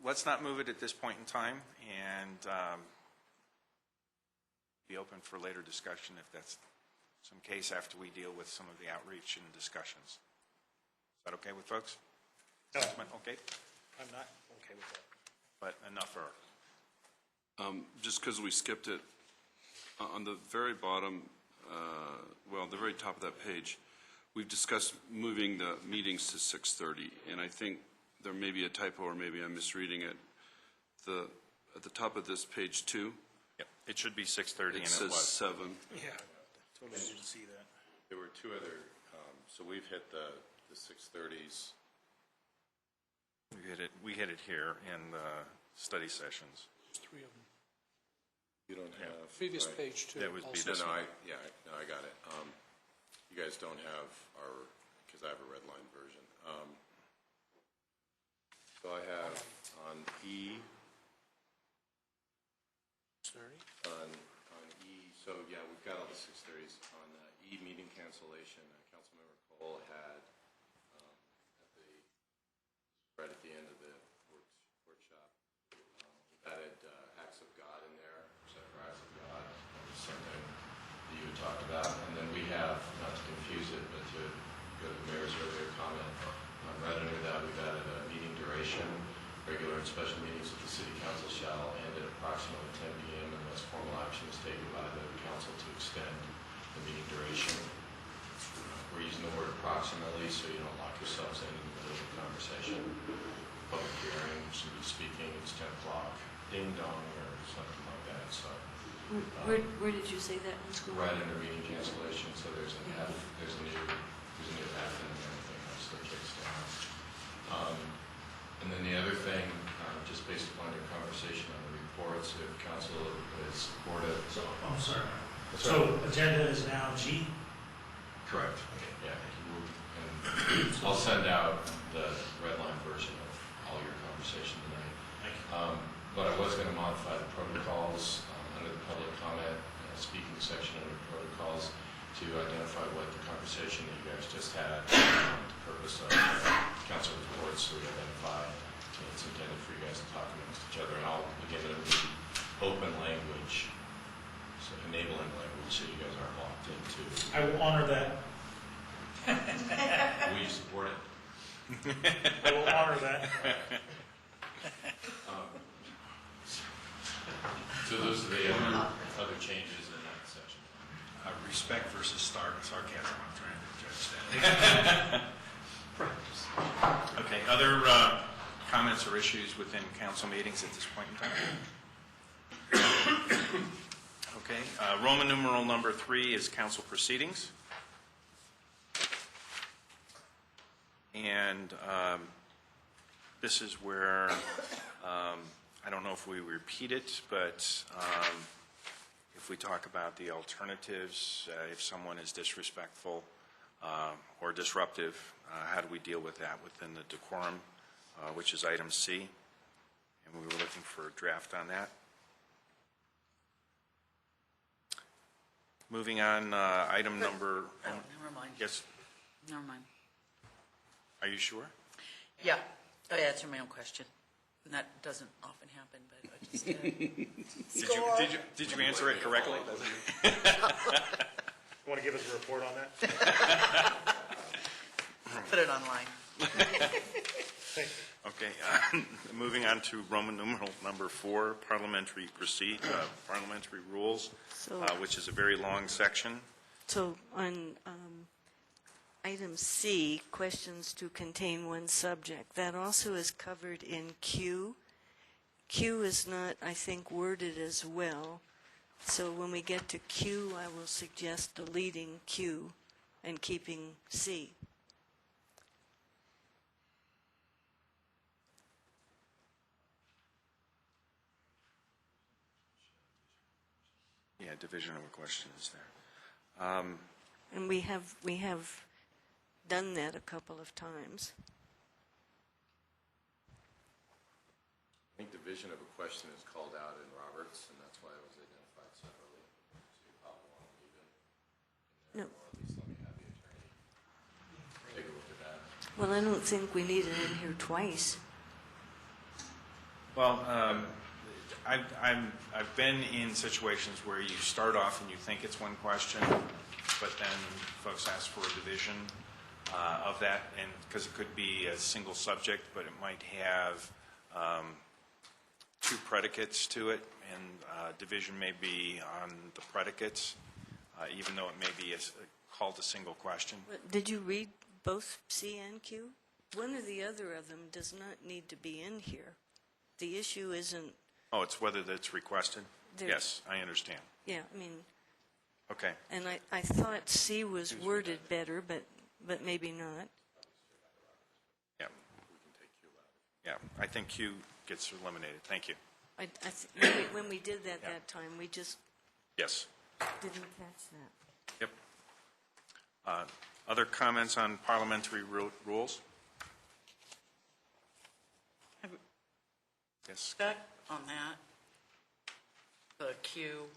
Let's not move it at this point in time, and be open for later discussion if that's some case after we deal with some of the outreach and discussions. Is that okay with folks? No. Okay? I'm not okay with that. But enough for... Just because we skipped it, on the very bottom, well, the very top of that page, we've discussed moving the meetings to 6:30, and I think there may be a typo, or maybe I'm misreading it. At the top of this page 2, Yep, it should be 6:30, and it says was. 7. Yeah, totally didn't see that. There were two other, so we've hit the 6:30s. We hit it here in the study sessions. There's 3 of them. You don't have. Previous right. page 2. That would be also. this No, I got it. You guys don't have our, because I have a red line version. So I have on E, 30. on E, so yeah, we've got all the 6:30s. On E, meeting cancellation, Councilmember Cole had, right at the end of the workshop, we've added acts of God in there, separate acts of God, that was something that you had talked about. And then we have, not to confuse it, but to go to the mayor's earlier comment, rather than that, we've added a meeting duration. Regular and special meetings of the city council shall end at approximately 10 p.m. unless formal action is taken by the council to extend the meeting duration. We're using the word approximately so you don't lock yourselves in the middle of the conversation. Public hearing, should be speaking, it's 10 o'clock, ding dong, or something like that, so. Where did you say that in school? Right under meeting cancellation, so there's a new F and everything else that kicks down. And then the other thing, just based upon your conversation on the reports, if council is supportive. So, I'm sorry. That's So agenda is now G? Correct. Yeah. And I'll send out the red line version of all your conversation tonight. Thank you. But I was going to modify the protocols under the public comment speaking section under protocols to identify what the conversation that you guys just had, the purpose of council reports, so we identify it's intended for you guys to talk amongst each other. And I'll, again, it'll be open language, so enabling language, so you guys aren't locked into. I will honor that. Will you support it? I will honor that. So those are the other changes in that section. Respect versus sarcasm, I'm trying to judge that. Okay, other comments or issues within council meetings at this point in time? Okay, Roman numeral number 3 is council proceedings. And this is where, I don't know if we repeat it, but if we talk about the alternatives, if someone is disrespectful or disruptive, how do we deal with that within the decorum, which is item C? And we were looking for a draft on that. Moving on, item number... Oh, never mind. Yes, Never mind. are you sure? Yeah, I answered my own question. And that doesn't often happen, but I just did. Did you answer it correctly? Want to give us a report on that? Put it online. Thank you. Okay, moving on to Roman numeral number 4, parliamentary rules, So- which is a very long section. So on item C, questions to contain one subject, that also is covered in Q. Q is not, I think, worded as well. So when we get to Q, I will suggest deleting Q and keeping C. Yeah, division of a question is there. And we have done that a couple of times. I think division of a question is called out in Roberts, and that's why it was identified separately. So you probably want to leave it in there, No. or at least let me have the attorney take a look at that. Well, I don't think we need it in here twice. Well, I've been in situations where you start off and you think it's one question, but then folks ask for a division of that, and because it could be a single subject, but it might have 2 predicates to it, and division may be on the predicates, even though it may be called a single question. Did you read both C and Q? One or the other of them does not need to be in here. The issue isn't, Oh, it's whether that's requested? There- Yes, I understand. yeah, I mean, Okay. and I thought C was worded better, but maybe not. Yeah. Yeah, I think Q gets eliminated. Thank you. When we did that time, we just Yes. didn't catch that. Yep. Other comments on parliamentary rules? Yes. Scott, on that, the Q.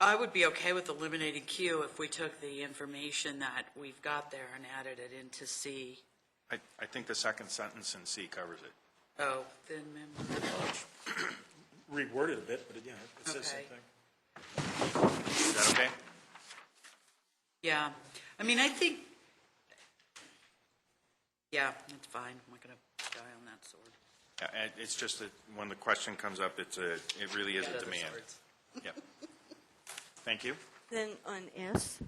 I would be okay with eliminating Q if we took the information that we've got there and added it into C. I think the second sentence in C covers it. Oh, then member. Reworded a bit, but yeah, it says Okay. something. Is that okay? Yeah, I mean, I think, yeah, that's fine. I'm not going to die on that sword. Yeah, and it's just that when the question comes up, it really is Got a other demand. swords. Yep. Thank you. Then on S,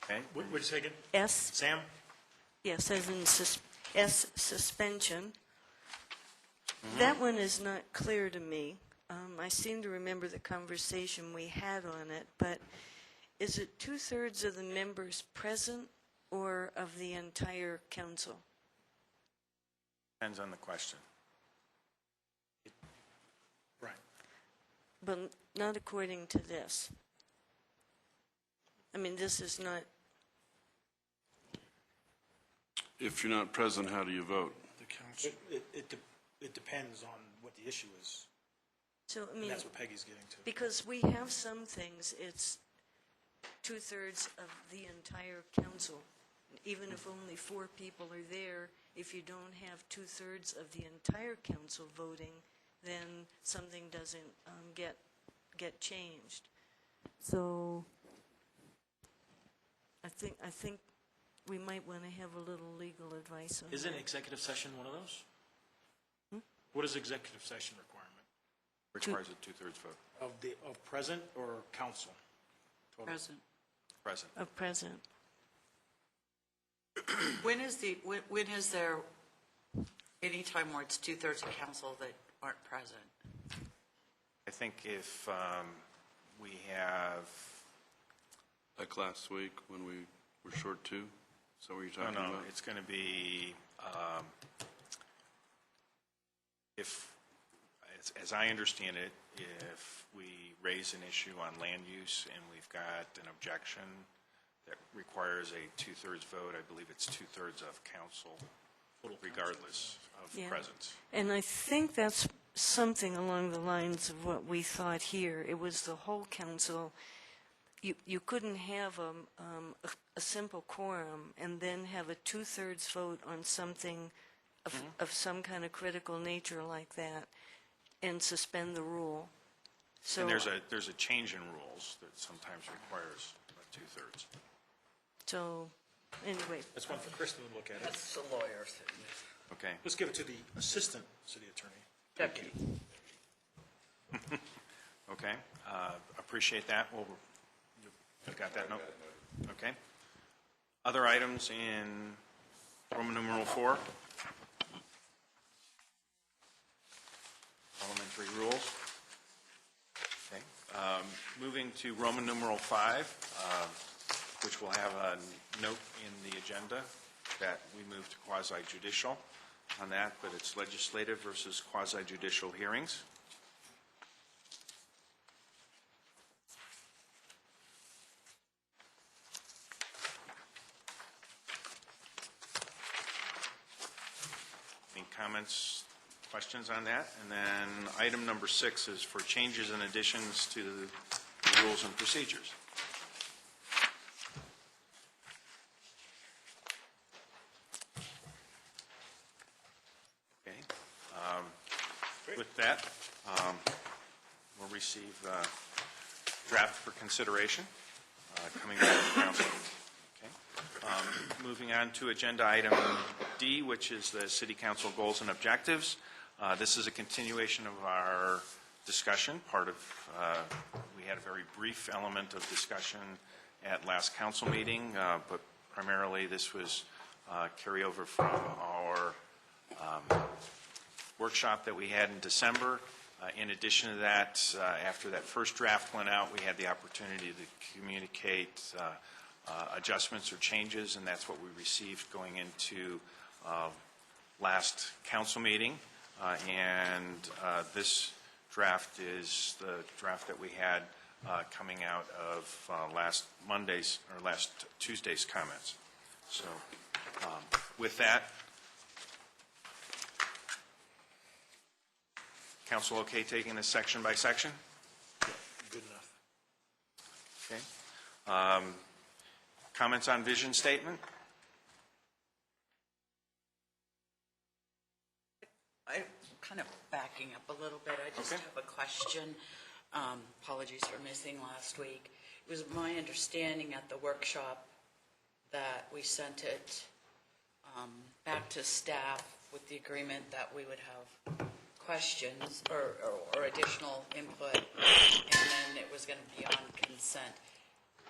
Okay. What'd you say again? S, Sam? yes, as in S, suspension. That one is not clear to me. I seem to remember the conversation we had on it, but is it 2/3 of the members present or of the entire council? Depends on the question. Right. But not according to this. I mean, this is not, If you're not present, how do you vote? The council. It depends on what the issue is. so, I And mean, that's what Peggy's getting to. because we have some things, it's 2/3 of the entire council. Even if only 4 people are there, if you don't have 2/3 of the entire council voting, then something doesn't get changed. So I think we might want to have a little legal advice on that. Isn't executive session one of those? What is executive session requirement? Requires a 2/3 vote. Of present or council? Total. Present. Present. Of present. When is there any time where it's 2/3 of council that aren't present? I think if we have, Like last week when we were short 2? Is that what you're talking about? it's going to be, if, as I understand it, if we raise an issue on land use and we've got an objection that requires a 2/3 vote, I believe it's 2/3 of council, regardless of Yeah. presence. And I think that's something along the lines of what we thought here. It was the whole council. You couldn't have a simple quorum and then have a 2/3 vote on something of some kind of critical nature like that and suspend the rule. So, And there's a change in rules that sometimes requires a 2/3. so anyway, That's one for Kristen to look at. That's the lawyers. Okay. Let's give it to the assistant city attorney. Deputy. Okay, appreciate that. You got that note? Okay. Other items in Roman numeral 4? Parliamentary rules. Okay. Moving to Roman numeral 5, which will have a note in the agenda that we move to quasi-judicial on that, but it's legislative versus quasi-judicial hearings. Any comments, questions on that? And then item number 6 is for changes and additions to the rules and procedures. Okay. With that, we'll receive draft for consideration coming back to council. Okay. Moving on to agenda item D, which is the city council goals and objectives. This is a continuation of our discussion. We had a very brief element of discussion at last council meeting, but primarily this was carryover from our workshop that we had in December. In addition to that, after that first draft went out, we had the opportunity to communicate adjustments or changes, and that's what we received going into last council meeting. And this draft is the draft that we had coming out of last Tuesday's comments. So with that, council okay taking this section by section? Good enough. Okay. Comments on vision statement? I'm kind of backing up a little bit. I just Okay. have a question. Apologies for missing last week. It was my understanding at the workshop that we sent it back to staff with the agreement that we would have questions or additional input, and then it was going to be on consent,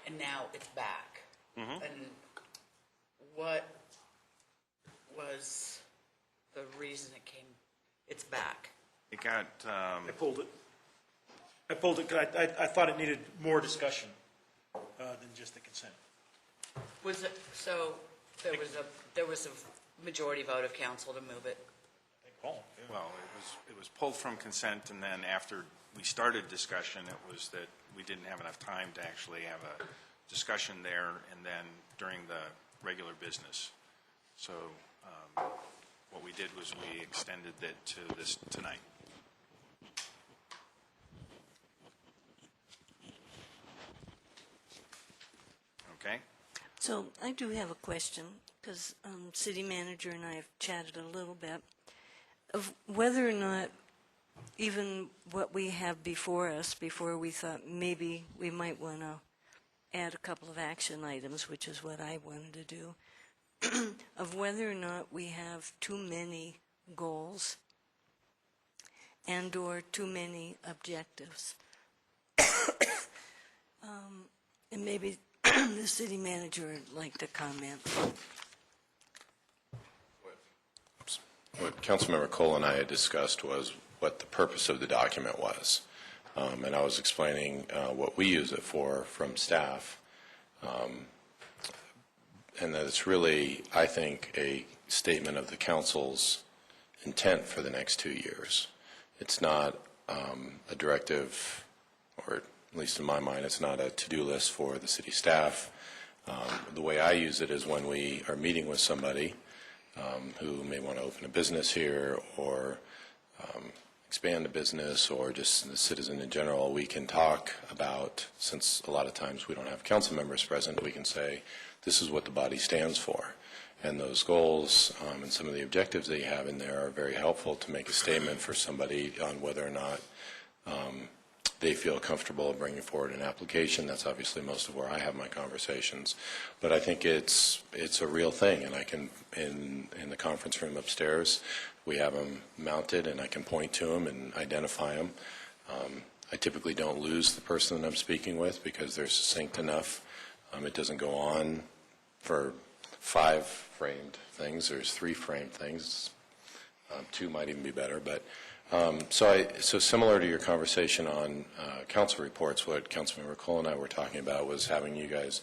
and now it's back. And what was the reason it's back? It got, I pulled it. I pulled it because I thought it needed more discussion than just the consent. Was it, so there was a majority vote of council to move it? Oh, well, it was pulled from consent, and then after we started discussion, it was that we didn't have enough time to actually have a discussion there, and then during the regular business. So what we did was we extended it to this tonight. Okay? So I do have a question, because city manager and I have chatted a little bit, of whether or not even what we have before us, before we thought maybe we might want to add a couple of action items, which is what I wanted to do, of whether or not we have too many goals and or too many objectives. And maybe the city manager would like to comment. What Councilmember Cole and I had discussed was what the purpose of the document was. And I was explaining what we use it for from staff. And that it's really, I think, a statement of the council's intent for the next 2 years. It's not a directive, or at least in my mind, it's not a to-do list for the city staff. The way I use it is when we are meeting with somebody who may want to open a business here or expand a business, or just the citizen in general, we can talk about, since a lot of times we don't have council members present, we can say, this is what the body stands for. And those goals and some of the objectives that you have in there are very helpful to make a statement for somebody on whether or not they feel comfortable bringing forward an application. That's obviously most of where I have my conversations. But I think it's a real thing, and I can, in the conference room upstairs, we have them mounted, and I can point to them and identify them. I typically don't lose the person that I'm speaking with because they're succinct enough. It doesn't go on for 5 framed things. There's 3 framed things. 2 might even be better. But so similar to your conversation on council reports, what Councilmember Cole and I were talking about was having you guys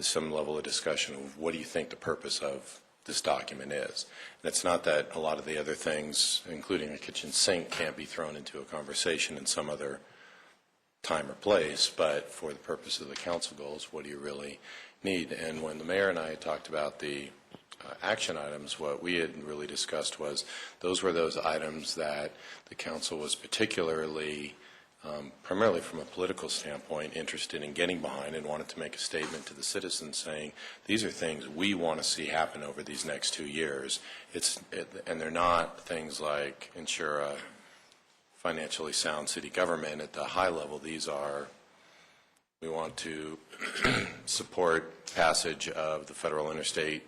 some level of discussion of what do you think the purpose of this document is. And it's not that a lot of the other things, including a kitchen sink, can't be thrown into a conversation in some other time or place, but for the purpose of the council goals, what do you really need? And when the mayor and I talked about the action items, what we had really discussed was those were those items that the council was particularly, primarily from a political standpoint, interested in getting behind and wanted to make a statement to the citizens saying, these are things we want to see happen over these next 2 years. And they're not things like ensure a financially sound city government at the high level. These are, we want to support passage of the Federal Interstate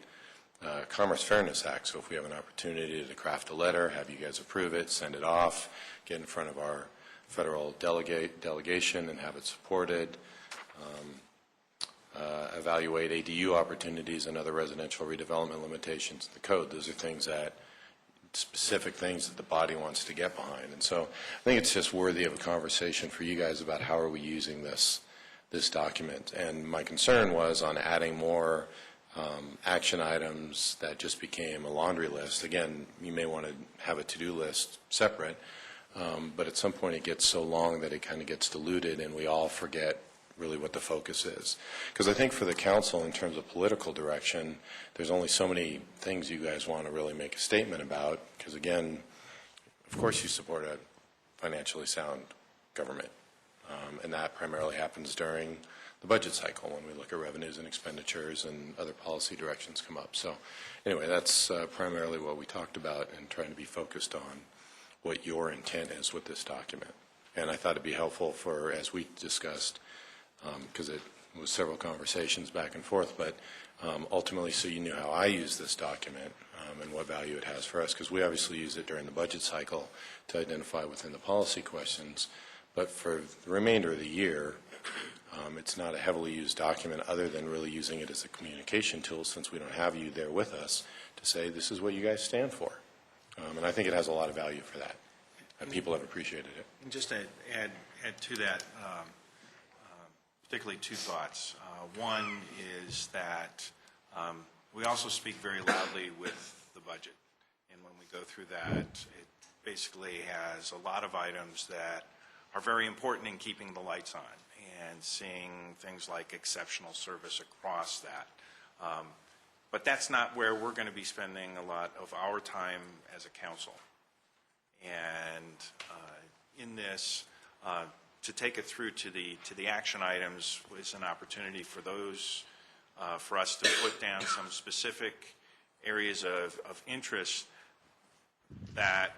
Commerce Fairness Act. So if we have an opportunity to craft a letter, have you guys approve it, send it off, get in front of our federal delegation and have it supported, evaluate ADU opportunities and other residential redevelopment limitations in the code. Those are things that, specific things that the body wants to get behind. And so I think it's just worthy of a conversation for you guys about how are we using this document. And my concern was on adding more action items that just became a laundry list. Again, you may want to have a to-do list separate, but at some point it gets so long that it kind of gets diluted and we all forget really what the focus is. Because I think for the council, in terms of political direction, there's only so many things you guys want to really make a statement about, because again, of course you support a financially sound government, and that primarily happens during the budget cycle when we look at revenues and expenditures and other policy directions come up. So anyway, that's primarily what we talked about and trying to be focused on what your intent is with this document. And I thought it'd be helpful for, as we discussed, because it was several conversations back and forth, but ultimately so you knew how I use this document, and what value it has for us, because we obviously use it during the budget cycle to identify within the policy questions. But for the remainder of the year, it's not a heavily used document other than really using it as a communication tool, since we don't have you there with us to say this is what you guys stand for. And I think it has a lot of value for that. And people have appreciated it. And just to add to that, particularly two thoughts. One is that we also speak very loudly with the budget. And when we go through that, it basically has a lot of items that are very important in keeping the lights on and seeing things like exceptional service across that. But that's not where we're going to be spending a lot of our time as a council. And in this, to take it through to the action items was an opportunity for those, for us to put down some specific areas of interest that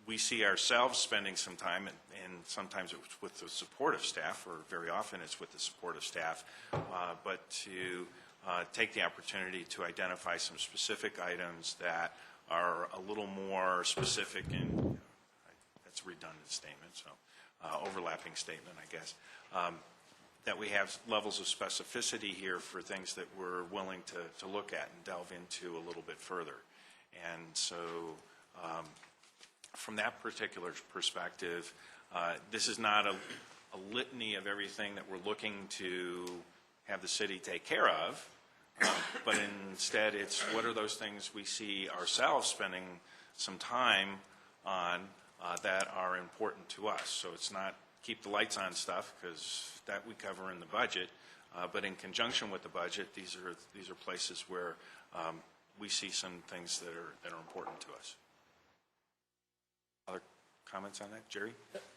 we see ourselves spending some time, and sometimes it's with the support of staff, or very often it's with the support of staff, but to take the opportunity to identify some specific items that are a little more specific, and that's a redundant statement, so overlapping statement, I guess, that we have levels of specificity here for things that we're willing to look at and delve into a little bit further. And so from that particular perspective, this is not a litany of everything that we're looking to have the city take care of, but instead it's what are those things we see ourselves spending some time on that are important to us. So it's not keep the lights on stuff, because that we cover in the budget, but in conjunction with the budget, these are places where we see some things that are important to us. Other comments on that, Jerry?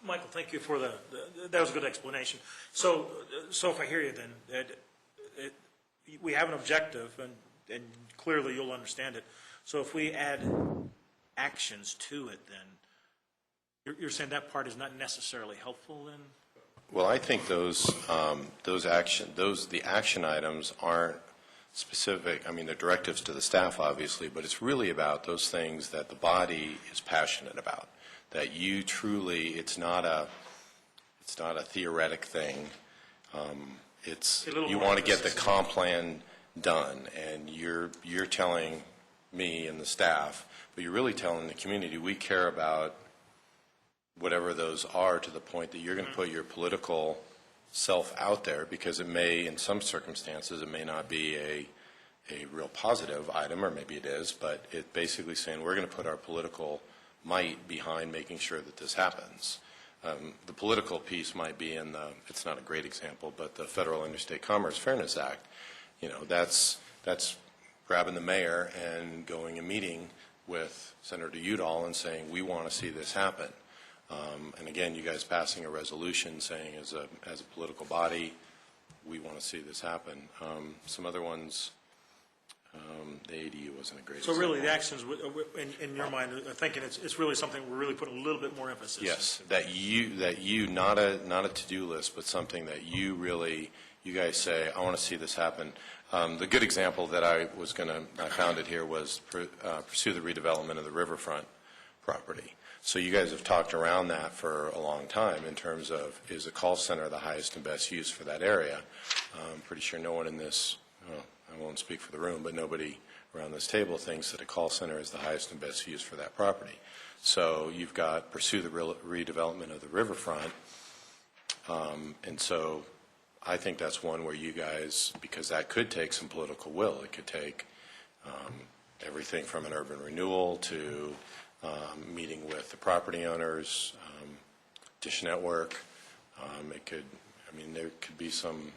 Michael, thank you for that was a good explanation. So if I hear you then, we have an objective, and clearly you'll understand it. So if we add actions to it, then you're saying that part is not necessarily helpful then? Well, I think the action items aren't specific. I mean, they're directives to the staff, obviously, but it's really about those things that the body is passionate about. That you truly, it's not a theoretic thing. You want to get the comp plan done, and you're telling me and the staff, but you're really telling the community we care about whatever those are, to the point that you're going to put your political self out there, because it may, in some circumstances, it may not be a real positive item, or maybe it is, but it basically saying we're going to put our political might behind making sure that this happens. The political piece might be in it's not a great example, but the Federal Interstate Commerce Fairness Act. You know, that's grabbing the mayor and going and meeting with Senator Udall and saying, we want to see this happen. And again, you guys passing a resolution saying as a political body, we want to see this happen. Some other ones, the ADU wasn't a great example. So really the actions, in your mind, are thinking it's really something we're really putting a little bit more emphasis. Yes, that you not a to-do list, but something that you guys say, I want to see this happen. The good example that I found it here was pursue the redevelopment of the riverfront property. So you guys have talked around that for a long time in terms of, is a call center the highest and best use for that area? I'm pretty sure no one in this, I won't speak for the room, but nobody around this table thinks that a call center is the highest and best use for that property. So you've got pursue the redevelopment of the riverfront. And so I think that's one where you guys, because that could take some political will. It could take everything from an urban renewal to meeting with the property owners, Dish Network. There could be some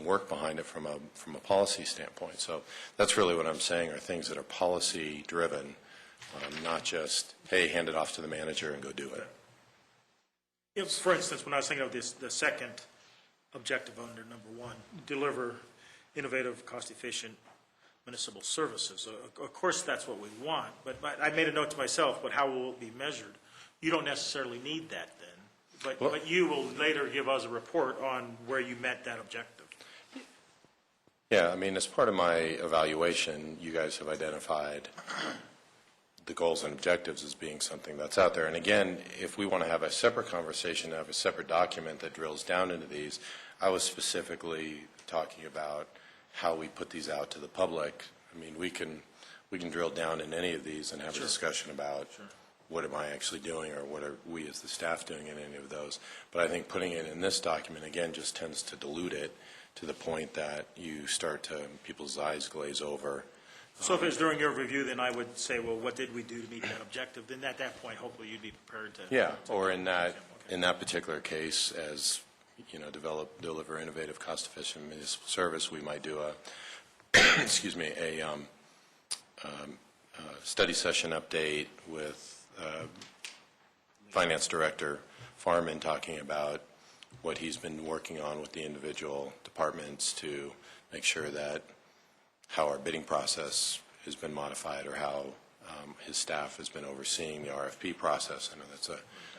work behind it from a policy standpoint. So that's really what I'm saying, are things that are policy driven, not just, hey, hand it off to the manager and go do it. If, for instance, when I was thinking of the second objective under number one, deliver innovative, cost-efficient municipal services. Of course, that's what we want, but I made a note to myself, but how will it be measured? You don't necessarily need that then, but you will later give us a report on where you met that objective. Yeah, as part of my evaluation, you guys have identified the goals and objectives as being something that's out there. And again, if we want to have a separate conversation, have a separate document that drills down into these, I was specifically talking about how we put these out to the public. I mean, we can drill down in any of these and have a discussion about what am I actually doing, or what are we as the staff doing in any of those. But I think putting it in this document, again, just tends to dilute it to the point that you start to, people's eyes glaze over. So if it was during your review, then I would say, well, what did we do to meet that objective? Then at that point, hopefully you'd be prepared to. Yeah, or in that particular case, as, you know, deliver innovative, cost-efficient municipal service, we might do a, excuse me, a study session update with Finance Director Farman talking about what he's been working on with the individual departments to make sure that how our bidding process has been modified, or how his staff has been overseeing the RFP process. I know that's a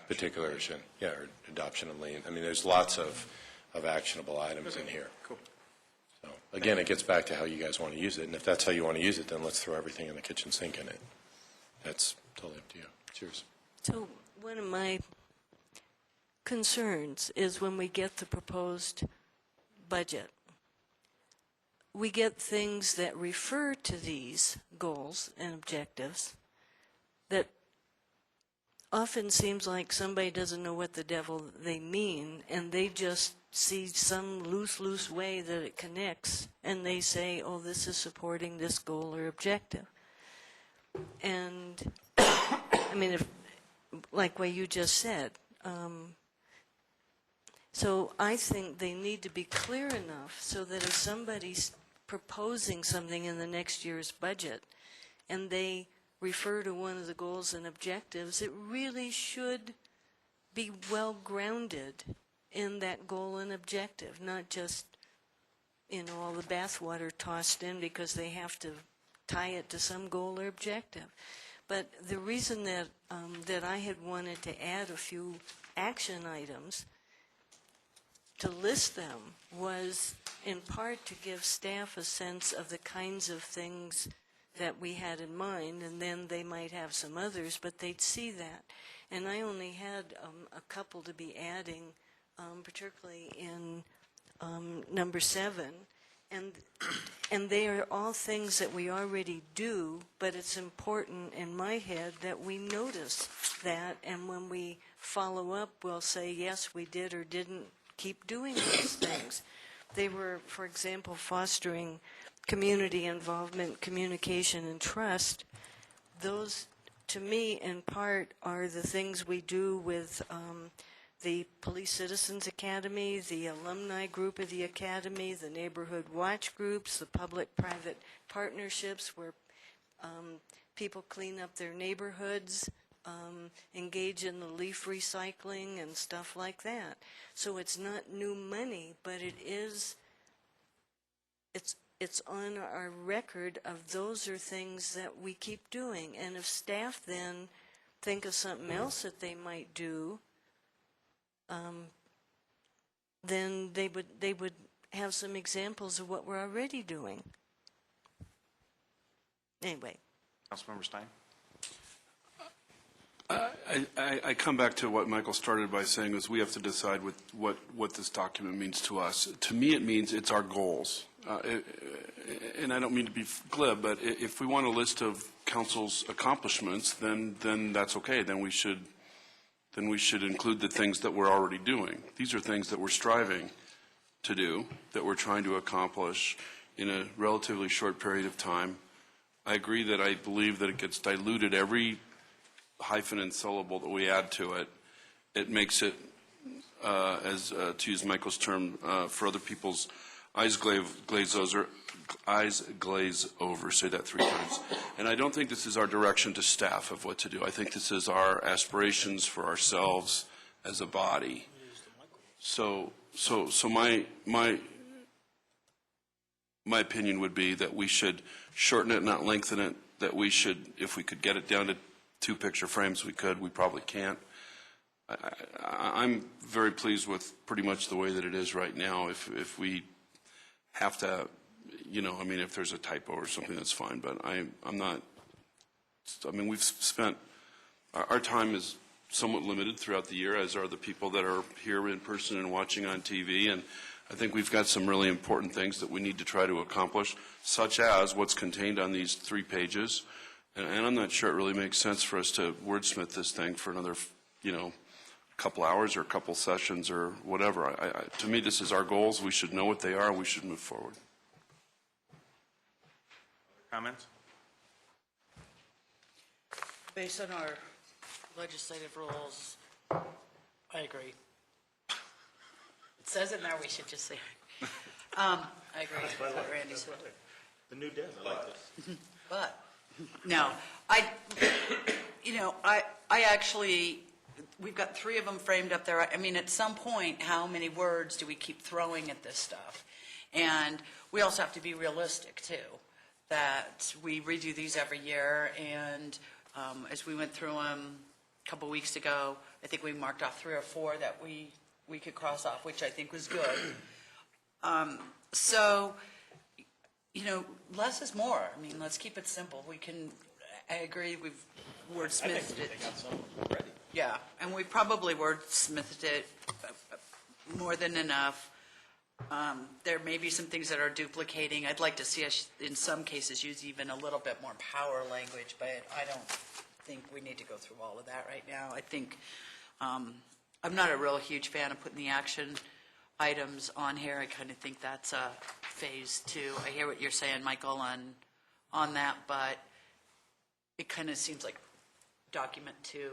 particular issue. Yeah, or adoption of lien. I mean, there's lots of actionable items in here. Cool. So, again, it gets back to how you guys want to use it. And if that's how you want to use it, then let's throw everything in the kitchen sink in it. That's totally up to you. Cheers. So one of my concerns is when we get the proposed budget, we get things that refer to these goals and objectives that often seems like somebody doesn't know what the devil they mean, and they just see some loose way that it connects, and they say, oh, this is supporting this goal or objective. And, I mean, if, like what you just said, so I think they need to be clear enough so that if somebody's proposing something in the next year's budget and they refer to one of the goals and objectives, it really should be well grounded in that goal and objective, not just, you know, all the bathwater tossed in because they have to tie it to some goal or objective. But the reason that that I had wanted to add a few action items to list them was in part to give staff a sense of the kinds of things that we had in mind, and then they might have some others, but they'd see that. And I only had a couple to be adding, particularly in number 7. And they are all things that we already do, but it's important in my head that we notice that, and when we follow up, we'll say, yes, we did or didn't keep doing those things. They were, for example, fostering community involvement, communication, and trust. Those, to me, in part, are the things we do with the Police Citizens Academy, the alumni group of the Academy, the neighborhood watch groups, the public-private partnerships where people clean up their neighborhoods, engage in the leaf recycling and stuff like that. So it's not new money, but it is, it's on our record of those are things that we keep doing. And if staff then think of something else that they might do, then they would have some examples of what we're already doing. Anyway. Councilmember Stein? I come back to what Michael started by saying is we have to decide what this document means to us. To me, it means it's our goals. And I don't mean to be glib, but if we want a list of council's accomplishments, then that's okay. Then we should include the things that we're already doing. These are things that we're striving to do, that we're trying to accomplish in a relatively short period of time. I agree that I believe that it gets diluted every hyphen and syllable that we add to it. It makes it, to use Michael's term, for other people's eyes glaze over. Say that 3 times. And I don't think this is our direction to staff of what to do. I think this is our aspirations for ourselves as a body. So my opinion would be that we should shorten it, not lengthen it. That we should, if we could get it down to 2 picture frames, we could. We probably can't. I'm very pleased with pretty much the way that it is right now. If we have to, you know, I mean, if there's a typo or something, that's fine. But I'm not I mean, we've spent, our time is somewhat limited throughout the year, as are the people that are here in person and watching on TV, and I think we've got some really important things that we need to try to accomplish, such as what's contained on these 3 pages, and I'm not sure it really makes sense for us to wordsmith this thing for another, couple hours or a couple sessions or whatever. To me, this is our goals. We should know what they are. We should move forward. Comments? Based on our legislative rules, I agree. It says in there, we should just say, I agree with what Randy said. The new dev, I like this. But, no, I actually, we've got 3 of them framed up there. I mean, at some point, how many words do we keep throwing at this stuff? And we also have to be realistic, too, that we redo these every year, and as we went through them a couple weeks ago, I think we marked off 3 or 4 that we could cross off, which I think was good. So, less is more. I mean, let's keep it simple. I agree, we've wordsmithed it. They got some ready. Yeah, and we probably wordsmithed it more than enough. There may be some things that are duplicating. I'd like to see us, in some cases, use even a little bit more power language, but I don't think we need to go through all of that right now. I think, I'm not a real huge fan of putting the action items on here. I kind of think that's a phase 2. I hear what you're saying, Michael, on that, but it kind of seems like document 2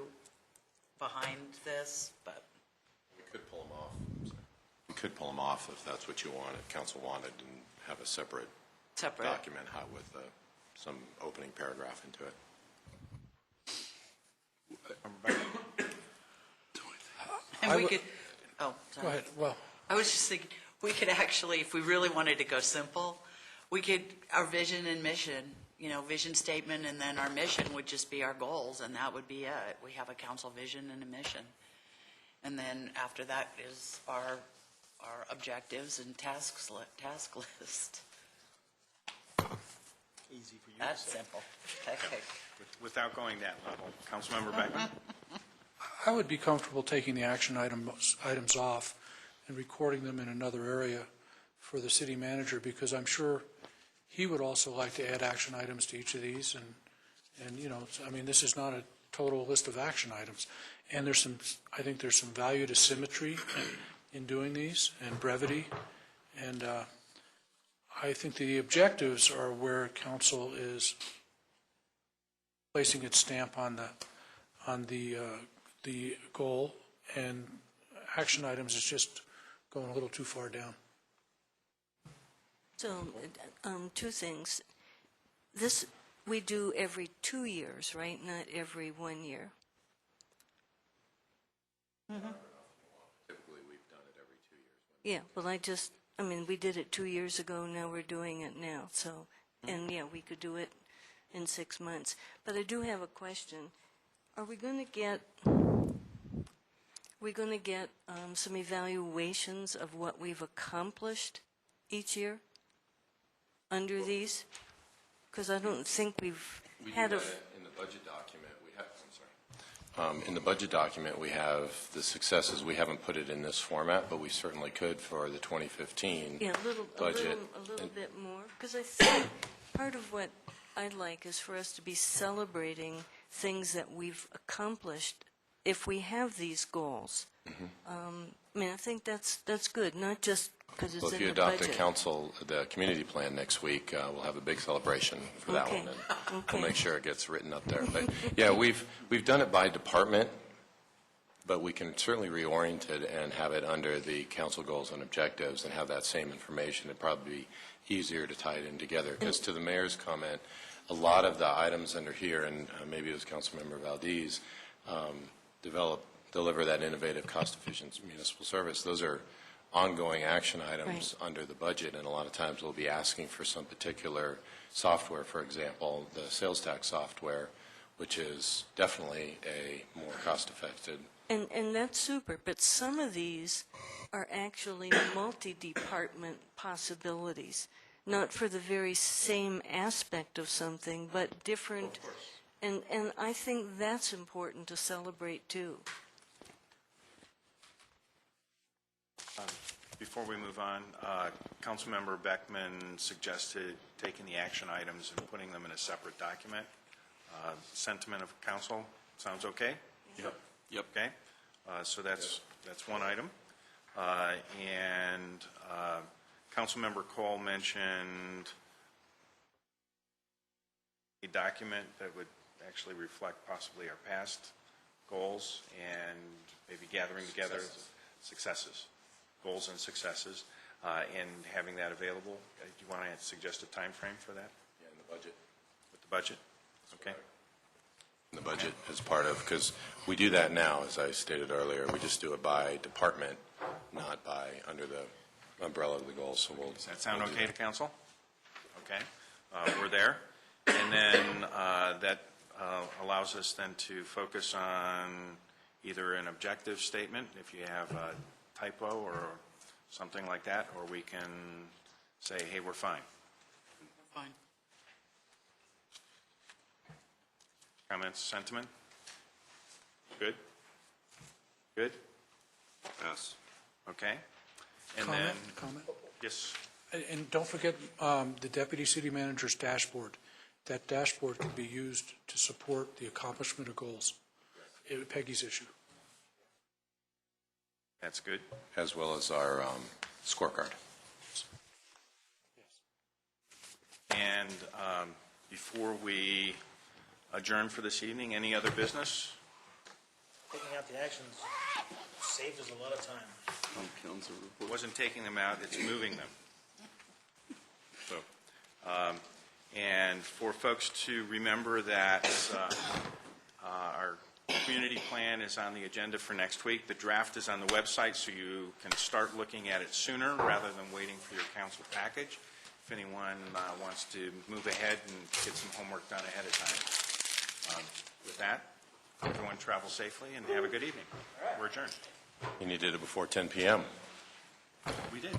behind this, but. We could pull them off. We could pull them off if that's what you wanted, council wanted, and have a separate document with some opening paragraph into it. And we could, oh, sorry. Go ahead. Well, I was just thinking, we could actually, if we really wanted to go simple, we could, our vision and mission, vision statement, and then our mission would just be our goals, and that would be it. We have a council vision and a mission. And then after that is our objectives and task list. Easy for you to That's say. simple. Okay. Without going that level. Councilmember Beckman? I would be comfortable taking the action items off and recording them in another area for the city manager, because I'm sure he would also like to add action items to each of these. And I mean, this is not a total list of action items. And I think there's some value to symmetry in doing these, and brevity. And I think the objectives are where council is placing its stamp on the goal, and action items is just going a little too far down. So, 2 things. This we do every 2 years, right? Not every 1 year. Typically, we've done it every 2 years. Yeah, well, we did it 2 years ago, now we're doing it now, so, and yeah, we could do it in 6 months. But I do have a question. Are we going to get some evaluations of what we've accomplished each year under these? Because I don't think we've had a... In the budget document, we have, I'm sorry. In the budget document, we have the successes. We haven't put it in this format, but we certainly could for the 2015 Yeah, a little bit more. Because I think part of what I'd like is for us to be celebrating things that we've accomplished if we have these goals. I think that's good, not just because it's Well, if in you the adopt budget. the community plan next week, we'll have a big celebration for that Okay. one, and Okay. we'll make sure it gets written up there. But yeah, we've done it by department, but we can certainly reorient it and have it under the council goals and objectives and have that same information. It'd probably be easier to tie it in together. Because to the mayor's comment, a lot of the items under here, and maybe it was Councilmember Valdez, deliver that innovative, cost-efficient municipal service. Those are ongoing action items under the budget, and a lot of times we'll be asking for some particular software, for example, the sales tax software, which is definitely a more cost-effective. And that's super, but some of these are actually multi-department possibilities, not for the very same aspect of something, but different And I think that's important to celebrate, too. Before we move on, Councilmember Beckman suggested taking the action items and putting them in a separate document. Sentiment of council, sounds okay? Yep. Yep. Okay, so that's one item. And Councilmember Cole mentioned a document that would actually reflect possibly our past goals and maybe gathering together successes, goals and successes, and having that available. Do you want to suggest a time frame for that? Yeah, in the budget. With the budget? Okay. In the budget as part of, because we do that now, as I stated earlier, we just do it by department, not by under the umbrella of the goals. So we'll. Does that sound okay to council? Okay, we're there. And then that allows us then to focus on either an objective statement, if you have a typo or something like that, or we can say, hey, we're fine. Fine. Comments, sentiment? Good? Good? Yes. Okay. And then, Comment? yes, And don't forget the deputy city manager's dashboard. That dashboard can be used to support the accomplishment of goals. Peggy's issue. that's good. As well as our scorecard. And before we adjourn for this evening, any other business? Taking out the actions saved us a lot of time. Council It report. wasn't taking them out, it's moving them. So, and for folks to remember that our community plan is on the agenda for next week. The draft is on the website, so you can start looking at it sooner rather than waiting for your council package. If anyone wants to move ahead and get some homework done ahead of time. With that, everyone travel safely and have a good evening. We're adjourned. And you did it before 10 p.m. We did.